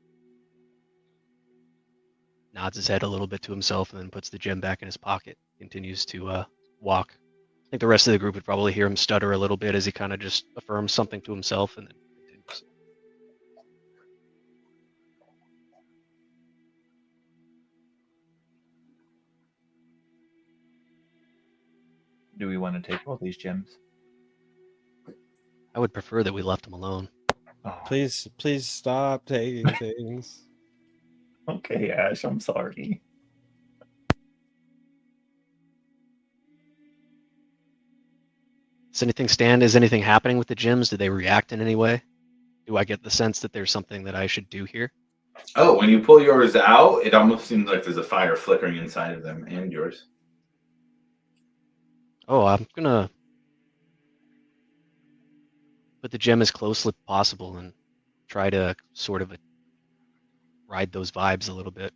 nods his head a little bit to himself, and then puts the gem back in his pocket. Continues to walk. I think the rest of the group would probably hear him stutter a little bit as he kind of just affirms something to himself and then continues. Do we want to take all these gems? I would prefer that we left him alone. Oh, Please stop taking things. okay, Ash, I'm sorry. Does anything stand? Is anything happening with the gems? Do they react in any way? Do I get the sense that there's something that I should do here? Oh, when you pull yours out, it almost seems like there's a fire flickering inside of them and yours. Oh, I'm gonna put the gem as close as possible and try to sort of ride those vibes a little bit.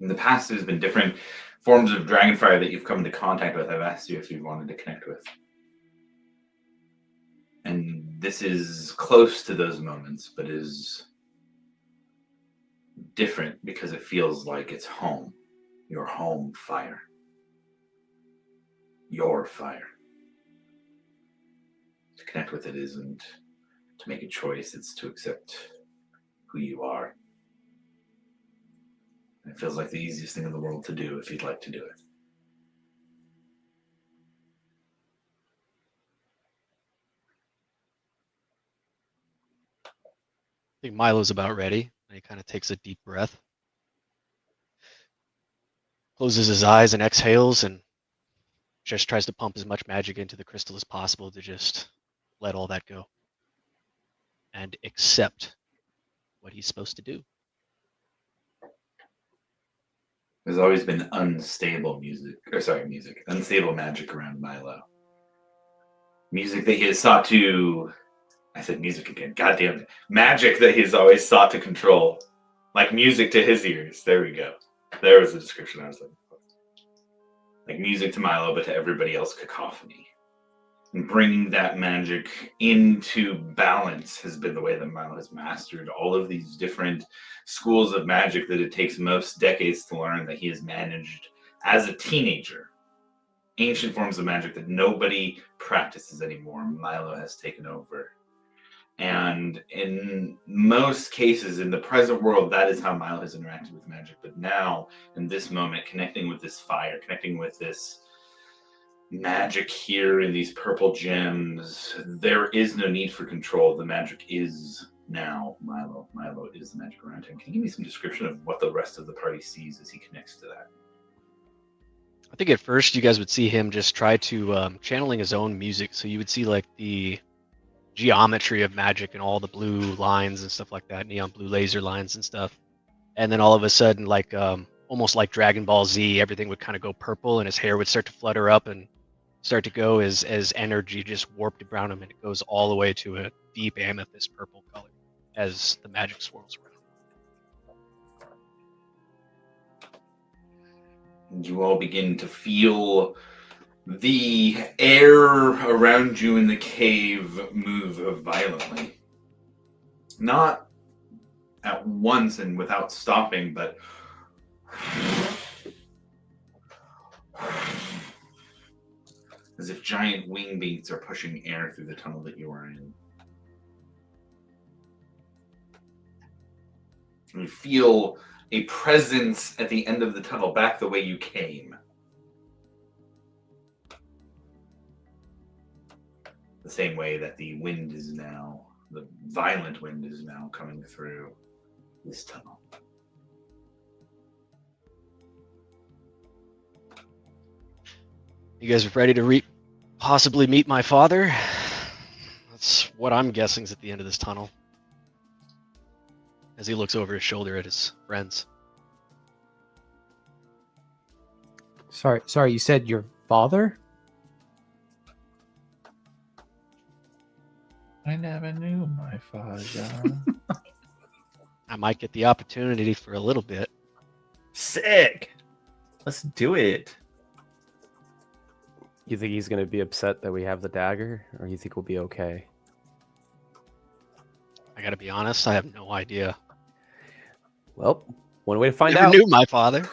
In the past, there's been different forms of dragonfire that you've come into contact with. I've asked you if you wanted to connect with. And this is close to those moments, but is different because it feels like it's home. Your home fire. Your fire. To connect with it isn't to make a choice, it's to accept who you are. And it feels like the easiest thing in the world to do if you'd like to do it. I think Milo's about ready. And he kind of takes a deep breath. Closes his eyes and exhales and just tries to pump as much magic into the crystal as possible to just let all that go. And accept what he's supposed to do. There's always been unstable magic around Milo. Music that he has sought to I said music again. God damn it. Magic that he's always sought to control. Like music to his ears. There we go. There was the description I was looking for. Like music to Milo, but to everybody else, cacophony. And bringing that magic into balance has been the way that Milo has mastered all of these different schools of magic that it takes most decades to learn, that he has managed as a teenager. Ancient forms of magic that nobody practices anymore, Milo has taken over. And in most cases, in the present world, that is how Milo has interacted with magic. But now, in this moment, connecting with this fire, connecting with this magic here in these purple gems, there is no need for control. The magic is now Milo. Milo is the magic around him. Can you give me some description of what the rest of the party sees as he connects to that? I think at first you guys would see him just try to channeling his own music. So you would see like the geometry of magic and all the blue lines and stuff like that, neon blue laser lines and stuff. And then all of a sudden, like almost like Dragon Ball Z, everything would kind of go purple and his hair would start to flutter up and start to go as energy just warped around him, and it goes all the way to a deep amethyst purple color as the magic swirls around. You all begin to feel the air around you in the cave move violently. Not at once and without stopping, but as if giant wing beats are pushing air through the tunnel that you are in. You feel a presence at the end of the tunnel, back the way you came. The same way that the wind is now, the violent wind is now coming through this tunnel. You guys are ready to possibly meet my father? That's what I'm guessing is at the end of this tunnel. As he looks over his shoulder at his friends. Sorry, you said your father? I never knew my father. I might get the opportunity for a little bit. Sick. Let's do it. You think he's going to be upset that we have the dagger, or you think we'll be okay? I gotta be honest, I have no idea. Well, one way to find Never out. knew my father.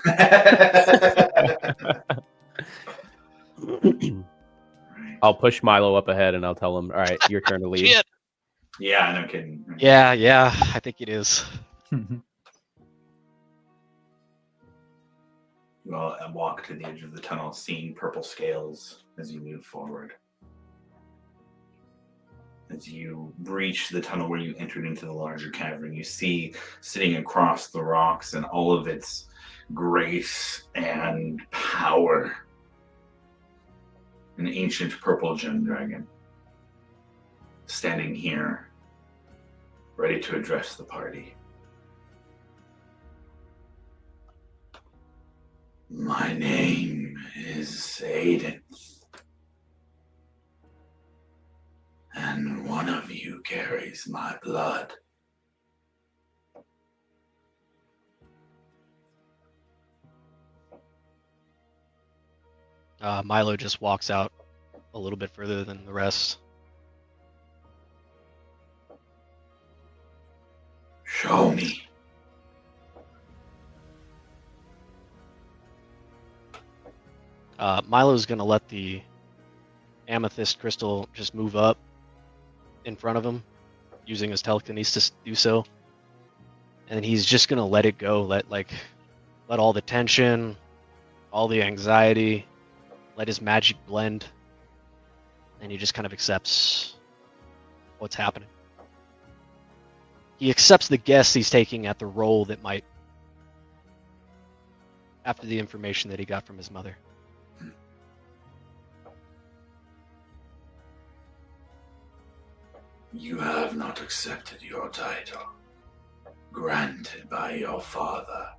I'll push Milo up ahead and I'll tell him, all right, your turn to lead. Shit. Yeah, no kidding. Yeah, I think it is. You all walk to the edge of the tunnel, seeing purple scales as you move forward. As you breach the tunnel where you entered into the larger cavern, you see sitting across the rocks and all of its grace and power, an ancient purple gem dragon, standing here, ready to address the party. My name is Aiden, and one of you carries my blood. Milo just walks out a little bit further than the rest. Show me. Milo's gonna let the amethyst crystal just move up in front of him, using his telekinesis to do so. And he's just gonna let it go, let all the tension, all the anxiety, let his magic blend, and he just kind of accepts what's happening. He accepts the guess he's taking at the role that might, after the information that he got from his mother. You have not accepted your title, granted by your father.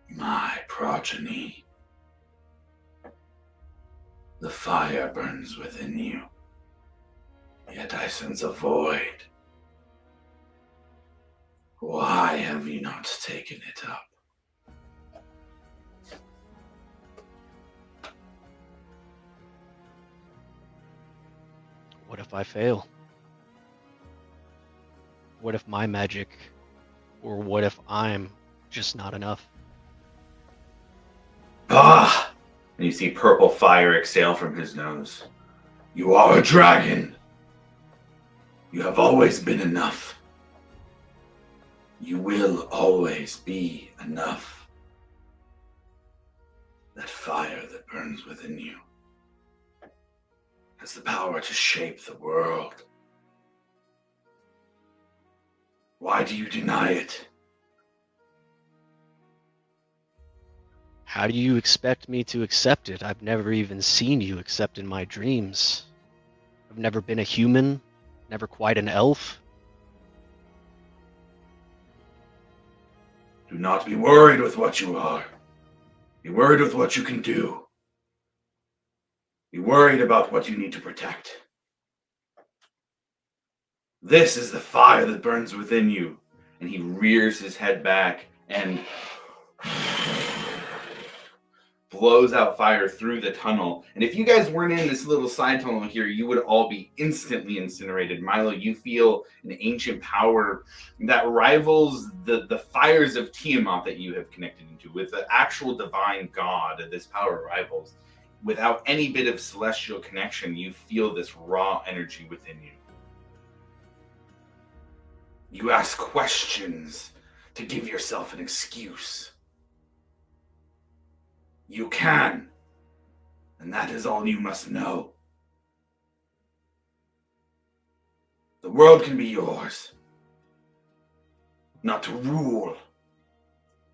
My progeny. The fire burns within you. Yet I sense a void. Why have you not taken it up? What if I fail? What if my magic, or what if I'm just not enough? Ah! And you see purple fire exhale from his nose. You are a dragon. You have always been enough. You will always be enough. That fire that burns within you has the power to shape the world. Why do you deny it? How do you expect me to accept it? I've never even seen you except in my dreams. I've never been a human, never quite an elf. Do not be worried with what you are. Be worried with what you can do. Be worried about what you need to protect. This is the fire that burns within you. And he rears his head back and blows out fire through the tunnel. And if you guys weren't in this little side tunnel here, you would all be instantly incinerated. Milo, you feel an ancient power that rivals the fires of Tiamat that you have connected into. With the actual divine god, this power rivals. Without any bit of celestial connection, you feel this raw energy within you. You ask questions to give yourself an excuse. You can, and that is all you must know. The world can be yours, not to rule,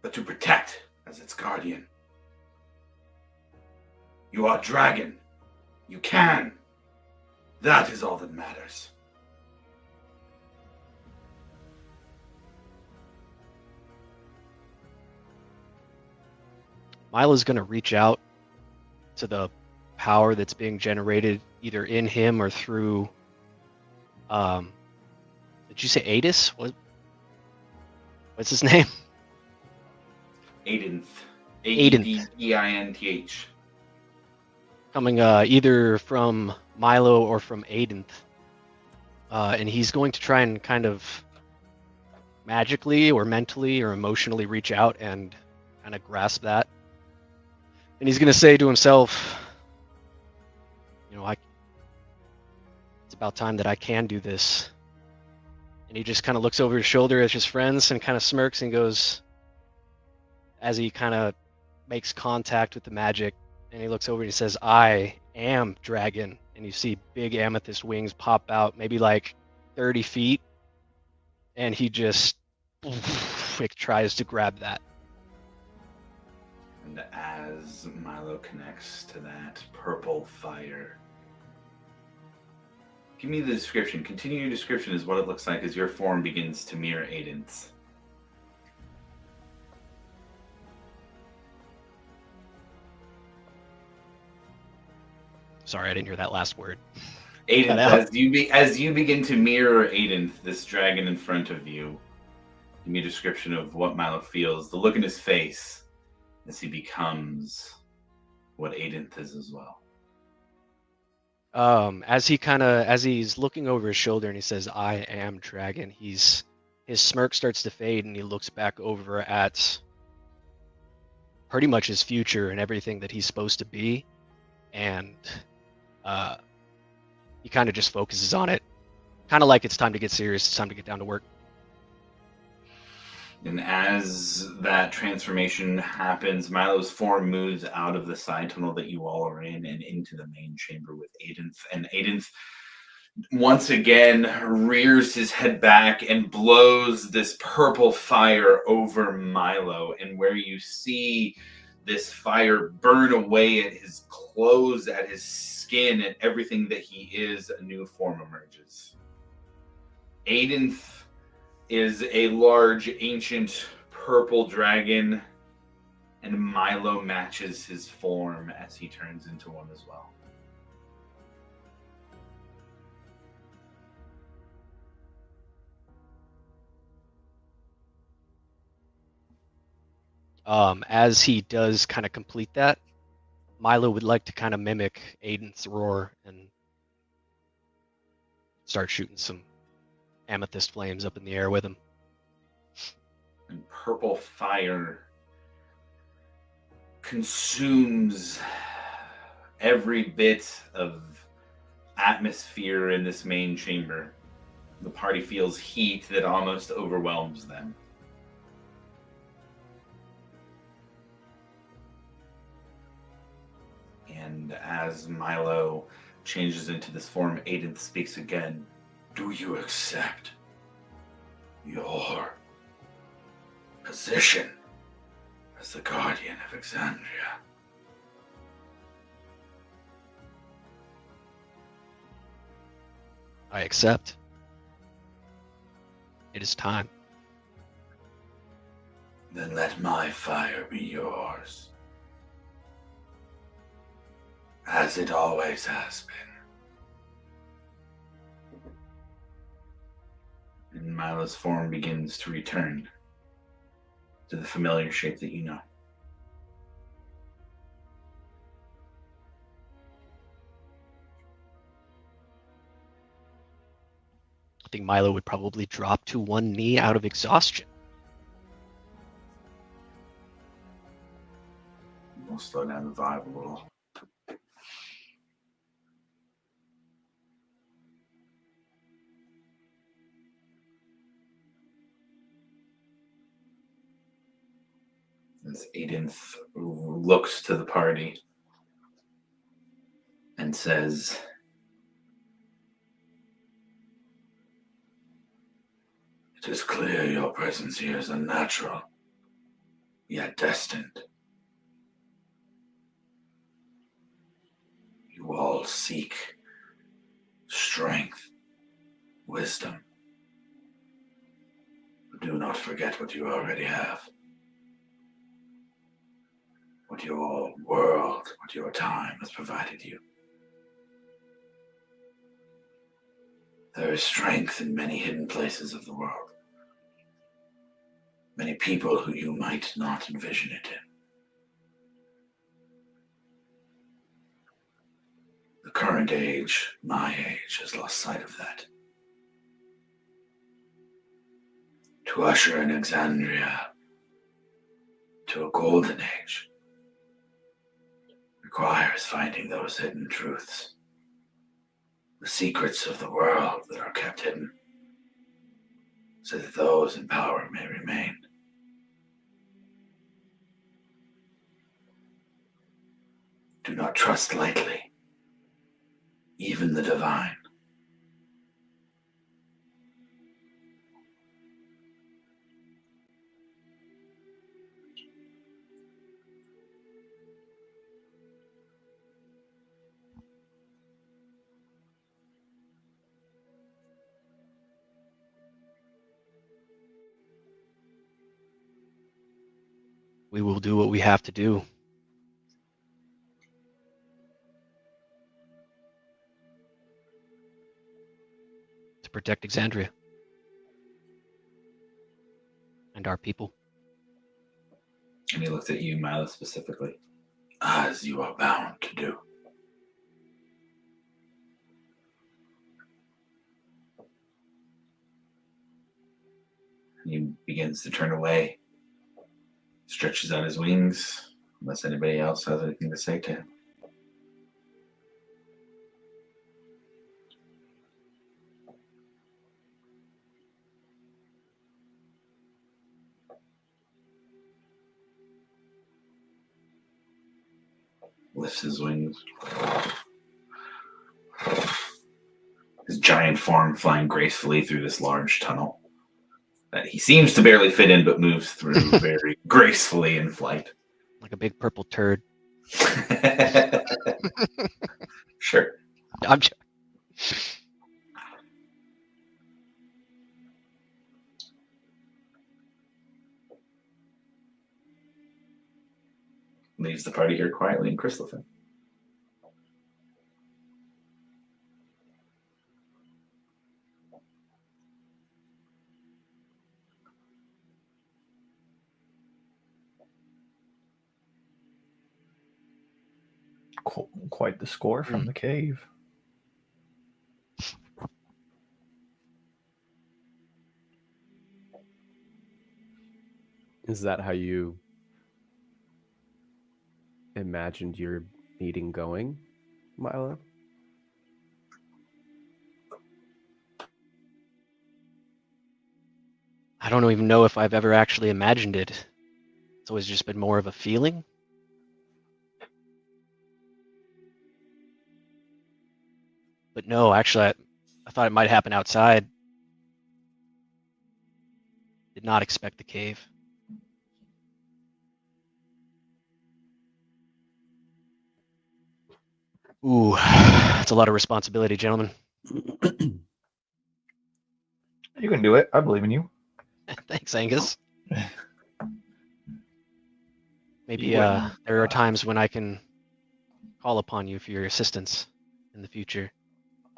but to protect as its guardian. You are dragon. You can. That is all that matters. Milo's going to reach out to the power that's being generated either in him or through, did you say Adis? What's his name? Aidinth. Aidinth. Aidinth. Coming either from Milo or from Aidinth. And he's going to try and kind of magically or mentally or emotionally reach out and kind of grasp that. And he's going to say to himself, it's about time that I can do this. And he just kind of looks over his shoulder at his friends and kind of smirks and goes, as he kind of makes contact with the magic, and he looks over and he says, I am dragon. And you see big amethyst wings pop out, maybe like 30 feet. And he just tries to grab that. And as Milo connects to that purple fire, give me the description. Continue your description as what it looks like as your form begins to mirror Aiden's. Sorry, I didn't hear that last word. Aiden, as you begin to mirror Aiden, this dragon in front of you, give me a description of what Milo feels, the look in his face as he becomes what Aiden is as well. As he's looking over his shoulder and he says, I am dragon, his smirk starts to fade and he looks back over at pretty much his future and everything that he's supposed to be. And he kind of just focuses on it. Kind of like it's time to get serious, it's time to get down to work. And as that transformation happens, Milo's form moves out of the side tunnel that you all are in and into the main chamber with Aidenth. And Aidenth once again rears his head back and blows this purple fire over Milo. And where you see this fire burn away at his clothes, at his skin, and everything that he is, a new form emerges. Aidenth is a large, ancient, purple dragon, and Milo matches his form as he turns into one as well. As he does kind of complete that, Milo would like to kind of mimic Aiden's roar and start shooting some amethyst flames up in the air with him. And purple fire consumes every bit of atmosphere in this main chamber. The party feels heat that almost overwhelms them. And as Milo changes into this form, Aiden speaks again. Do you accept your position as the Guardian of Exandria? I accept. It is time. Then let my fire be yours, as it always has been. And Milo's form begins to return to the familiar shape that you know. I think Milo would probably drop to one knee out of exhaustion. We'll slow down the vibe a little. As Aiden looks to the party and says, "It is clear your presence here is unnatural, yet destined. You all seek strength, wisdom. But do not forget what you already have. What your world, what your time has provided you. There is strength in many hidden places of the world. Many people who you might not envision it in. The current age, my age, has lost sight of that. To usher in Exandria to a golden age requires finding those hidden truths, the secrets of the world that are kept hidden, so that those in power may remain. Do not trust lightly, even the divine. We will do what we have to do. To protect Exandria. And our people. And he looks at you, Milo, specifically. As you are bound to do. And he begins to turn away, stretches out his wings, unless anybody else has anything to say to him. Lifts his wings. His giant form flying gracefully through this large tunnel that he seems to barely fit in, but moves through very gracefully in flight. Like a big purple turd. Sure. I'm Leaves the party here quietly in Crystalfen. quite the score from the cave. Is that how you imagined your meeting going, Milo? I don't even know if I've ever actually imagined it. It's always just been more of a feeling. But no, actually, I thought it might happen outside. Did not expect the cave. Ooh, that's a lot of responsibility, gentlemen. You can do it. I believe in you. Thanks, Angus. Maybe You wouldn't, there are times when I can call upon you for your assistance in the future.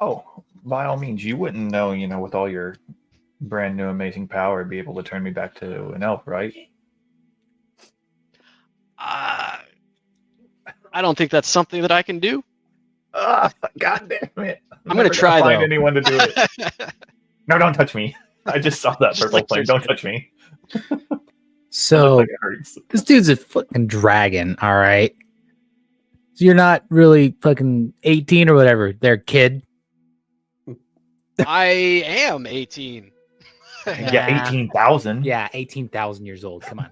Oh, by all means, you wouldn't know, with all your brand new amazing power, be able to turn me back to an elf, right? I don't think that's something that I can do. God damn it. I'm going to try, find though. anyone to do it. No, don't touch me. I just saw that Just purple like flame. Don't touch me. So Like it hurts. this dude's a fucking dragon, all right? So you're not really fucking 18 or whatever, there, kid. I am 18. Yeah, 18,000. Yeah, 18,000 years old. Come on.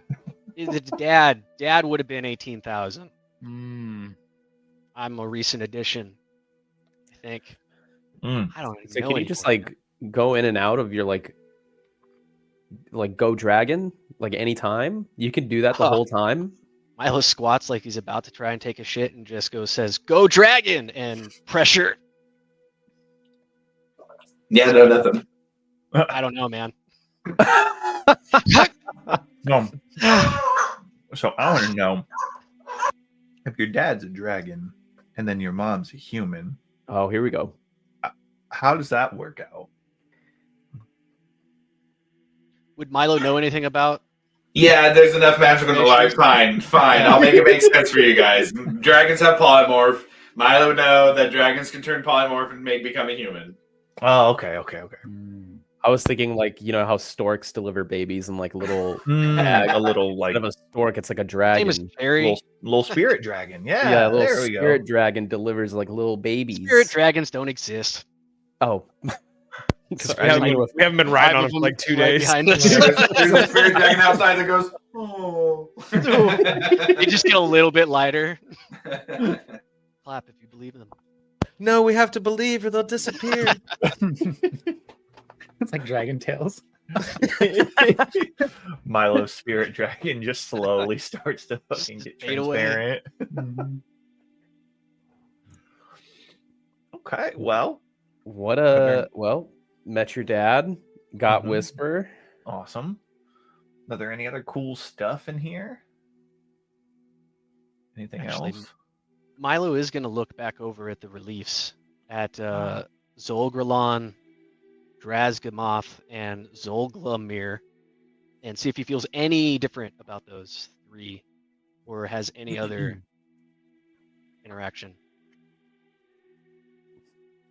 It's Dad. Dad would have been 18,000. Mm. I'm a recent addition, I think. Mm. I don't even So know can you just anymore. like go in and out of your like go dragon like anytime? You can do that the Huh. whole time. Milo squats like he's about to try and take a shit and just says, "Go dragon!" and pressure. Yeah, no, nothing. I don't know, man. No. So I want to know if your dad's a dragon and then your mom's a human, Oh, here we go. how does that work out? Would Milo know anything about? Yeah, there's enough magic in the life. Fine. I'll make it make sense for you guys. Dragons have polymorph. Milo would know that dragons can turn polymorph and become a human. Oh, okay. Mm. I was thinking like how storks deliver babies in like little A little like instead of a stork, it's like a dragon. Same as fairy. little spirit dragon. Yeah, Yeah, a little there we spirit go. dragon delivers like little babies. Spirit dragons don't exist. Oh. Because Sorry, we haven't been riding on Five it of for like them 2 right days. behind us. There's a spirit dragon outside that goes, oh. They just get a little bit lighter. Clap if you believe them. No, we have to believe or they'll disappear. It's like Dragon Tales. Milo's spirit dragon just slowly starts to fucking get Fade away. transparent. Okay, well, Well, met your dad, got Mhm. Whisper. awesome. Are there any other cool stuff in here? Anything Actually, else? Milo is going to look back over at the reliefs at Zolgralon, Drazgamoth, and Zolglamir and see if he feels any different about those three or has any other interaction.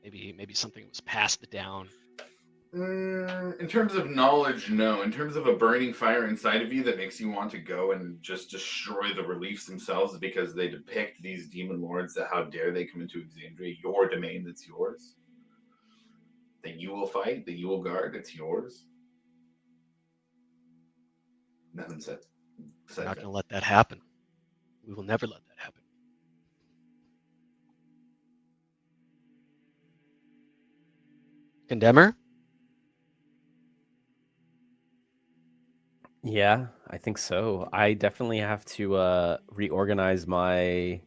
Maybe something was passed down. In terms of knowledge, no. In terms of a burning fire inside of you that makes you want to go and just destroy the reliefs themselves because they depict these demon lords that how dare they come into Exandria, your domain that's yours. That you will fight, that you will guard, it's yours. Nothing said. We're not going to let that happen. We will never let that happen. Condemner? Yeah, I think so. I definitely have to reorganize my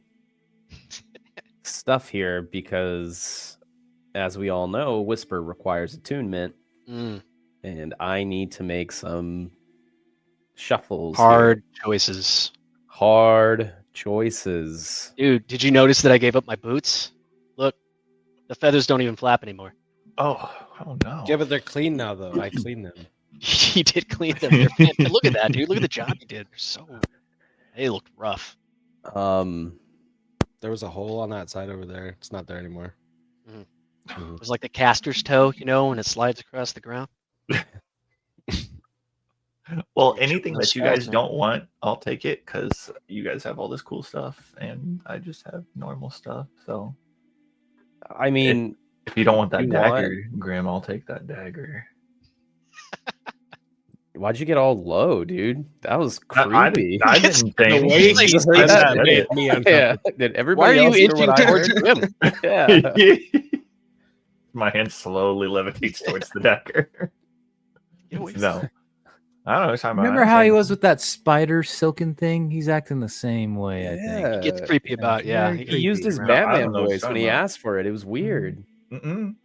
stuff here because, as we all know, Whisper requires attunement, and I need to make some shuffles. Hard choices. Hard choices. Dude, did you notice that I gave up my boots? Look, the feathers don't even flap anymore. Oh no. Yeah, but they're clean now, though. I cleaned them. He did clean them. They're fantastic. Look at that, dude. Look at the job he did. They looked rough. There was a hole on that side over there. It's not there anymore. It was like the caster's toe, when it slides across the ground. Well, You're anything tripping that you those guys fast, don't want, I'll take it because you guys have all this cool stuff and I just have normal stuff. So I mean, if you don't want that you dagger, Grim, I'll take that dagger. why'd you get all low, dude? That was I creepy. didn't say The anything. way I he just said heard that that. made me yeah. uncomfortable. Did Why everybody are you else hear inching what I towards heard? Grim? Yeah. My hand slowly levitates towards the dagger. Get away from No. I don't know. It's time Remember how he was with that spider silken thing? He's acting the same way, I think. It gets creepy about, Yeah, yeah. very He used his No, I don't Batman know what voice you're when he talking about. asked for it. It was weird. Mm-mm.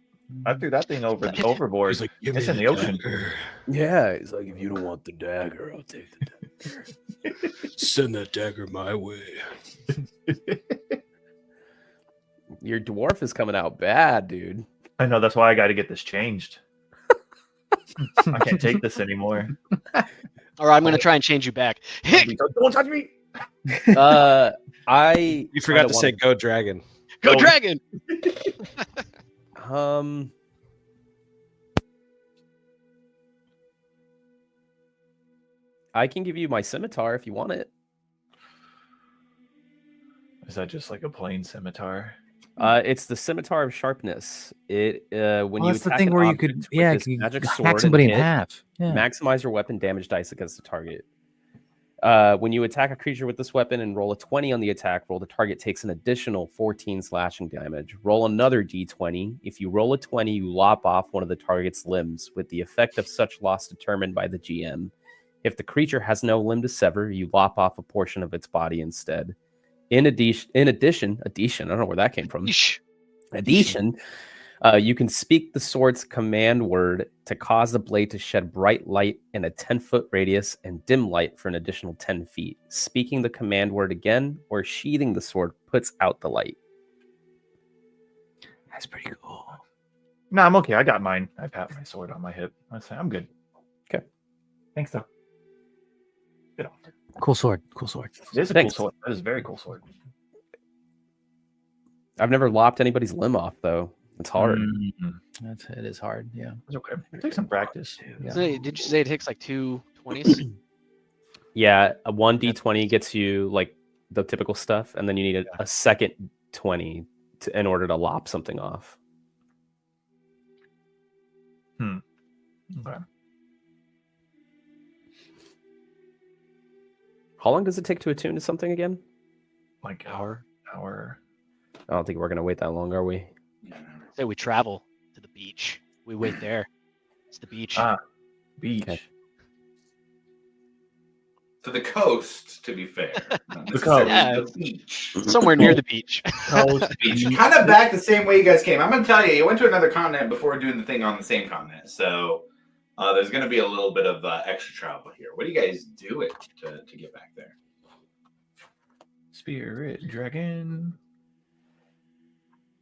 I threw that thing overboard. He's like, "Give It's me in the ocean. dagger. Yeah, he's like, if you don't want the dagger, I'll take the dagger. Send that dagger my way." Your dwarf is coming out bad, dude. I know. That's why I got to get this changed. I can't take this anymore. Or I'm going to try and change you back. Don't touch me. I You forgot kinda to say wanna- "Go Dragon." Go Oh. Dragon! I can give you my scimitar if you want it. Is that just like a plain scimitar? It's the scimitar of sharpness. It when Oh, you that's the attack thing an where you object could, with yeah, this you magic hack sword and somebody in hit, half. Yeah. maximize your weapon damage dice against the target. When you attack a creature with this weapon and roll a 20 on the attack roll, the target takes an additional 14 slashing damage. Roll another d20. If you roll a 20, you lop off one of the target's limbs, with the effect of such loss determined by the GM. If the creature has no limb to sever, you lop off a portion of its body instead. In addition, I don't know where that came from. Yeesh. Addition, you can speak the sword's command word to cause the blade to shed bright light in a 10-foot radius and dim light for an additional 10 feet. Speaking the command word again or sheathing the sword puts out the light. That's pretty cool. No, I'm okay. I got mine. I pat my sword on my hip. I say I'm good. Okay. Thanks, though. Good offer. Cool sword. Cool sword. It is a Thanks. cool sword. That is a very cool sword. I've never lopped anybody's limb off, though. It's hard. It is hard. Yeah. It's okay. Take some practice. Yeah. So, did you say it takes like 2 20s? Yeah, a 1d20 gets you like the typical stuff, and then you need a second 20 in order to lop something off. Okay. How long does it take to attune to something again? Like Hour. hour. I don't think we're going to wait that long, are we? Say we travel to the beach. We wait there. It's the beach. Beach. Okay. To the coast, to be fair. Not The necessarily coast. the beach. Somewhere near the beach. Coast. Beach. Kind of back the same way you guys came. I'm going to tell you, you went to another continent before doing the thing on the same continent. So there's going to be a little bit of extra travel here. What are you guys doing to get back there? Spirit dragon.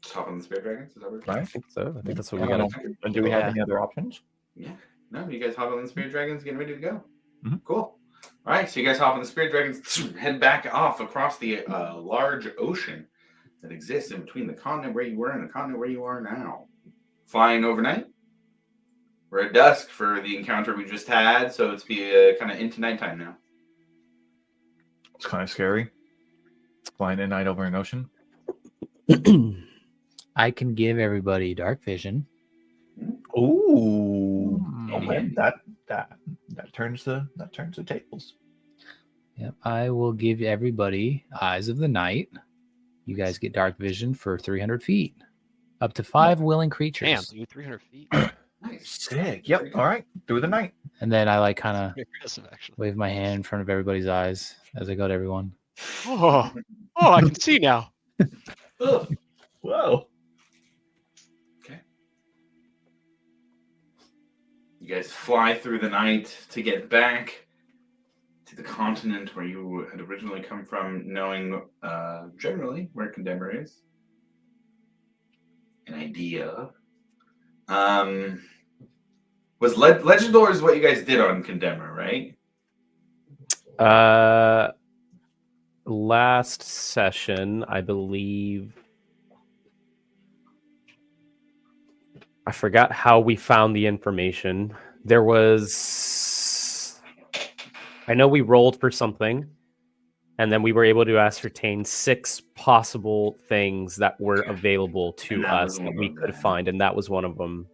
Just hop on the Spirit Dragons? Is that what I we're think so. I think that's what I we don't got. know. And do we have Yeah. any other options? Yeah. No, you guys hop on the Spirit Dragons, getting ready to go. Mhm. Cool. All right, so you guys hop on the Spirit Dragons, head back off across the large ocean that exists in between the continent where you were and the continent where you are now. Flying overnight. We're at dusk for the encounter we just had, so it's be kind of into nighttime now. It's kind of scary. Flying at night over an ocean. I can give everybody dark vision. Ooh. Mm. Okay. That turns the tables. Yep. I will give everybody eyes of the night. You guys get dark vision for 300 feet. Up to 5 willing creatures. Damn, dude, 300 feet. Nice. Sick. Yep. All right. Through the night. And then I like kind of Pretty impressive, actually. wave my hand in front of everybody's eyes as I go to everyone. Oh, I can see now. Ugh. Whoa. You guys fly through the night to get back to the continent where you had originally come from, knowing generally where Condemner is. An idea. Was Legendor is what you guys did on Condemner, right? last session, I believe. I forgot how we found the information. There was. I know we rolled for something, and then we were able to ascertain 6 possible things that were available to And that us was that one we of could them. find, and that was one of them.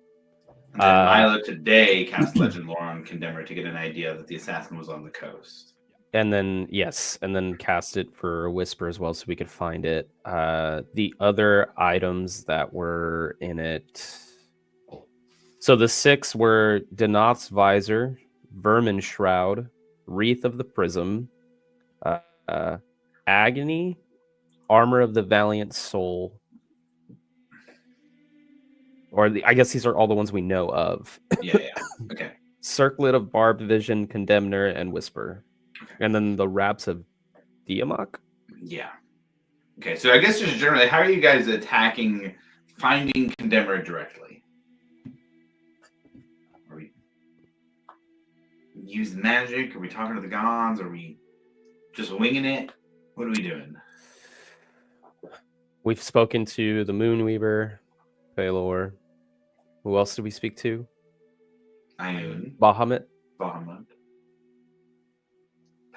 And then Milo today cast Legend Lore on Condemner to get an idea that the assassin was on the coast. And then cast it for Whisper as well, so we could find it. The other items that were in it. So the 6 were Denoth's Visor, Vermin Shroud, Wreath of the Prism, Agony, Armor of the Valiant Soul. I guess these are all the ones we know of. Yeah. Okay. Circlet of Barbed Vision, Condemner, and Whisper. And then the Raps of Tiamat. Yeah. Okay, so I guess just generally, how are you guys attacking finding Condemner directly? Are we using magic? Are we talking to the gods? Are we just winging it? What are we doing? We've spoken to the Moonweaver, Pelor. Who else did we speak to? Ioun, Bahamut. Bahamut,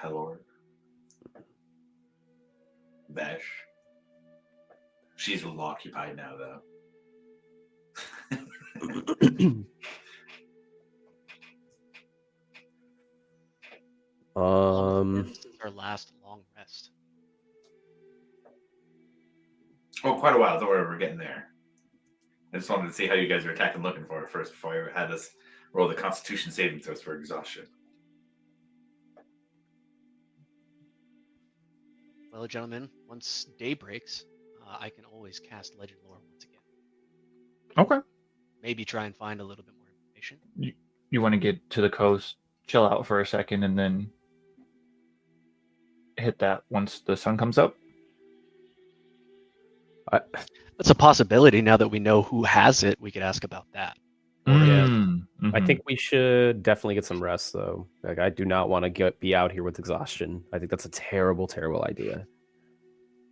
Pelor, Vesh. She's a little occupied now, though. This is our last long rest. Oh, quite a while. Don't worry, we're getting there. I just wanted to see how you guys are attacking looking for it first before I had us roll the Constitution saving throws for exhaustion. Well, gentlemen, once day breaks, I can always cast Legend Lore once again. Okay. Maybe try and find a little bit more information. You want to get to the coast, chill out for a second, and then hit that once the sun comes up? That's a possibility. Now that we know who has it, we could ask about that. I think we should definitely get some rest, though. Like, I do not want to be out here with exhaustion. I think that's a terrible, terrible idea.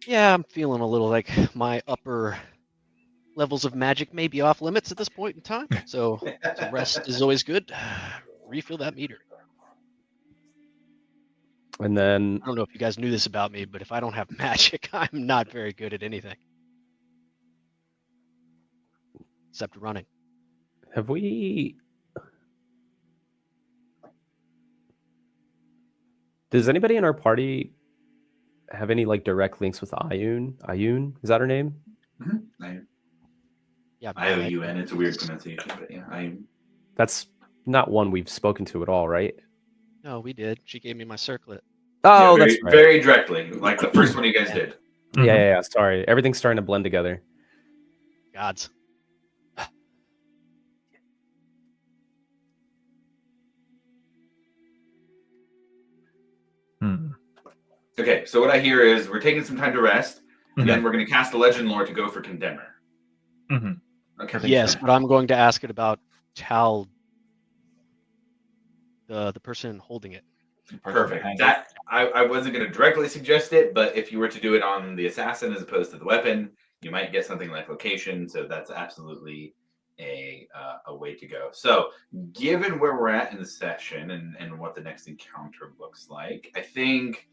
Yeah, I'm feeling a little like my upper levels of magic may be off limits at this point in time. So rest is always good. Refill that meter. And then I don't know if you guys knew this about me, but if I don't have magic, I'm not very good at anything. Except running. have we... Does anybody in our party have any like direct links with Ioun? Ioun? Is that her name? Mm-hmm. Yeah, Ioun. It's a weird pronunciation, but yeah, Ioun. That's not one we've spoken to at all, right? No, we did. She gave me my circlet. Oh, yeah, very, that's right. very directly, like the first one you guys did. Yeah. Sorry. Everything's starting to blend together. Gods. Okay, so what I hear is we're taking some time to rest, and then we're going to cast the Legend Lore to go for Condemner. Okay. Yes, but I'm going to ask it about Tal, the person holding it. Perfect. That I wasn't going to directly suggest it, but if you were to do it on the assassin as opposed to the weapon, you might get something like location. So that's absolutely a way to go. So given where we're at in the session and what the next encounter looks like, I think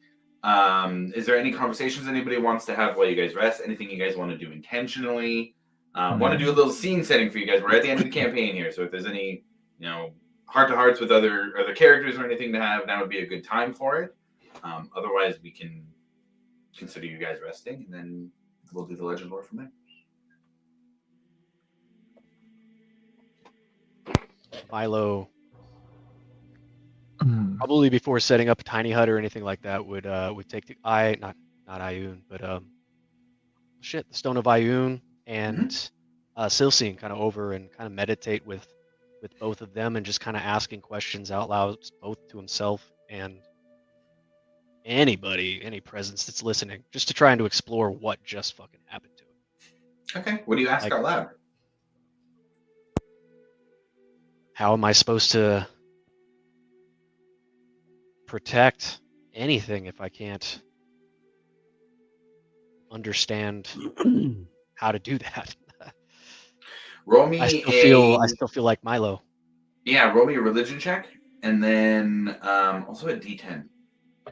is there any conversations anybody wants to have while you guys rest? Anything you guys want to do intentionally? Want to do a little scene setting for you guys. We're at the end of the campaign here, so if there's any heart to hearts with other characters or anything to have, now would be a good time for it. Otherwise, we can consider you guys resting, and then we'll do the Legend Lore from there. Milo, probably before setting up a tiny hut or anything like that, would take the not Ioun, but the Stone of Ioun and Silsine kind of over and kind of meditate with both of them and just kind of asking questions out loud, both to himself and any presence that's listening, just to try and to explore what just fucking happened to him. Okay. What do you ask out loud? How am I supposed to protect anything if I can't understand how to do that. Roll me I a still feel like Milo. yeah. Roll me a religion check, and then also a D10. A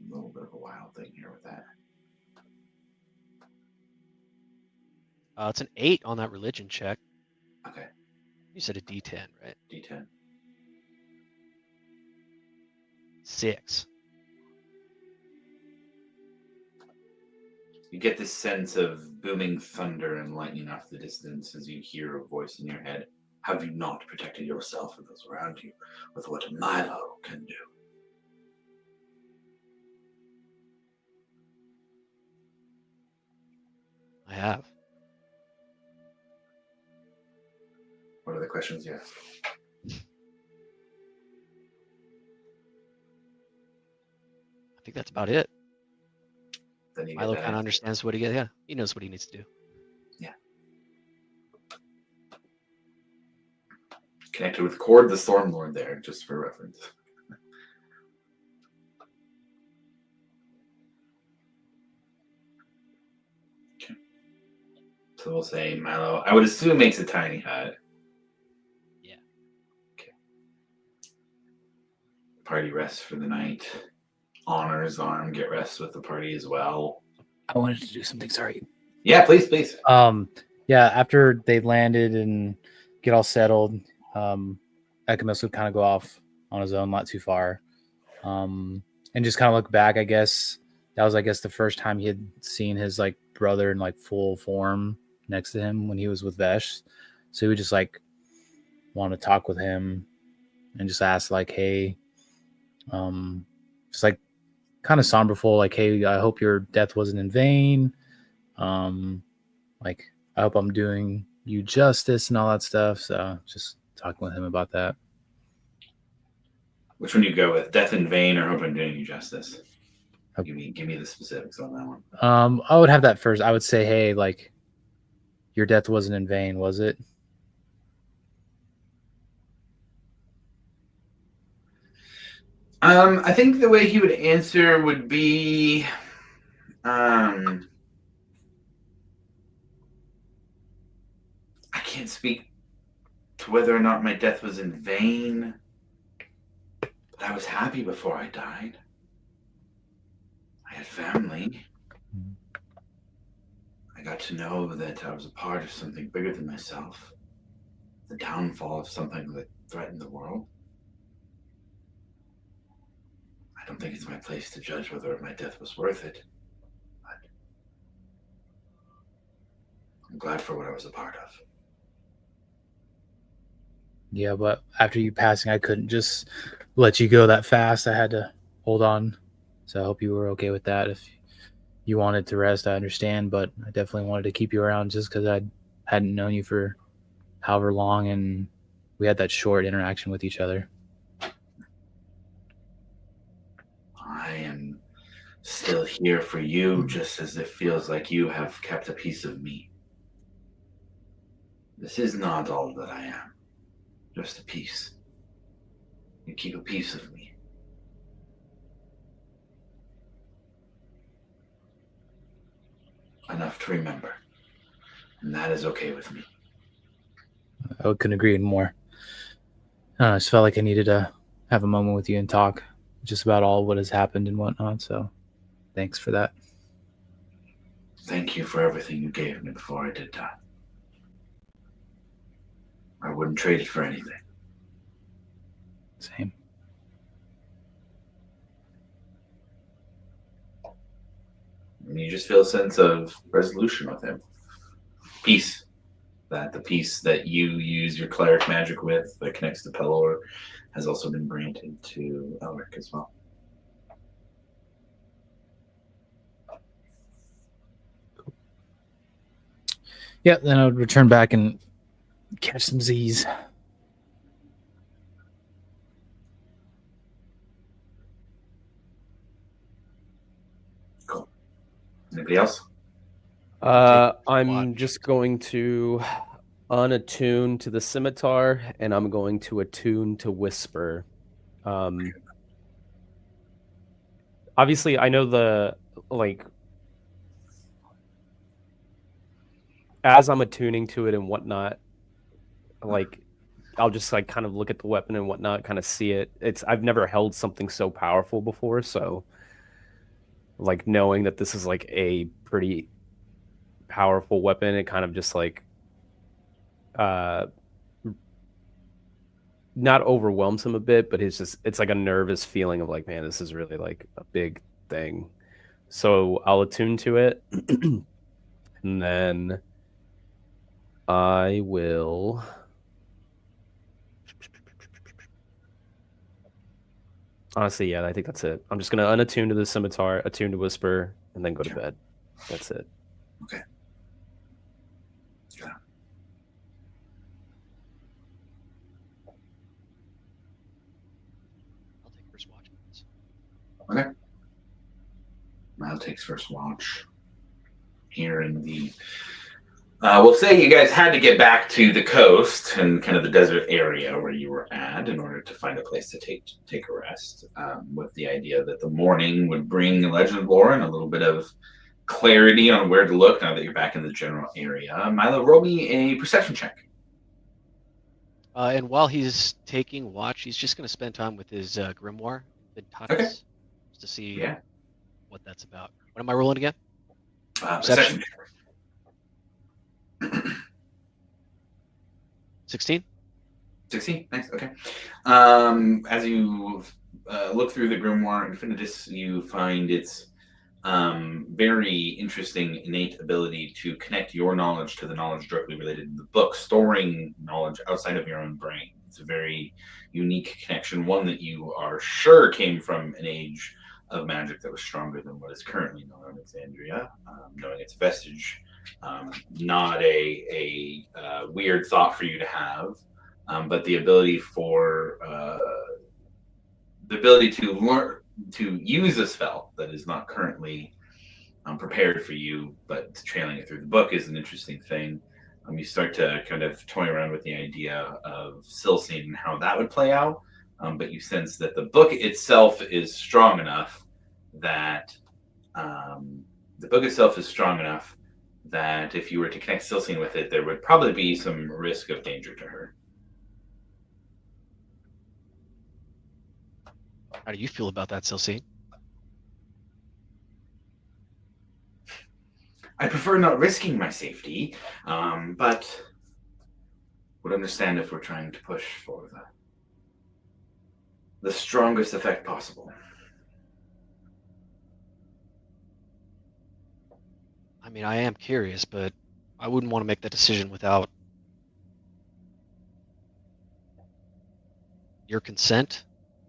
little bit of a wild thing here with that. It's an 8 on that religion check. Okay, You said a D10, right? D10. 6. You get this sense of booming thunder and lightning off the distance as you hear a voice in your head. Have you not protected yourself and those around you with what Milo can do? I have. What are the questions you ask? I think that's about it. Then you get Milo that kind of answer. understands what he knows what he needs to do. Connected with Cord the Stormlord there, just for reference. Okay. So we'll say Milo, I would assume makes a tiny hut. Yeah. Okay. Party rests for the night. Honors arm, get rest with the party as well. I wanted to do something. Sorry. Yeah, please. Yeah. After they landed and get all settled, Ekamos would kind of go off on his own, not too far, and just kind of look back. I guess that was, the first time he had seen his like brother in like full form next to him when he was with Vesh. So he would just like want to talk with him and just ask like, "Hey," just like kind of somberful, like, "Hey, I hope your death wasn't in vain. Like, I hope I'm doing you justice and all that stuff." So just talking with him about that. Which one you go with? Death in vain or hope I'm doing you justice? Okay. Give me the specifics on that one. I would have that first. I would say, "Hey, like, your death wasn't in vain, was it?" I think the way he would answer would be, I can't speak to whether or not my death was in vain, but I was happy before I died. I had family. I got to know that I was a part of something bigger than myself, the downfall of something that threatened the world. I don't think it's my place to judge whether my death was worth it, but I'm glad for what I was a part of. Yeah, but after you passing, I couldn't just let you go that fast. I had to hold on. So I hope you were okay with that. If you wanted to rest, I understand, but I definitely wanted to keep you around just because I hadn't known you for however long, and we had that short interaction with each other. I am still here for you, just as it feels like you have kept a piece of me. This is not all that I am, just a piece. You keep a piece of me. Enough to remember, and that is okay with me. I couldn't agree more. I just felt like I needed to have a moment with you and talk just about all what has happened and whatnot. So thanks for that. Thank you for everything you gave me before I did die. I wouldn't trade it for anything. Same. And you just feel a sense of resolution with him. Peace. That the peace that you use your cleric magic with that connects to Pelor has also been granted to Elric as well. Yeah, then I would return back and catch some Z's. Cool. Anybody else? I'm just going to unattune to the scimitar, and I'm going to attune to whisper. Obviously, I know like as I'm attuning to it and whatnot, like I'll just like kind of look at the weapon and whatnot, kind of see it. I've never held something so powerful before, so like knowing that this is like a pretty powerful weapon, it kind of just like uh not overwhelms him a bit, but it's like a nervous feeling of like, man, this is really like a big thing. So I'll attune to it, and then I will. Honestly, yeah, I think that's it. I'm just gonna unattune to the scimitar, attune to whisper, and then go to bed. That's it. Okay. Yeah. I'll take first watch. Okay. Mile takes first watch here in the. We'll say you guys had to get back to the coast and kind of the desert area where you were at in order to find a place to take a rest, with the idea that the morning would bring a legend of lore and a little bit of clarity on where to look now that you're back in the general area. Milo, roll me a perception check. And while he's taking watch, he's just going to spend time with his grimoire, Ventatis, Okay. just to see Yeah. what that's about. What am I rolling again? Perception check. 16? 16? Nice, okay. As you look through the Grimoire Infinitus, you find its very interesting innate ability to connect your knowledge to the knowledge directly related to the book, storing knowledge outside of your own brain. It's a very unique connection, one that you are sure came from an age of magic that was stronger than what is currently known in Alexandria, knowing its vestige. Not a weird thought for you to have, but the ability to learn to use a spell that is not currently prepared for you, but trailing it through the book is an interesting thing. You start to kind of toy around with the idea of Silsine and how that would play out, but you sense that the book itself is strong enough that if you were to connect Silsine with it, there would probably be some risk of danger to her. How do you feel about that, Silsine? I prefer not risking my safety, but would understand if we're trying to push for the strongest effect possible. I mean, I am curious, but I wouldn't want to make that decision without your consent,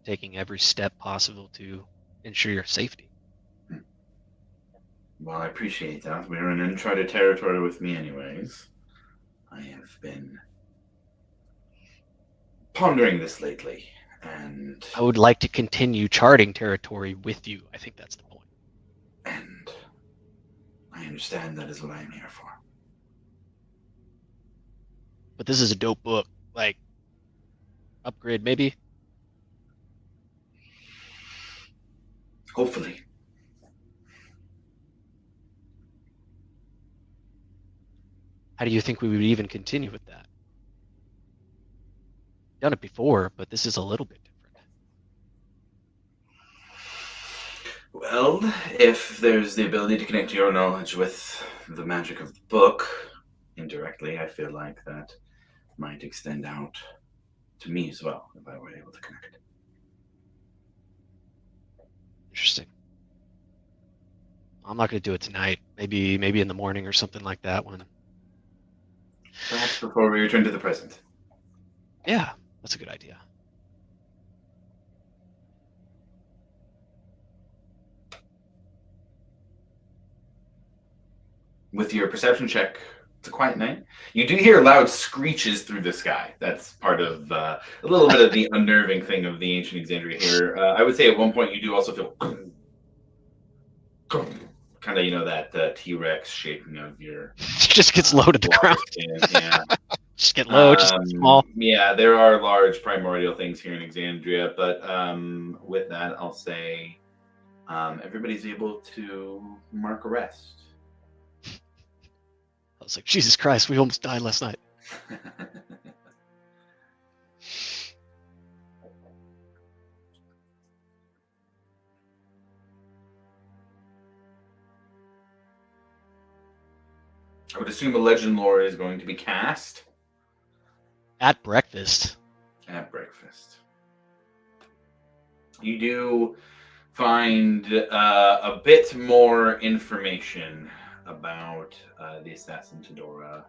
taking every step possible to ensure your safety. Well, I appreciate that. We're in uncharted territory with me anyways. I have been pondering this lately, and I would like to continue charting territory with you. I think that's the point. And I understand that is what I am here for. But this is a dope book. Like, upgrade maybe? Hopefully. How do you think we would even continue with that? Done it before, but this is a little bit different. Well, if there's the ability to connect your knowledge with the magic of the book, indirectly, I feel like that might extend out to me as well, if I were able to connect. Interesting. I'm not going to do it tonight. Maybe in the morning or something like that when... Perhaps before we return to the present. Yeah, that's a good idea. With your perception check, it's a quiet night. You do hear loud screeches through the sky. That's part of a little bit of the unnerving thing of the ancient Alexandria here. I would say at one point you do also feel kind of, that T-Rex shaking of your... Just gets low to the ground. Yeah. Just get low, just small. Yeah, there are large primordial things here in Alexandria, but with that, I'll say everybody's able to mark a rest. I was like, Jesus Christ, we almost died last night. I would assume a legend lore is going to be cast At breakfast. at breakfast. You do find a bit more information about the assassin Tadora.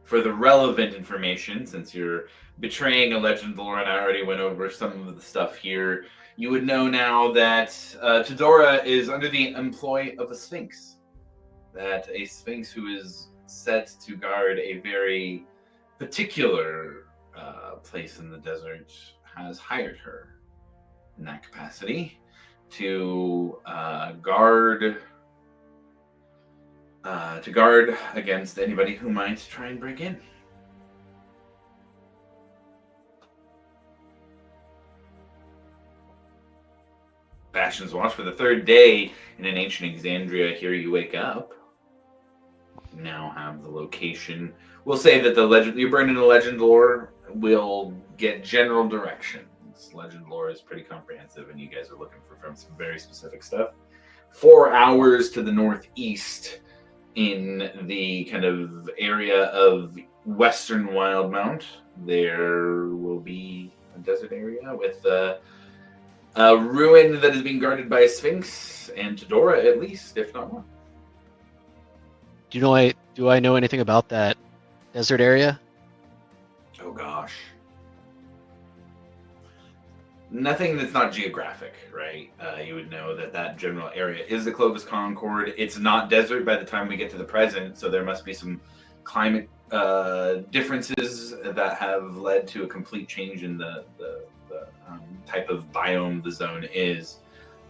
For the relevant information, since you're betraying a legend lore, and I already went over some of the stuff here, you would know now that Tadora is under the employ of a sphinx. That a sphinx who is set to guard a very particular place in the desert has hired her in that capacity to guard against anybody who might try and break in. Bastion's Watch for the third day in an ancient Exandria. Here you wake up. You now have the location. We'll say that the legend you burn in the legend lore will get general directions. Legend lore is pretty comprehensive, and you guys are looking for some very specific stuff. 4 hours to the northeast, in the kind of area of western Wildmount, there will be a desert area with a ruin that is being guarded by a sphinx and Tadora, at least, if not more. Do I know anything about that desert area? Oh gosh. Nothing that's not geographic, right? You would know that general area is the Clovis Concord. It's not desert by the time we get to the present, so there must be some climate differences that have led to a complete change in the type of biome the zone is.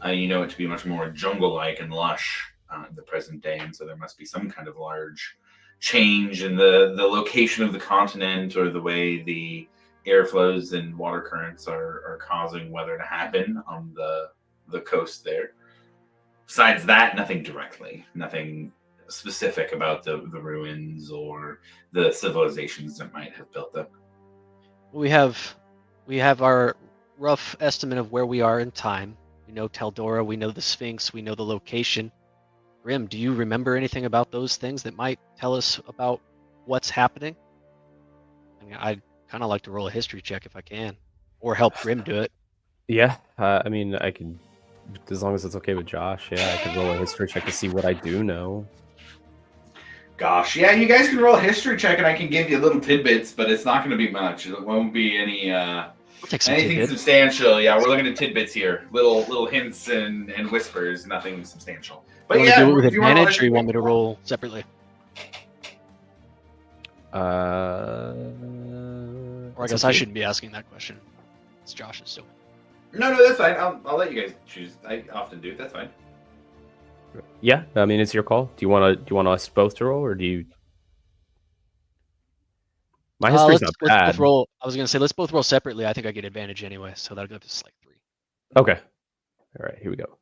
You know it to be much more jungle-like and lush in the present day, and so there must be some kind of large change in the location of the continent or the way the airflows and water currents are causing weather to happen on the coast there. Besides that, nothing directly, nothing specific about the ruins or the civilizations that might have built them. We have our rough estimate of where we are in time. We know Taldora, we know the Sphinx, we know the location. Grim, do you remember anything about those things that might tell us about what's happening? I mean, I'd kind of like to roll a history check if I can, or help Grim do it. Yeah, I mean, I can, as long as it's okay with Josh. Yeah, I could roll a history check to see what I do know. Gosh, yeah, you guys can roll a history check, and I can give you little tidbits, but it's not going to be much. It won't be any anything tidbits. substantial. Yeah, we're looking at tidbits here, little hints and whispers, nothing substantial. But You wanna yeah, do it with if you want advantage, or you want me to roll separately? Or I guess I shouldn't be asking that question. It's Josh's, so. No, that's fine. I'll let you guys choose. I often do. That's fine. Yeah, I mean, it's your call. Do you want us both to roll, or do you? My history's not bad. Let's both roll. I was gonna say let's both roll separately. I think I get advantage anyway, so that'll go to like 3. Okay. All right, here we go.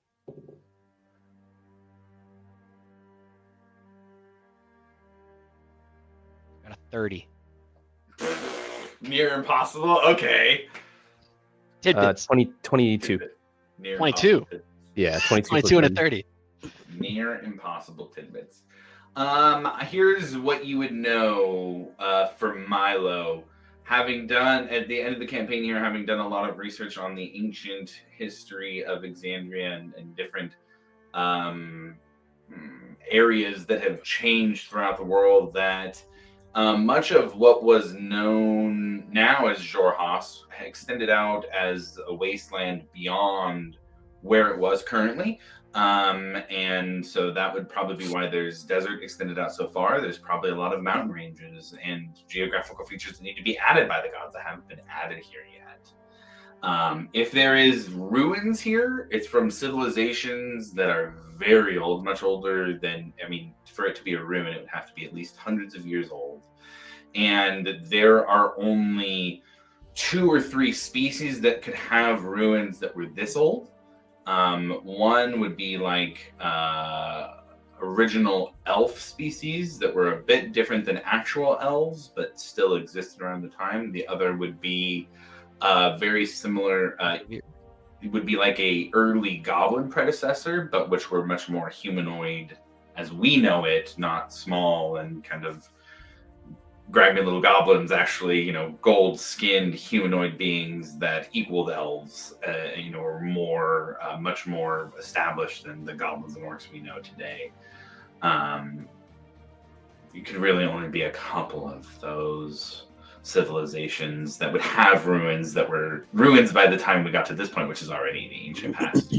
Got a 30. Near impossible. Okay. Tidbits. 22. Near 22. impossible. Yeah, 22. 22 and a 30. Near impossible tidbits. Here's what you would know for Milo. Having done, at the end of the campaign here, having done a lot of research on the ancient history of Exandria and different areas that have changed throughout the world, that much of what was known now as Xhorhas extended out as a wasteland beyond where it was currently. And so that would probably be why there's desert extended out so far. There's probably a lot of mountain ranges and geographical features that need to be added by the gods that haven't been added here yet. If there is ruins here, it's from civilizations that are very old, much older than, I mean, for it to be a ruin, it would have to be at least hundreds of years old. And there are only 2 or 3 species that could have ruins that were this old. One would be like original elf species that were a bit different than actual elves, but still existed around the time. The other would be very similar. It would be like a early goblin predecessor, but which were much more humanoid as we know it, not small and kind of grimy little goblins. Actually, gold-skinned humanoid beings that equaled elves. Were more, much more established than the goblins and orcs we know today. You could really only be a couple of those civilizations that would have ruins that were ruins by the time we got to this point, which is already the ancient past.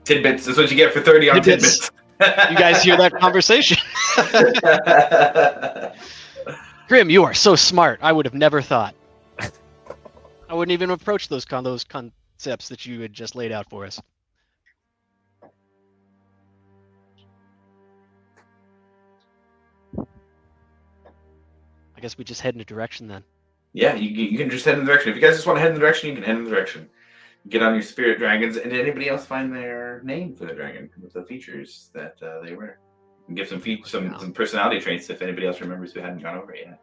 Tidbits is what you get for 30 on tidbits. You guys hear that conversation? Grim, you are so smart. I would have never thought. I wouldn't even approach those concepts that you had just laid out for us. I guess we just head in a direction then. Yeah, you can just head in the direction. If you guys just want to head in the direction, you can head in the direction. Get on your spirit dragons, and did anybody else find their name for the dragon with the features that they wear? And give some personality traits if anybody else remembers who hadn't gone over it yet.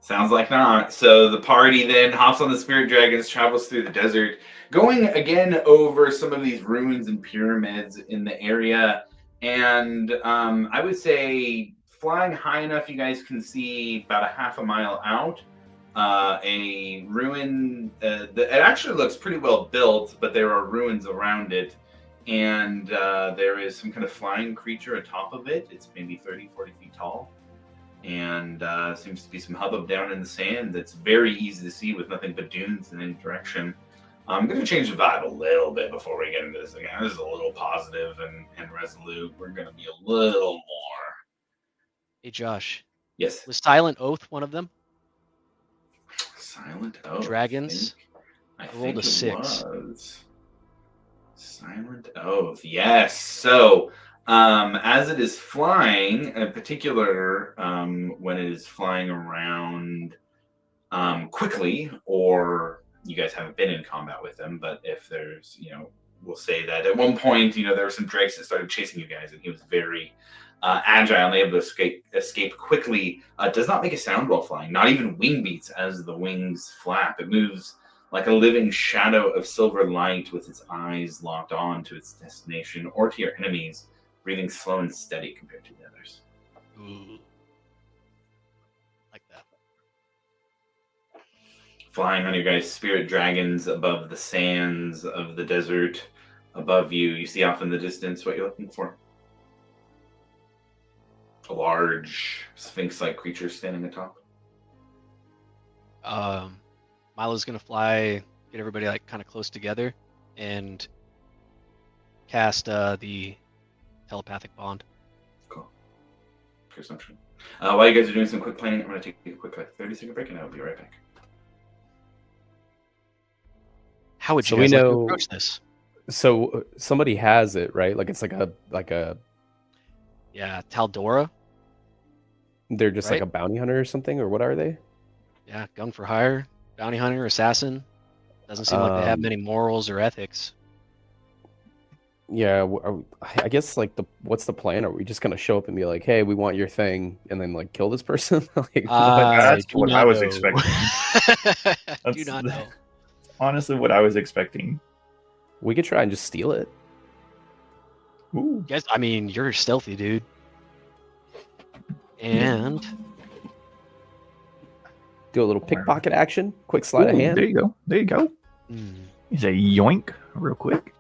Sounds like not. So the party then hops on the spirit dragons, travels through the desert, going again over some of these ruins and pyramids in the area. And I would say flying high enough you guys can see about a half a mile out. A ruin that it actually looks pretty well built, but there are ruins around it. And there is some kind of flying creature atop of it. It's maybe 30, 40 feet tall. And seems to be some hubbub down in the sand that's very easy to see with nothing but dunes in any direction. I'm going to change the vibe a little bit before we get into this again. This is a little positive and resolute. We're going to be a little more. Hey, Josh. Yes. Was Silent Oath one of them? Silent Oath. Dragons? I rolled a 6. Silent Oath. Yes. So, as it is flying, in particular, when it is flying around quickly, or you guys haven't been in combat with them, but if there's, we'll say that at one point, there were some drakes that started chasing you guys, and he was very agile and able to escape quickly. Does not make a sound while flying, not even wing beats as the wings flap. It moves like a living shadow of silver light with its eyes locked on to its destination or to your enemies, breathing slow and steady compared to the others. Ooh. Like that. Flying on your guys' spirit dragons above the sands of the desert above you. You see off in the distance what you're looking for. A large sphinx-like creature standing atop. Milo's gonna fly, get everybody kind of close together, and cast the telepathic bond. Cool. Good assumption. While you guys are doing some quick planning, I'm going to take a quick 30-second break, and I'll be right back. How would you So we guys like to know- approach this? So somebody has it, right? Like it's like a Yeah, Taldora. they're just like Right. a bounty hunter or something, or what are they? Yeah, gun for hire, bounty hunter, assassin. Doesn't seem like they have Um, many morals or ethics. Yeah, I guess like what's the plan? Are we just gonna show up and be like, "Hey, we want your thing," and then like kill this person? Like, That's do what not I was know. expecting. Do That's not know. honestly what I was expecting. we could try and just steal it. Ooh. Guys, I mean, you're stealthy, dude. And Do a little pickpocket action, quick sleight of Ooh, hand. There you go. There you go. You say yoink real quick.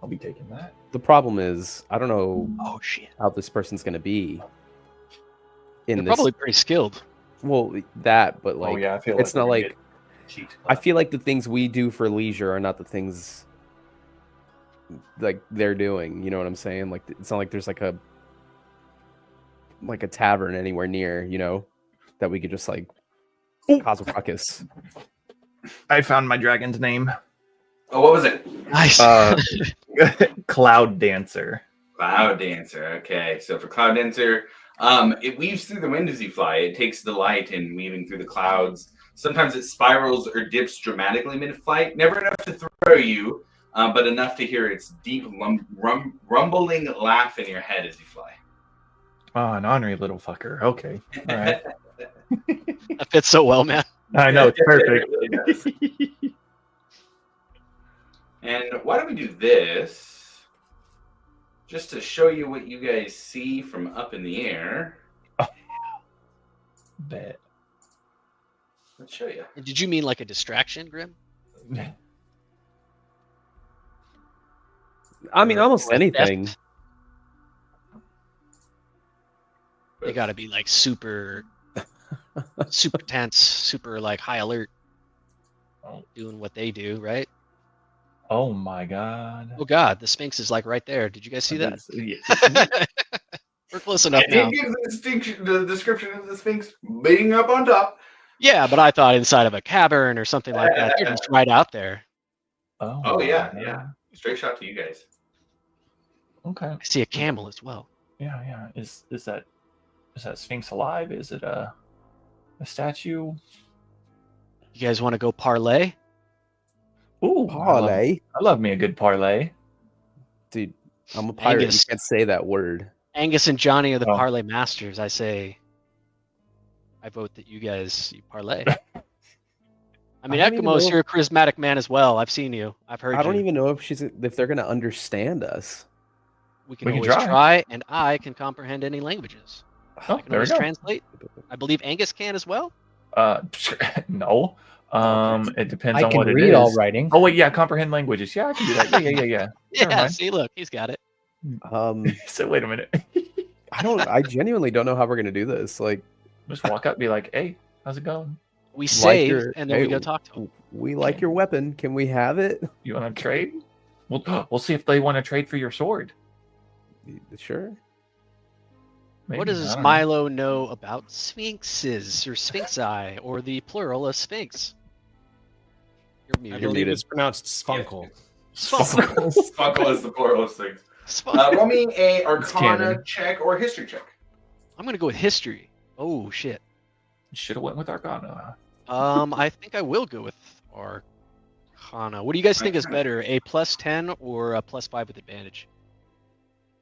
I'll be taking that. The problem is, I don't know oh shit, how this person's gonna be in they're this. probably pretty skilled. Well, that, but like, I feel it's not we're gonna like get cheeks I clapped. feel like the things we do for leisure are not the things like they're doing. You know what I'm saying? Like, it's not like there's like a tavern anywhere near, that we could just like cause a ruckus. I found my dragon's name. Oh, what was it? Nice. Cloud Dancer. Cloud Dancer. Okay, so for Cloud Dancer, it weaves through the wind as you fly. It takes delight in weaving through the clouds. Sometimes it spirals or dips dramatically mid-flight. Never enough to throw you, but enough to hear its deep rumbling laugh in your head as you fly. Oh, an ornery little fucker. Okay. All right. That fits so well, man. I know, it's perfect. It really does. And why don't we do this, just to show you what you guys see from up in the air. Bet. Let's show you. Did you mean like a distraction, Grim? I mean, almost Or a anything. theft? They got to be like super tense, super like high alert, doing what they do, right? Oh my god. Oh God, the Sphinx is like right there. Did you guys see that? Yeah. We're close enough now. It gives the description of the Sphinx being up on top. Yeah, but I thought inside of a cavern or something like that. They're just right out there. Oh yeah, my yeah. God. Straight shot to you guys. Okay. I see a camel as well. Yeah. Is that Sphinx alive? Is it a statue? You guys want to go parlay? Ooh, Parlay. I love me a good parlay. Dude, I'm a pirate. Angus. You can't say that word. Angus and Johnny are the Oh. parlay masters. I vote that you guys parlay. I mean, I don't even Ekimos, know- you're a charismatic man as well. I've seen you. I've heard I don't you. even know if they're gonna understand us. We can We can always try. try, and I can comprehend any languages. Oh, I can there we always go. translate. I believe Angus can as well. No. It depends I on can what it read is. all writing. Oh wait, yeah, comprehend languages. Yeah, I can do that. Yeah. Never Yeah, mind. see, look, he's got it. So wait a minute. I genuinely don't know how we're gonna do this. Like, Just walk up, and be like, "Hey, how's it going? We save, your- and then we hey, go talk to him. we like your weapon. Can we have it? You want to trade? We'll see if they want to trade for your sword." Sure. Maybe, What I does don't know. Milo know about sphinxes or sphinxi or the plural of sphinx? You're I muted. You're believe muted. it's pronounced Spunkle. Spunkle is the plural of things. Spunk. Roll me a It's Arcana canon. check or History check. I'm gonna go with history. Oh shit. Should have went with Arcana. I think I will go with Arcana. What do you guys think is Arcana. better, a +10 or a +5 with advantage?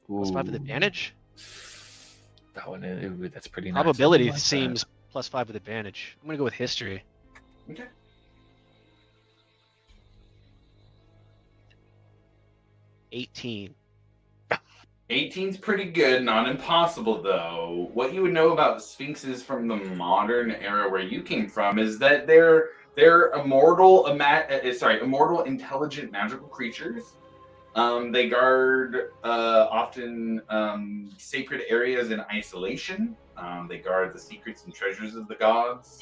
+5 with Ooh. advantage? That one, that's pretty nice. Probability I like that. seems +5 with advantage. I'm gonna go with history. Okay. 18. 18's pretty good, not impossible though. What you would know about sphinxes from the modern era where you came from is that they're immortal, immortal, intelligent, magical creatures. They guard often sacred areas in isolation. They guard the secrets and treasures of the gods.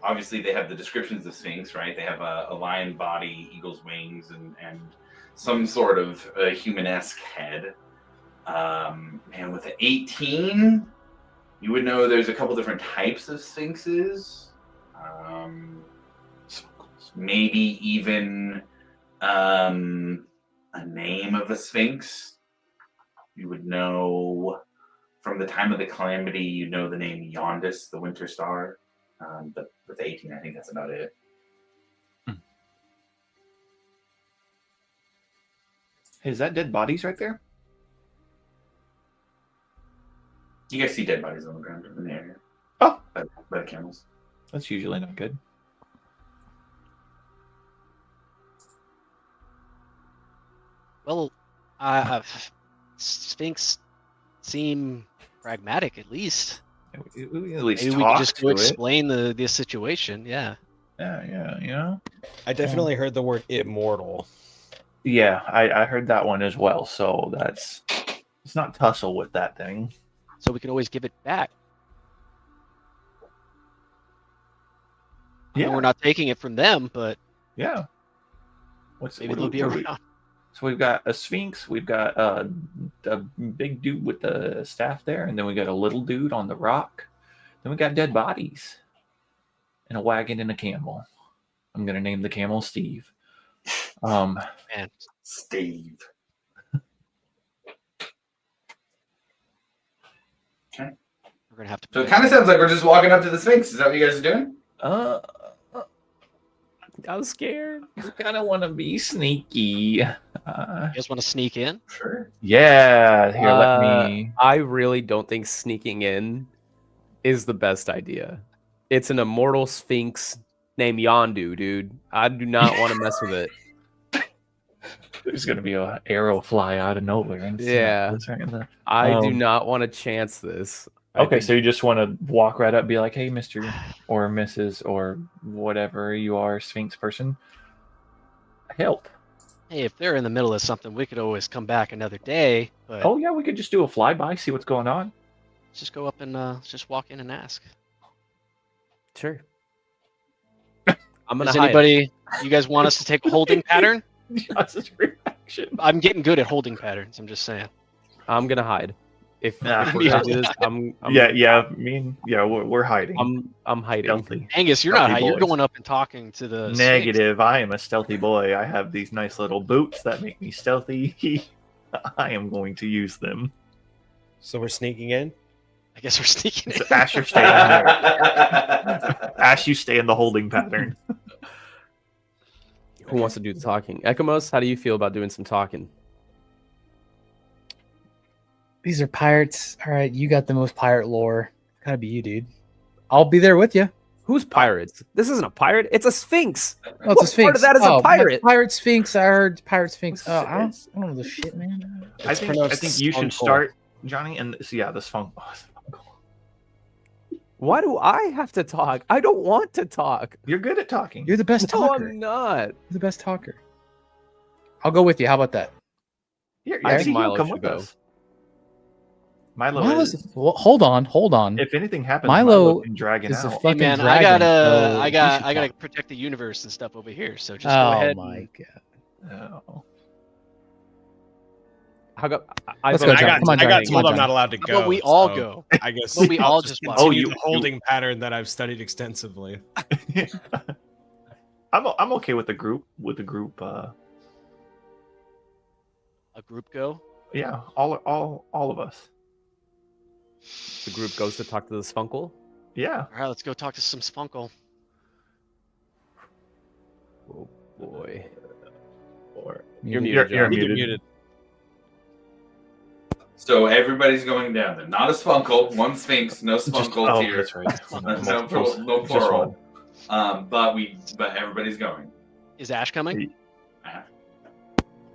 Obviously, they have the descriptions of Sphinx, right? They have a lion body, eagle's wings, and some sort of human-esque head. And with an 18, you would know there's a couple different types of Sphinxes. Maybe even a name of a Sphinx. You would know from the time of the calamity, you know the name Yondis, the winter star. But with 18, I think that's about it. Hey, is that dead bodies right there? You guys see dead bodies on the ground in the area. Oh. By the camels. That's usually not good. Well, Sphinx seem pragmatic at least. We at least Maybe we talk could just go to it. explain the situation. Yeah. Yeah, you know. I definitely heard the word immortal. Yeah, I heard that one as well. So it's not tussle with that thing. So we can always give it back. I know Yeah, we're not taking it from them, but yeah. maybe they'll be around. So we've got a sphinx, we've got a big dude with the staff there, and then we got a little dude on the rock. Then we got dead bodies, and a wagon and a camel. I'm gonna name the camel Steve. Man, Steve. We're gonna have to. So it kind of sounds like we're just walking up to the Sphinx. Is that what you guys are doing? I'm scared. I kind of want to be sneaky. You guys want to sneak in? Sure. Yeah, here, let me. I really don't think sneaking in is the best idea. It's an immortal sphinx named Yondu, dude. I do not want to mess with it. There's gonna be an arrow fly out of nowhere. And Yeah. snap us right in the- I do not want to chance this. I Okay, think- so you just want to walk right up, and be like, "Hey, Mister or Mrs. or whatever you are, Sphinx person, help." Hey, if they're in the middle of something, we could always come back another day. But Oh yeah, we could just do a flyby, see what's going on. let's just go up and just walk in and ask. Sure. I'm gonna Does hide. anybody? You guys want us to take a holding pattern? Josh's reaction. I'm getting good at holding patterns. I'm just saying. I'm gonna hide. If Nah. we're gonna do this, I'm We're hiding. I'm hiding. Stealthy. Angus, you're not Stealthy high. You're boys. going up and talking to the Sphinx. Negative. I am a stealthy boy. I have these nice little boots that make me stealthy. I am going to use them. So we're sneaking in. I guess we're sneaking in. So Ash, you're staying there. Ash, you stay in the holding pattern. Who wants to do the talking? Ekamos, how do you feel about doing some talking? These are pirates. All right, you got the most pirate lore. Gotta be you, dude. I'll be there with you. Who's pirates? This isn't a pirate. It's a sphinx. Oh, it's a What sphinx. part of that is a Oh, pirate? Pirate sphinx. I heard pirate sphinx. What's Oh, I this? don't know this shit, man. I think you should Spunkle. start, Johnny, and so yeah, this funk. Why do I have to talk? I don't want to talk. You're good at talking. You're the best No, talker. I'm not. You're the best talker. I'll go with you. How about that? Here, I yeah, think see, Milo you'll come should with go. us. Milo Milo's. is. Well, hold on. If anything happens, Milo Milo can drag it is a out. Hey fucking man, dragon. so I we should gotta talk. protect the universe and stuff over here. So just go Oh ahead. my god. Oh. How go? Let's vote go, I John. got, Come on, I got Johnny. told Come on, I'm not allowed to How go. about we all so go? I guess But we I'll all just watch. continue Oh, the you- holding pattern that I've studied extensively. I'm okay with the group. A group go. Yeah, all of us. The group goes to talk to the spunkle. Yeah. All right, let's go talk to some spunkle. Oh boy. Or You're Muted. muted. you're John. You get muted. muted. So everybody's going down there. Not a spunkle. One Sphinx. No spunkles oh, here. that's right. No Just plural. one. But everybody's going. Is Ash coming?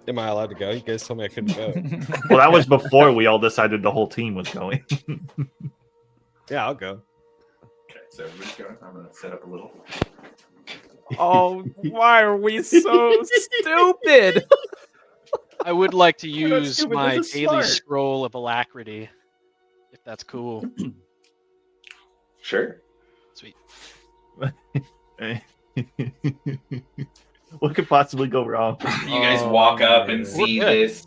Am I allowed to go? You guys told me I couldn't go. Well, that was before we all decided the whole team was going. Yeah, I'll go. Okay, so everybody's going. I'm gonna set up a little. Oh, why are we so stupid? I would like to We're not use stupid, my this is daily smart. scroll of alacrity, if that's cool. Sure. Sweet. What could possibly go wrong? You guys Oh, walk up and man. see We're good. this.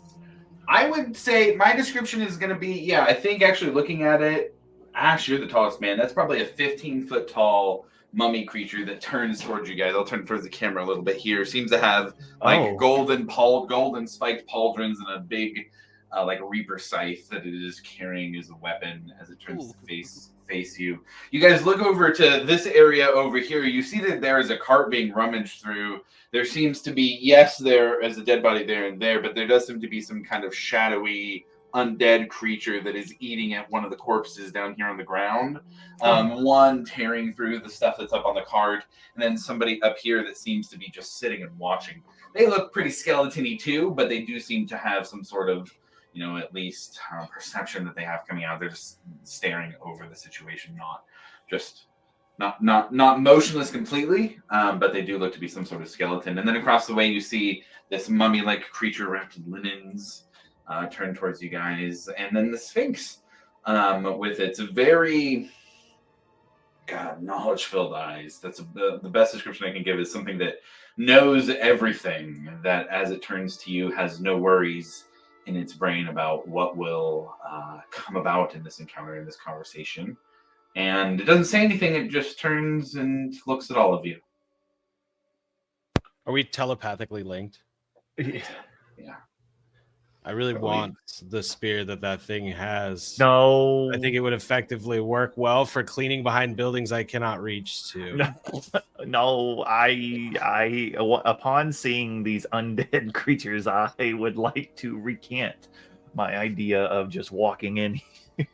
I would say my description is going to be, yeah, I think actually looking at it, Ash, you're the tallest man. That's probably a 15-foot tall mummy creature that turns towards you guys. I'll turn towards the camera a little bit here. Seems to have like Oh. golden spiked pauldrons and a big like reaper scythe that it is carrying as a weapon as it turns to face you. You guys look over to this area over here. You see that there is a cart being rummaged through. There seems to be, yes, there is a dead body there and there, but there does seem to be some kind of shadowy undead creature that is eating at one of the corpses down here on the ground. One tearing through the stuff that's up on the cart, and then somebody up here that seems to be just sitting and watching. They look pretty skeleton-y too, but they do seem to have some sort of, at least perception that they have coming out. They're just staring over the situation, not motionless completely, but they do look to be some sort of skeleton. And then across the way, you see this mummy-like creature wrapped in linens turn towards you guys, and then the Sphinx with its very knowledge-filled eyes. That's the best description I can give. Is something that knows everything. That as it turns to you, has no worries in its brain about what will come about in this encounter, in this conversation. And it doesn't say anything. It just turns and looks at all of you. Are we telepathically linked? Yeah. I really Or want the spear that thing has. No. I think it would effectively work well for cleaning behind buildings I cannot reach to. No, upon seeing these undead creatures, I would like to recant my idea of just walking in here.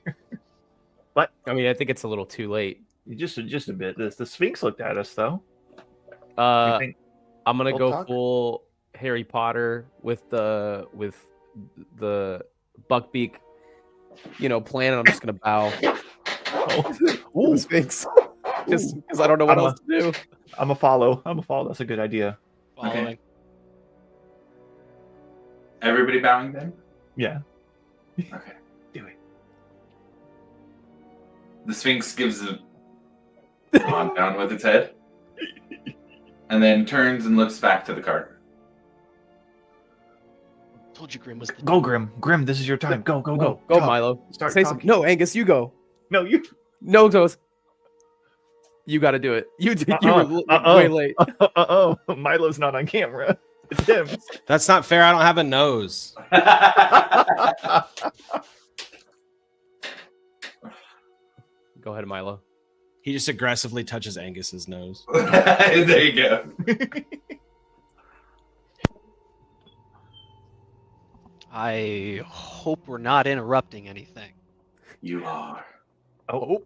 But I mean, I think it's a little too late. just a bit. The Sphinx looked at us though. You Uh, think I'm gonna we'll go talk? full Harry Potter with the Buckbeak, plan. I'm just gonna bow. Ooh, Sphinx, just because I don't know what else to do. I'm a follow. That's a good idea. Following. Everybody bowing then? Yeah. Okay. Do it. The Sphinx gives a nod down with its head, and then turns and looks back to the cart. Told you Grim was the Go, Grim. Grim, this is your time. Go. Go, Talk. Milo. Start Say talking. something. No, Angus, you go. No, you. No, Toast. You got to do it. You were way late. Milo's not on camera. It's him. That's not fair. I don't have a nose. Go ahead, Milo. He just aggressively touches Angus's nose. There you go. I hope we're not interrupting anything. You are. Oh.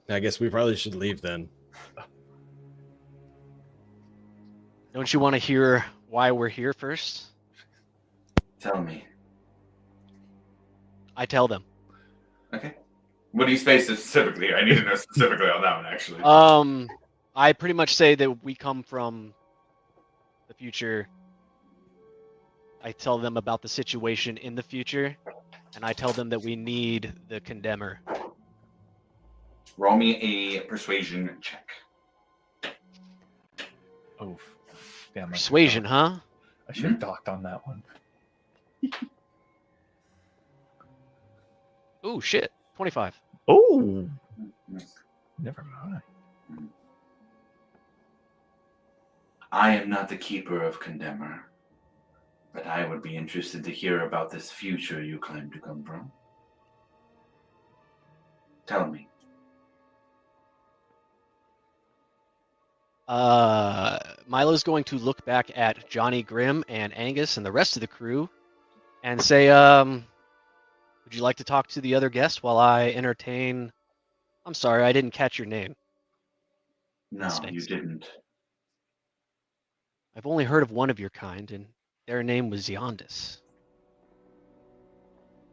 I guess we probably should leave then. Don't you want to hear why we're here first? Tell me. I tell them. Okay. What do you say specifically? I need to know specifically on that one, actually. I pretty much say that we come from the future. I tell them about the situation in the future, and I tell them that we need the condemner. Roll me a persuasion check. Oh, damn. Persuasion, huh? I should have docked on that one. Ooh, shit. 25. Oh, never mind. I am not the keeper of Condemner, but I would be interested to hear about this future you claim to come from. Tell me. Milo's going to look back at Johnny Grimm and Angus and the rest of the crew and say, would you like to talk to the other guest while I entertain... I'm sorry, I didn't catch your name. No, Sphinx. you didn't. I've only heard of one of your kind, and their name was Yondis.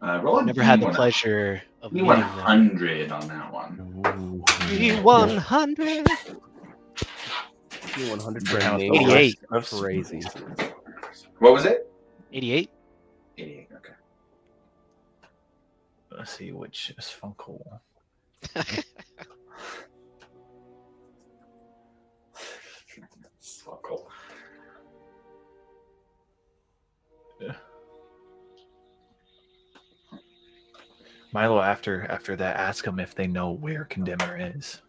Roll a Never had the D100 pleasure of meeting them. D100 on that one. D100. D100 for a name. 88. Crazy. What was it? 88. 88, okay. Let's see which is Funkle. Sparkle. Milo, after that, ask them if they know where Condemner is.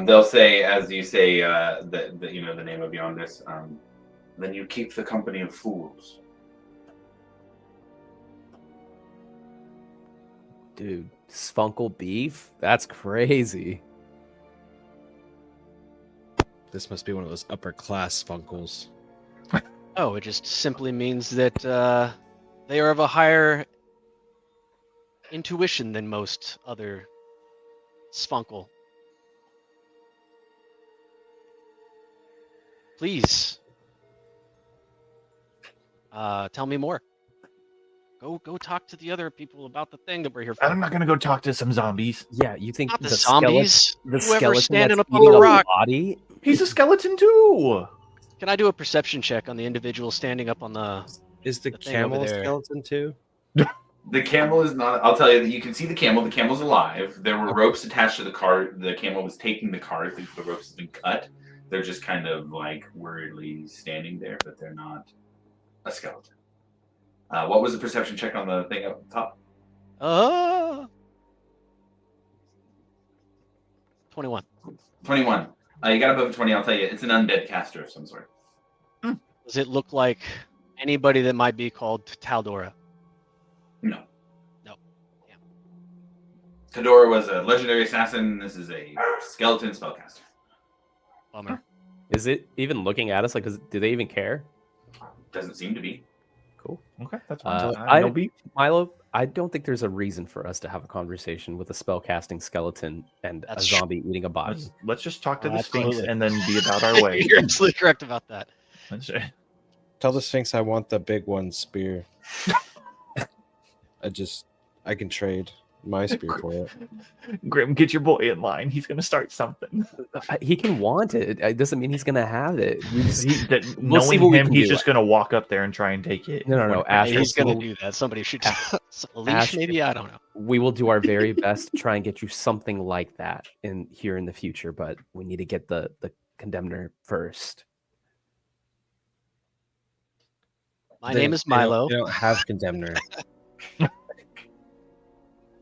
They'll say, as you say, the name of Yondis. Then you keep the company of fools. Dude, Spunkle beef? That's crazy. This must be one of those upper class Spunkles. Oh, it just simply means that they are of a higher intuition than most other Spunkle. Please, tell me more. Go talk to the other people about the thing that we're here for. I'm not gonna go talk to some zombies. Yeah, you think Not the skeleton- zombies. the Whoever's skeleton standing that's up on the eating a rock. body? He's a skeleton too. Can I do a perception check on the individual standing up on the... Is the The thing over camel a there. skeleton too? The camel is not. I'll tell you that you can see the camel. The camel's alive. There were ropes attached to the cart. The camel was taking the cart. The ropes have been cut. They're just kind of like worriedly standing there, but they're not a skeleton. What was the perception check on the thing up top? 21. 21. You got above 20. I'll tell you, it's an undead caster of some sort. Does it look like anybody that might be called Taldora? No. No. Yeah. Tadora was a legendary assassin. This is a skeleton spellcaster. Bummer. Is it even looking at us? Like, do they even care? Doesn't seem to be. Cool. Okay, that's fine. I- No beef. Milo, I don't think there's a reason for us to have a conversation with a spellcasting skeleton and That's a true. zombie eating a body. Let's just talk to the Sphinx Absolutely. and then be about our way. You're absolutely correct about that. Tell the Sphinx I want the big one spear. I can trade my spear for it. Grim, get your boy in line. He's gonna start something. He can want it. It doesn't mean he's gonna have it. We'll see what knowing we him, can he's do. just gonna walk up there and try and take it. No, Ash. He's we'll- gonna do that. Somebody should a leash, Ash- maybe. I don't know. We will do our very best to try and get you something like that in the future, but we need to get the condemner first. My name is Milo. They don't have Condemner.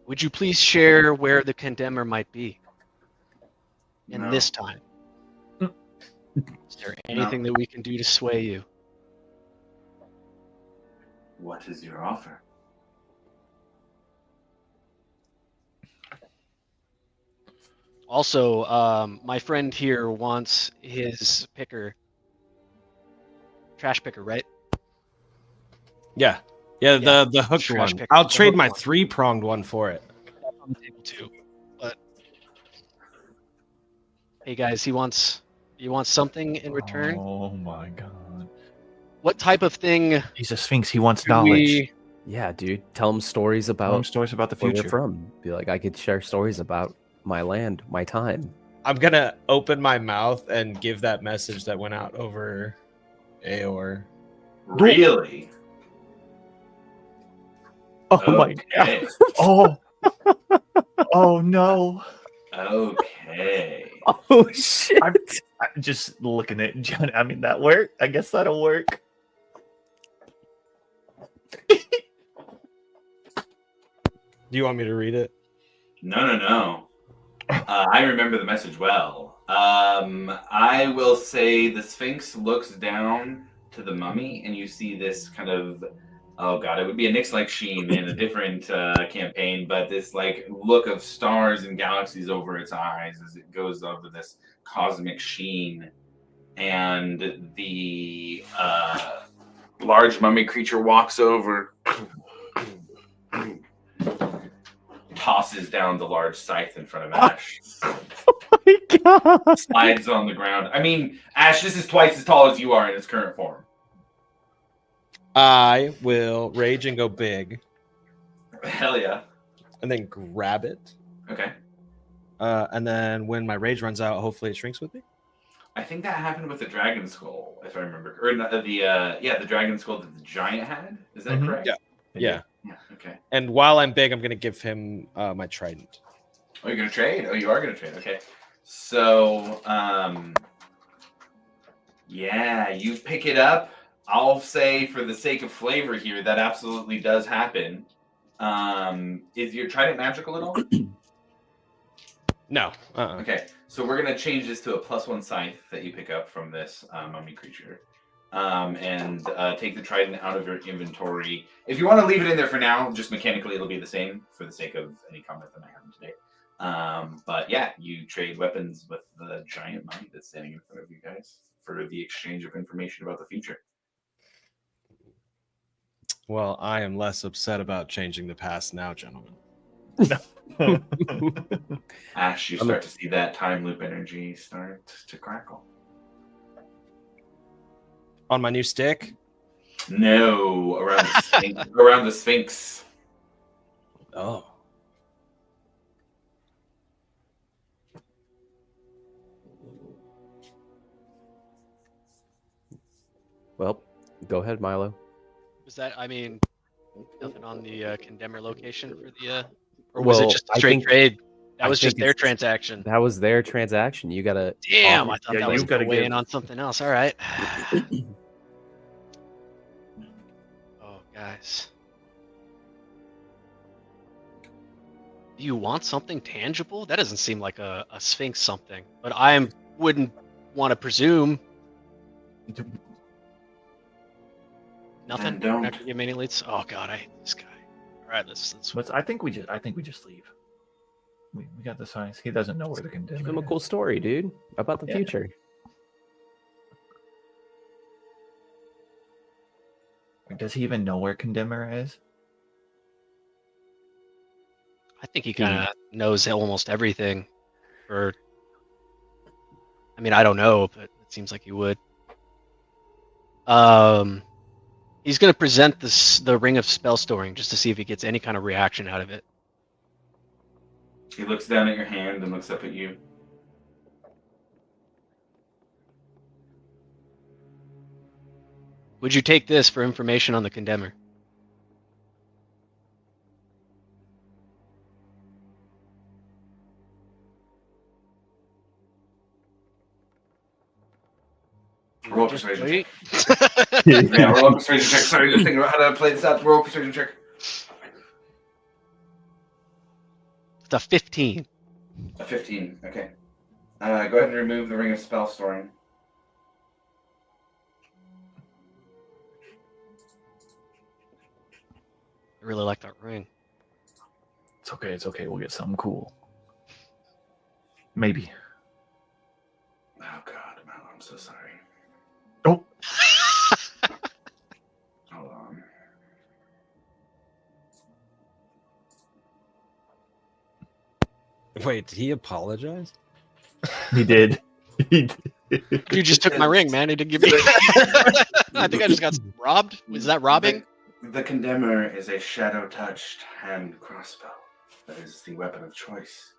Would you please share where the condemner might be in No. this time? Is there anything that we can do to sway you? What is your offer? Also, my friend here wants his picker, trash picker, right? Yeah, Yeah, the hooked trash one. picker, I'll the trade hooked my one. 3-pronged one for it. On the table too. But hey, guys, he wants something in return. Oh my god. What type of thing He's a Sphinx. He wants do knowledge. we? Yeah, dude. Tell him stories Tell him about stories about the where we're future. from. Be like, I could share stories about my land, my time. I'm gonna open my mouth and give that message that went out over Aor. Really? Oh my god. Okay. Oh. Oh no. Okay. Oh shit! I'm just looking at John. I mean, that worked. I guess that'll work. Do you want me to read it? No. I remember the message well. I will say the Sphinx looks down to the mummy, and you see this kind of, oh god, it would be a Nyx-like sheen in a different campaign, but this like look of stars and galaxies over its eyes as it goes over this cosmic sheen, and the large mummy creature walks over. Tosses down the large scythe in front of Ash. my god! Slides on the ground. I mean, Ash, this is twice as tall as you are in its current form. I will rage and go big, Hell yeah. and then grab it. Okay. And then when my rage runs out, hopefully it shrinks with me. I think that happened with the dragon skull, if I remember. Or the dragon skull that the giant had. Is that Mhm. correct? Yeah. Yeah. Yeah. Okay. And while I'm big, I'm gonna give him my trident. Oh, you're gonna trade? Oh, you are gonna trade. Okay. So, yeah, you pick it up. I'll say, for the sake of flavor here, that absolutely does happen. Is your trident magical at all? No. Okay, so we're gonna change this to a +1 scythe that you pick up from this mummy creature, and take the trident out of your inventory. If you want to leave it in there for now, just mechanically it'll be the same for the sake of any combat that might happen today. But yeah, you trade weapons with the giant mummy that's standing in front of you guys for the exchange of information about the future. Well, I am less upset about changing the past now, gentlemen. Ash, you start to see that time loop energy start to crackle. On my new stick. No, around the Sphinx. Around the Sphinx. Oh. Well, go ahead, Milo. Was that? I mean, nothing on the condemner location for the, or was it Well, just a I straight think- trade? That I was just think their it's- transaction. That was their transaction. You gotta. Damn, I thought Yeah, that you was gotta going to weigh give- in on something else. All right. Oh, guys. Do you want something tangible? That doesn't seem like a Sphinx something, but I wouldn't want to presume. Nothing. Then You're not don't. gonna give me any leads. Oh god, I hate this guy. All right, let's. But I think we just leave. We got the signs. He doesn't know where the condemner Give him a is. cool story, dude, about the Yeah. future. Does he even know where condemner is? I think he kind of knows almost everything. Or, I mean, I don't know, but it seems like he would. He's gonna present the ring of spell storing just to see if he gets any kind of reaction out of it. He looks down at your hand and looks up at you. Would you take this for information on the condemner? Roll Just persuasion wait. Yeah, roll a persuasion check. Sorry, just thinking about how to play this out. Roll a persuasion check. It's a 15. A 15. Okay. Go ahead and remove the ring of spell storing. I really like that ring. It's okay. It's okay. We'll get something cool. Maybe. Oh God, Mallow, I'm so sorry. Oh. Hold on. Wait, did he apologize? He did. He did. You just took my ring, man. He didn't give me. I think I just got robbed. Was that robbing? The condemner is a shadow-touched hand crossbow. That is the weapon of choice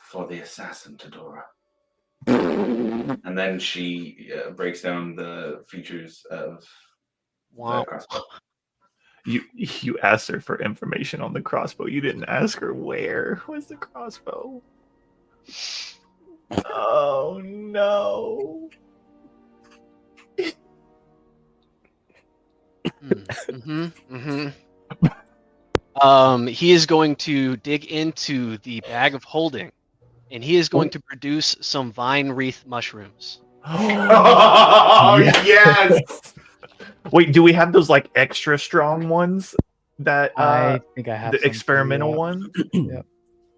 for the assassin, Tadora. And then she breaks down the features of Wow. the crossbow. You asked her for information on the crossbow. You didn't ask her where was the crossbow. Oh no. He is going to dig into the bag of holding, and he is going to produce some vine wreath mushrooms. Oh, Yeah. yes! Wait, do we have those like extra strong ones that I think I have the some experimental too, ones? Yep.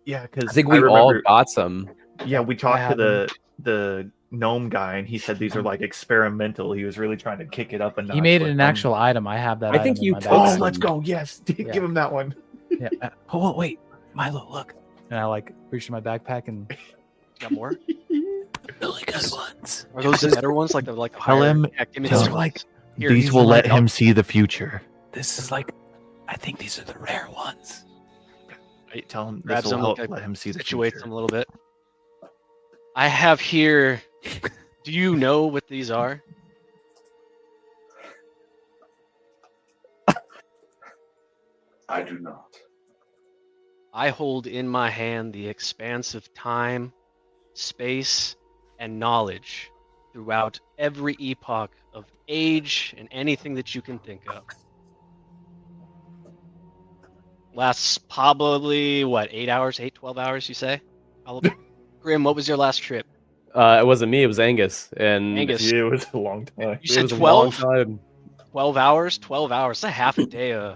Yeah, because I think we all got some. Yeah, we talked to have the gnome guy, and he said these are like experimental. He was really trying to kick it up a notch. He made it with an them. actual item. I have that. I think item in you my took Oh, backpack. let's go! Yes, Yeah. give him that one. Yeah. Oh wait, Milo, look. And I like reached in my backpack and Got more? really good ones. Are those the better ones? Like the Tell higher him- activity tell These him- are like Here, These these will are let like- him see the future. this is like I think these are the rare ones. Tell him this grabs will them, help like, let him see the situates future. them a little bit. I have here. Do you know what these are? I do not. I hold in my hand the expanse of time, space, and knowledge throughout every epoch of age and anything that you can think of. Lasts probably, what, 8 hours, 12 hours, you say? Grim, what was your last trip? It wasn't me. It was Angus. And Angus. It was a long time. You it said was a long 12? time. 12 hours? 12 hours. That's a half a day.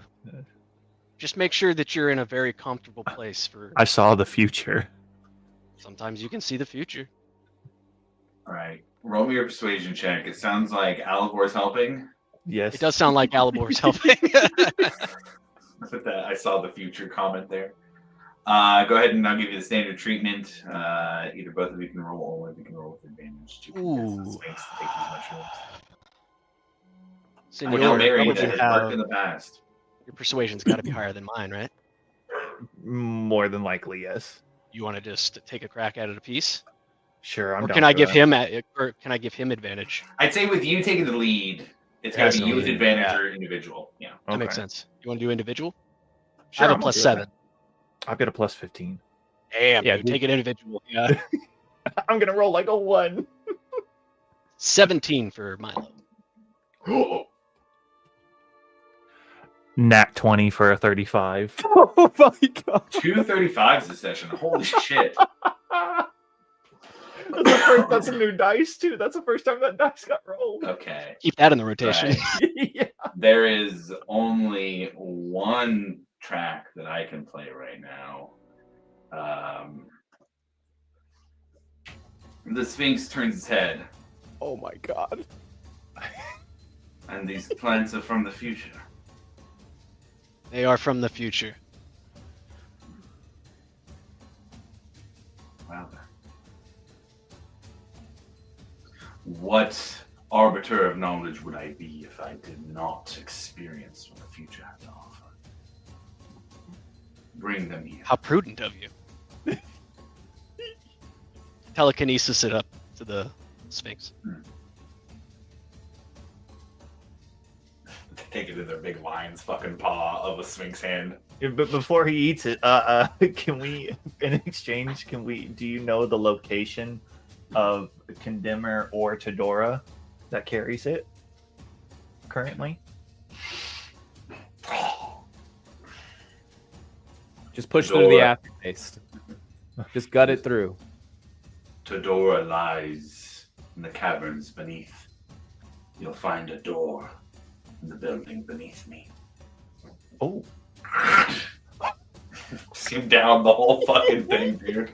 Just make sure that you're in a very comfortable place for. I saw the future. Sometimes you can see the future. All right. Roll me your persuasion check. It sounds like Alivor's helping. Yes. It does sound like Alibor's helping. With that, I saw the future comment there. Go ahead and I'll give you the standard treatment. Either both of you can roll, or you can roll with advantage to Ooh. the Sphinx to take these mushrooms. Senor, I know Mary what that would has you worked have? in the past. Your persuasion's got to be higher than mine, right? More than likely, yes. You want to just take a crack at it a piece, Sure, I'm or down can I for give that. him advantage? I'd say with you taking the lead, it's got to be you with advantage or individual. Yeah. That makes Okay. sense. You want to do individual? Sure, I have I'm a plus okay with 7. that. I've got a plus 15. Damn, Yeah, dude, dude. take it individual. Yeah. I'm gonna roll like a 1. 17 for Milo. Nat 20 for a 35. Oh my god. 235s this session. Holy shit. That's a new dice too. That's the first time that dice got rolled. Okay. Keep that in the rotation. Right. Yeah. there is only one track that I can play right now. The Sphinx turns its head, Oh my god. and these plants are from the future. They are from the future. Well then. What arbiter of knowledge would I be if I did not experience what the future had to offer? Bring them here. How prudent of you. Telekinesis it up to the Sphinx. Take it in their big lion's fucking paw of a Sphinx hand. Yeah, but before he eats it, can we, in exchange, do you know the location of Condemner or Todora that carries it currently? Just push through the Door. aftertaste. Just gut it through. Todora lies in the caverns beneath. You'll find a door in the building beneath me. Oh, Skim down the whole fucking thing, dude.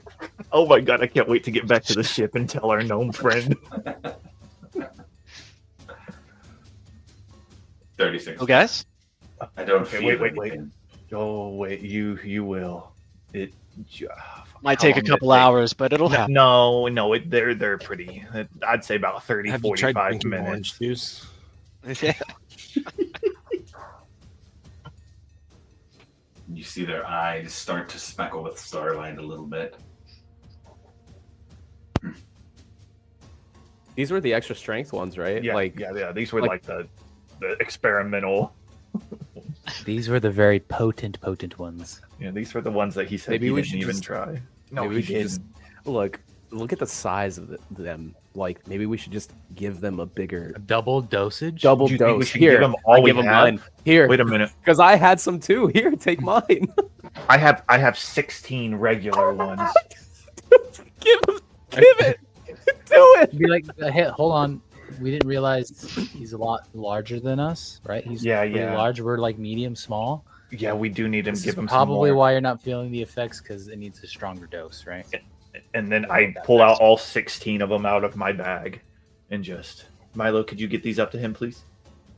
oh my god! I can't wait to get back to the ship and tell our gnome friend. 36. Oh, guys? I don't Okay, feel wait. anything. Oh wait, you will. It Might how take a long did couple it take? hours, but it'll happen. No, they're pretty. I'd say about 30, Have you tried 45 drinking minutes. orange juice? Yeah. You see their eyes start to speckle with starlight a little bit. These were the extra strength ones, right? Yeah, Like, yeah. These were like- like the experimental. These were the very potent ones. Yeah, these were the ones that he said Maybe he we didn't should even just- try. No, maybe he we should didn't. just look at the size of them. Like, maybe we should just give them a bigger A double dosage? double Do you think we dose. should Here, give them all I we give them have? mine. Here, Wait a minute. because I had some too. Here, take mine. I have 16 regular ones. Give it. Do it. Be like, hey, hold on. We didn't realize he's a lot larger than us, right? He's Yeah, pretty yeah. large. We're like medium small. Yeah, we do need him. This Give is him probably some more. why you're not feeling the effects, because it needs a stronger dose, right? And then I pull out all 16 of them out of my bag, and just Milo, could you get these up to him, please?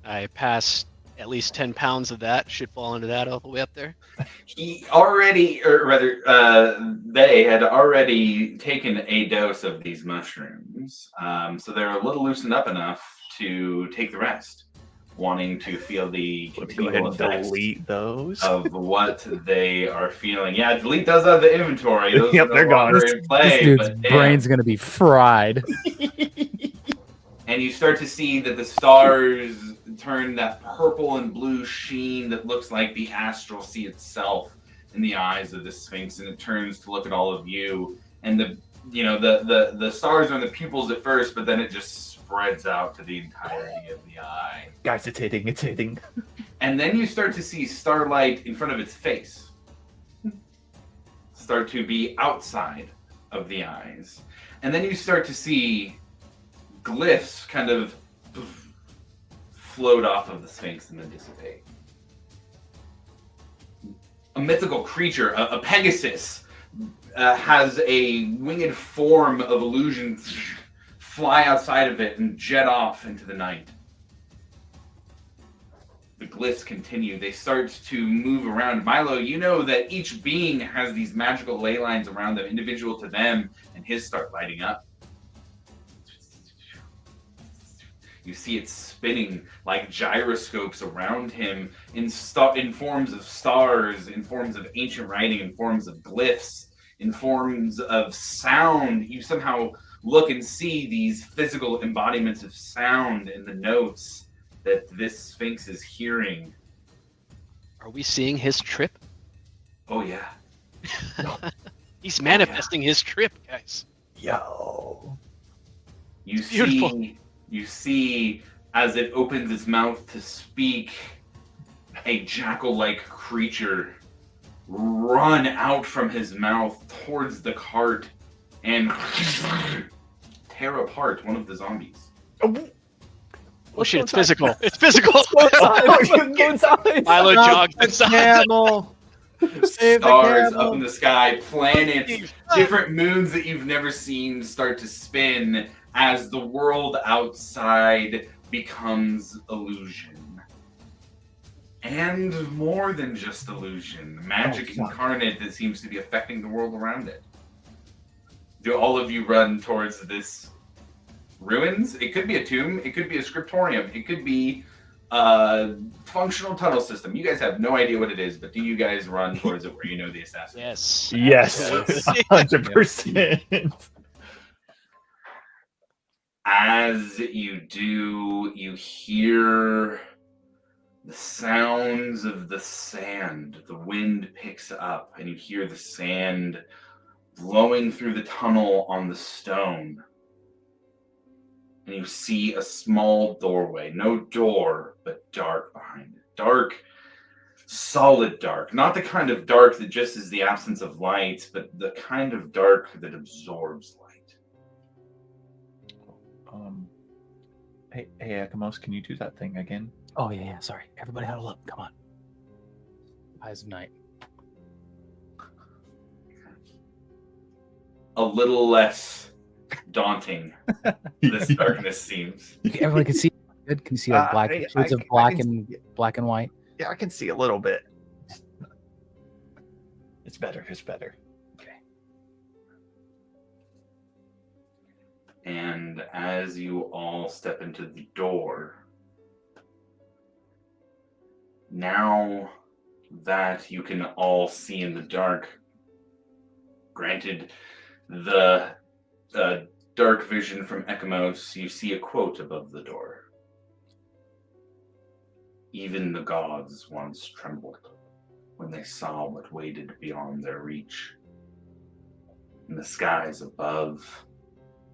I passed at least 10 pounds of that. Should fall into that all the way up there. He already, or rather, they had already taken a dose of these mushrooms. So they're a little loosened up enough to take the rest, wanting to feel the Let me go ahead continual and effects delete those. of what they are feeling. Yeah, delete those out of the inventory. Those Yep, are no they're gone. longer in play. This dude's but damn. brain's gonna be fried. And you start to see that the stars turn that purple and blue sheen that looks like the astral sea itself in the eyes of the Sphinx, and it turns to look at all of you. And the stars are in the pupils at first, but then it just spreads out to the entirety of the eye. Guys, it's hitting. And then you start to see starlight in front of its face start to be outside of the eyes. And then you start to see glyphs kind of float off of the Sphinx and then dissipate. A mythical creature, a Pegasus, has a winged form of illusion fly outside of it and jet off into the night. The glyphs continue. They start to move around. Milo, you know that each being has these magical ley lines around them, individual to them, and his start lighting up. You see it spinning like gyroscopes around him in forms of stars, in forms of ancient writing, in forms of glyphs, in forms of sound. You somehow look and see these physical embodiments of sound in the notes that this Sphinx is hearing. Are we seeing his trip? Oh yeah. He's manifesting his trip, guys. Yo. You see as it opens its mouth to speak, a jackal-like creature run out from his mouth towards the cart and tear apart one of the zombies. Oh shit, it's physical. It's physical. Inside. Milo jogs inside. Camel. Save the Stars camel. up in the sky, planets, different moons that you've never seen start to spin as the world outside becomes illusion. And more than just illusion, magic incarnate that seems to be affecting the world around it. Do all of you run towards this ruins? It could be a tomb, it could be a scriptorium, it could be a functional tunnel system. You guys have no idea what it is, but do you guys run towards it where you know the assassin? Yes. Yes, 100%. As you do, you hear the sounds of the sand. The wind picks up, and you hear the sand blowing through the tunnel on the stone. And you see a small doorway. No door, but dark behind it. Dark, solid dark. Not the kind of dark that just is the absence of light, but the kind of dark that absorbs light. Hey, Ekamos, can you do that thing again? Oh yeah. Sorry, everybody had a look. Come on. Eyes of night. A little less daunting, this darkness seems. Everybody can see. Good. Can you see like black shades of black and white? Yeah, I can see a little bit. It's better. It's better. Okay. And as you all step into the door, now that you can all see in the dark, granted the dark vision from Ekamos, you see a quote above the door. Even the gods once trembled when they saw what waited beyond their reach. In the skies above,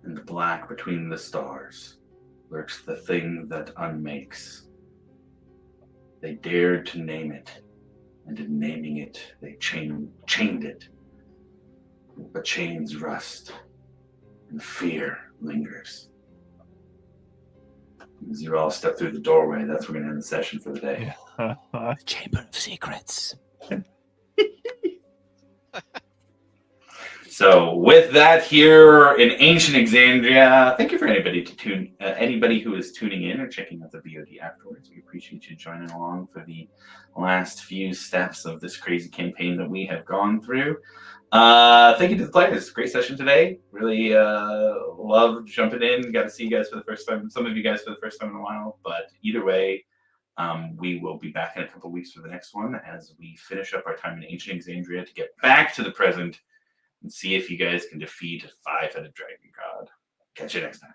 in the black between the stars, lurks the thing that unmakes. They dared to name it, and in naming it, they chained it. But chains rust, and fear lingers. As you all step through the doorway, that's where we're going to end the session for the day. Chamber of Secrets. So, with that, here in ancient Exandria, thank you for anybody who is tuning in or checking out the VOD afterwards. We appreciate you joining along for the last few steps of this crazy campaign that we have gone through. Thank you to the players. Great session today. Really loved jumping in. Got to see you guys for the first time. Some of you guys for the first time in a while. But either way, we will be back in a couple weeks for the next one as we finish up our time in ancient Exandria to get back to the present and see if you guys can defeat a 5-headed dragon god. Catch you next time.